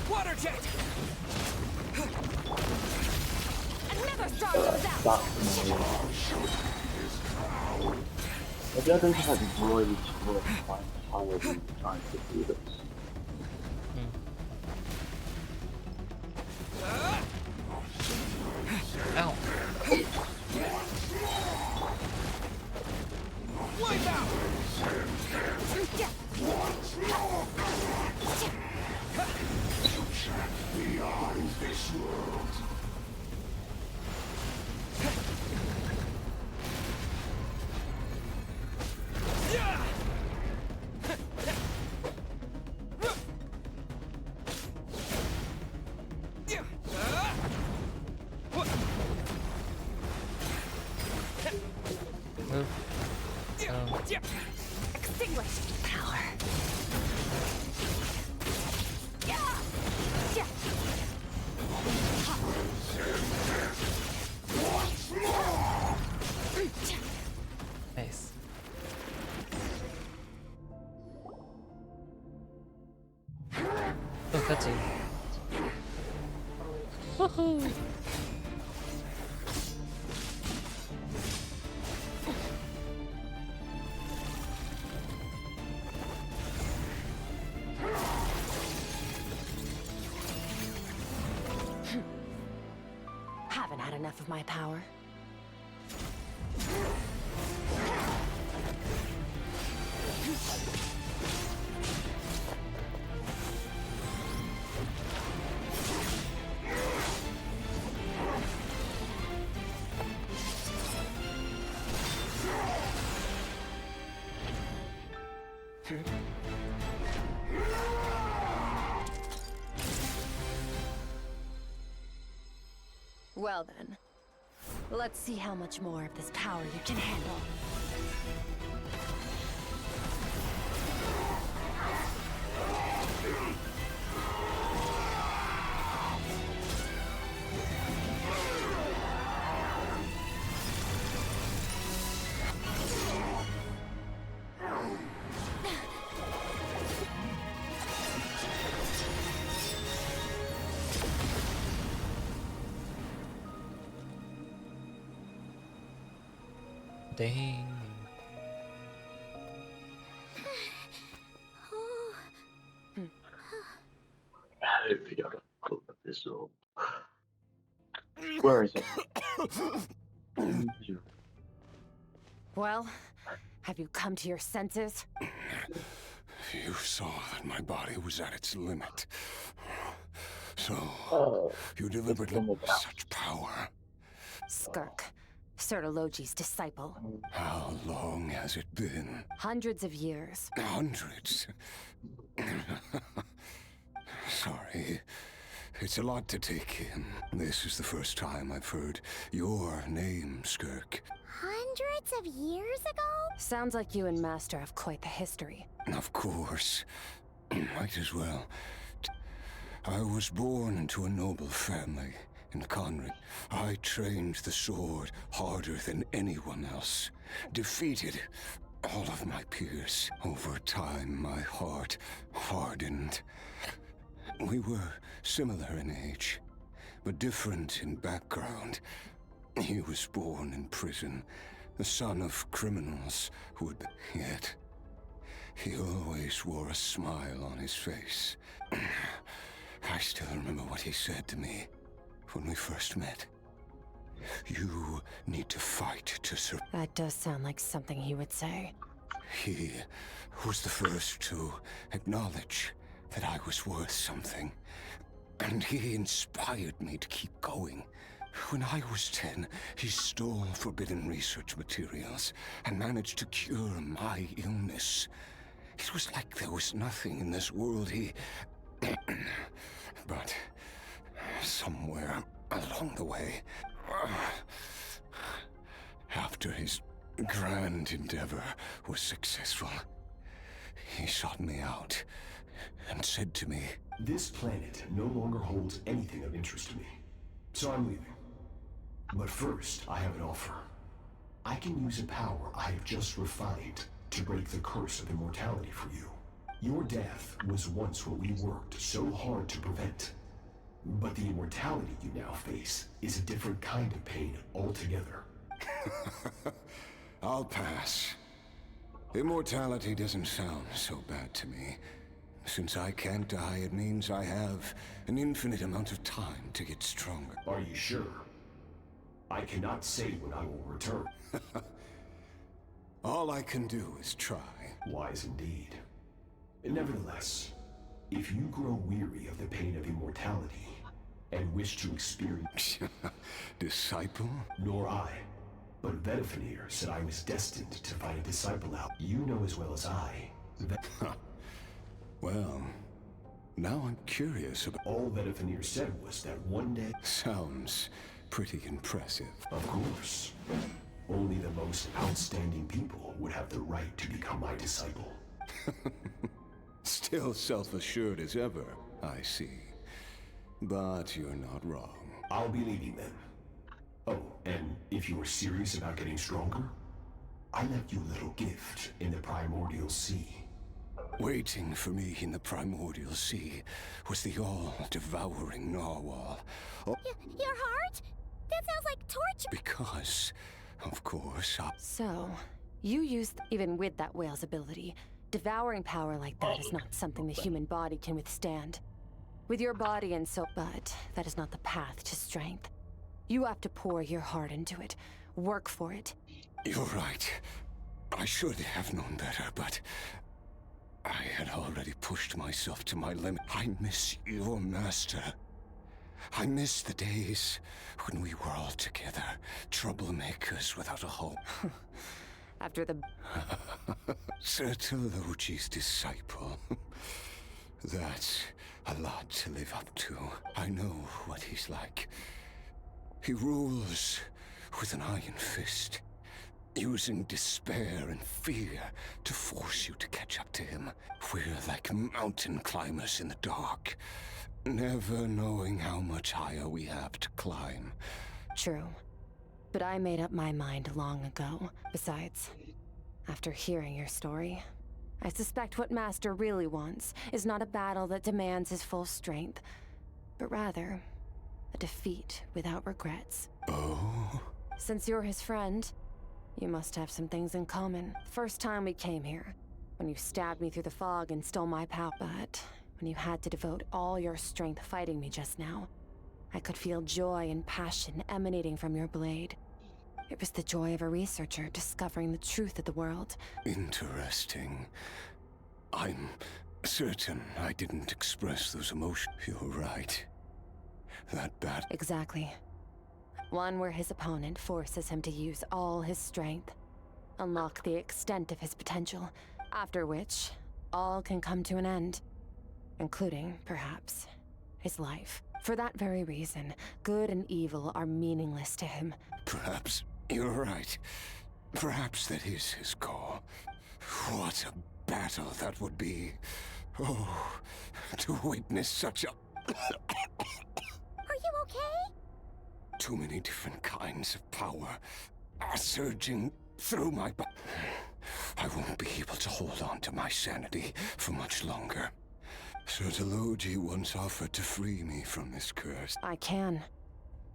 Water jet! Another star goes out! Maybe I don't have like really strong power trying to do this. Ow. Wipe out! Beyond this world. Extinguished power. Nice. Oh, cutscene. Woohoo! Haven't had enough of my power. Well then, let's see how much more of this power you can handle. Dang. I hope you don't pull this up. Where is it? Well, have you come to your senses? You saw that my body was at its limit. So, you deliberately such power. Skirk, Sertologi's disciple. How long has it been? Hundreds of years. Hundreds? Sorry. It's a lot to take in. This is the first time I've heard your name, Skirk. Hundreds of years ago? Sounds like you and Master have quite the history. Of course. Might as well. I was born into a noble family in Conrad. I trained the sword harder than anyone else. Defeated all of my peers. Over time, my heart hardened. We were similar in age, but different in background. He was born in prison, the son of criminals who had... Yet, he always wore a smile on his face. I still remember what he said to me when we first met. You need to fight to survive. That does sound like something he would say. He was the first to acknowledge that I was worth something. And he inspired me to keep going. When I was 10, he stole forbidden research materials and managed to cure my illness. It was like there was nothing in this world he... But somewhere along the way, after his grand endeavor was successful, he sought me out and said to me, "This planet no longer holds anything of interest to me, so I'm leaving. But first, I have an offer. I can use a power I have just refined to break the curse of immortality for you. Your death was once what we worked so hard to prevent. But the immortality you now face is a different kind of pain altogether." I'll pass. Immortality doesn't sound so bad to me. Since I can't die, it means I have an infinite amount of time to get stronger. Are you sure? I cannot say when I will return. All I can do is try. Wise indeed. Nevertheless, if you grow weary of the pain of immortality and wish to experience... Disciple? Nor I. But Vedifenir said I was destined to find a disciple out. You know as well as I that... Well, now I'm curious about... All Vedifenir said was that one day... Sounds pretty impressive. Of course. Only the most outstanding people would have the right to become my disciple. Still self-assured as ever, I see. But you're not wrong. I'll be leaving then. Oh, and if you were serious about getting stronger, I left you a little gift in the Primordial Sea. Waiting for me in the Primordial Sea was the all-devouring narwhal. Oh, Your heart? That sounds like torture. because, of course, So, you used... Even with that whale's ability, devouring power like that is not something the human body can withstand. With your body and soul... But that is not the path to strength. You have to pour your heart into it. Work for it. You're right. I should have known better, but... I had already pushed myself to my limit. I miss your master. I miss the days when we were all together, troublemakers without a hope. After the... Sir Tologi's disciple. That's a lot to live up to. I know what he's like. He rules with an iron fist, using despair and fear to force you to catch up to him. We're like mountain climbers in the dark, never knowing how much higher we have to climb. True. But I made up my mind long ago. Besides, after hearing your story, I suspect what Master really wants is not a battle that demands his full strength, but rather a defeat without regrets. Oh? Since you're his friend, you must have some things in common. First time we came here, when you stabbed me through the fog and stole my power, but when you had to devote all your strength fighting me just now, I could feel joy and passion emanating from your blade. It was the joy of a researcher discovering the truth of the world. Interesting. I'm certain I didn't express those emotions. You're right. That battle. Exactly. One where his opponent forces him to use all his strength, unlock the extent of his potential, after which all can come to an end, including, perhaps, his life. For that very reason, good and evil are meaningless to him. Perhaps you're right. Perhaps that is his call. What a battle that would be. Oh, to witness such a... Are you okay? Too many different kinds of power are surging through my body. I won't be able to hold on to my sanity for much longer. Sir Tologi once offered to free me from this curse. I can,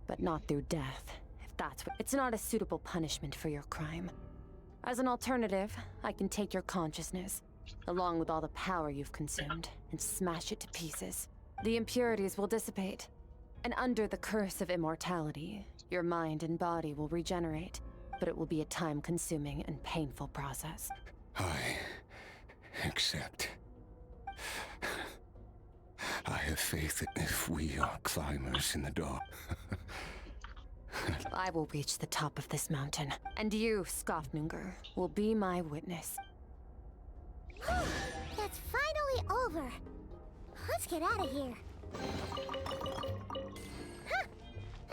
but not through death, if that's what... It's not a suitable punishment for your crime. As an alternative, I can take your consciousness, along with all the power you've consumed, and smash it to pieces. The impurities will dissipate, and under the curse of immortality, your mind and body will regenerate, but it will be a time-consuming and painful process. I accept. I have faith that if we are climbers in the dark... I will reach the top of this mountain, and you, Skofnunger, will be my witness. That's finally over. Let's get out of here. Huh.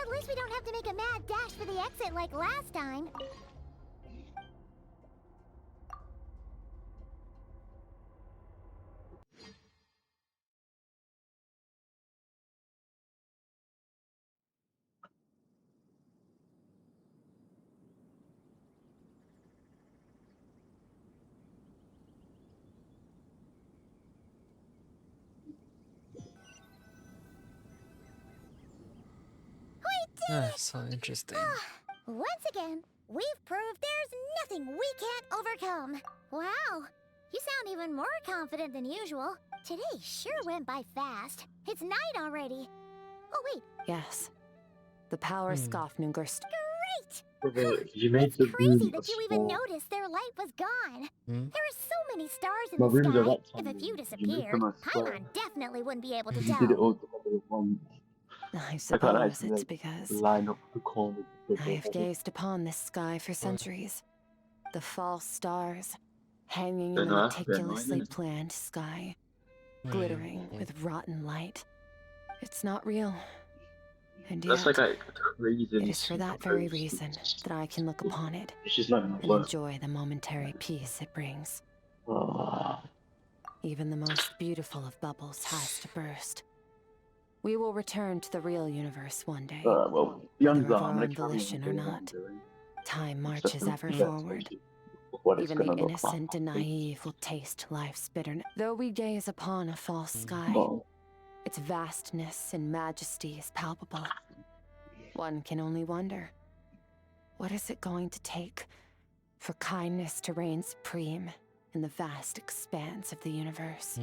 At least we don't have to make a mad dash for the exit like last time. So interesting. Once again, we've proved there's nothing we can't overcome. Wow, you sound even more confident than usual. Today sure went by fast. It's night already. Oh wait. Yes. The power Skofnunger... Great! You made the Crazy room that you small. even noticed their light was gone. There are so many stars in My the rooms are sky. rectangle. If a few You make disappeared, them a square. Paimon definitely wouldn't be able to You did it tell. all together at once. I I can't suppose actually it's like, because line up the corners of the I have bubble. gazed upon this sky for centuries. The false stars, hanging Don't in the know, that's a bit annoying, meticulously isn't it? planned sky, glittering with rotten light. It's not real. And That's yet, like a crazy. it is for that very reason that I can look upon it It's just not gonna and work. enjoy the momentary peace it brings. Oh. Even the most beautiful of bubbles has to burst. We will return to the real universe one day. Well, beyond whether that, of our I'm gonna own carry on volition or doing what I'm not. doing. Time Just marches don't ever forget forward. what it's Even the gonna look like. innocent and naive will taste life's bitterness. Though we gaze upon a false sky, Well, its vastness and majesty is palpable. One can only wonder, what is it going to take for kindness to reign supreme in the vast expanse of the universe?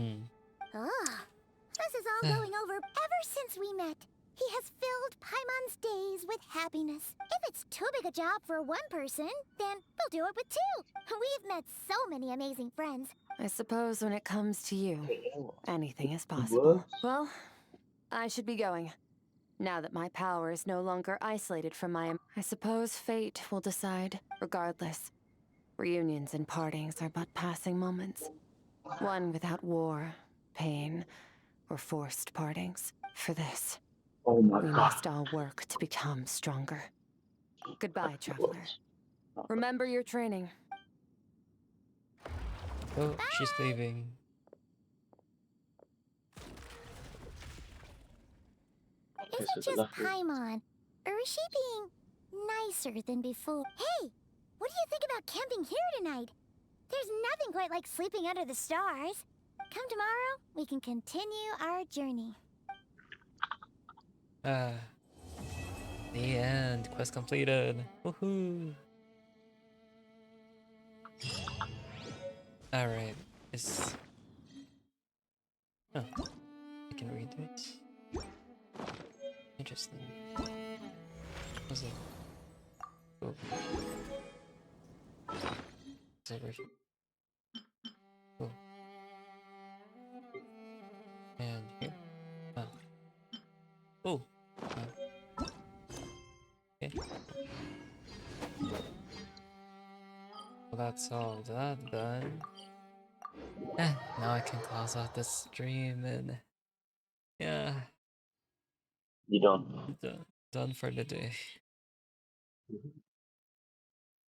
This is all going over ever since we met. He has filled Paimon's days with happiness. If it's too big a job for one person, then we'll do it with two. We've met so many amazing friends. I suppose when it comes to you, anything is possible. Well, I should be going. Now that my power is no longer isolated from I suppose fate will decide, regardless. Reunions and partings are but passing moments. One without war, pain, or forced partings. For this, Oh my we god. must all work to become stronger. Goodbye, traveler. Remember your training. Oh, she's leaving. Is it just Paimon? Or is she being nicer than before? Hey! What do you think about camping here tonight? There's nothing quite like sleeping under the stars. Come tomorrow, we can continue our journey. The end. Quest completed. Woohoo! Alright. Oh. I can read this. Interesting. What's it? Oh. It's over here. Oh. And here. Oh. Oh. Oh. Okay. Well, that's all that done. Now I can close out the stream and yeah. You done? Done for the day.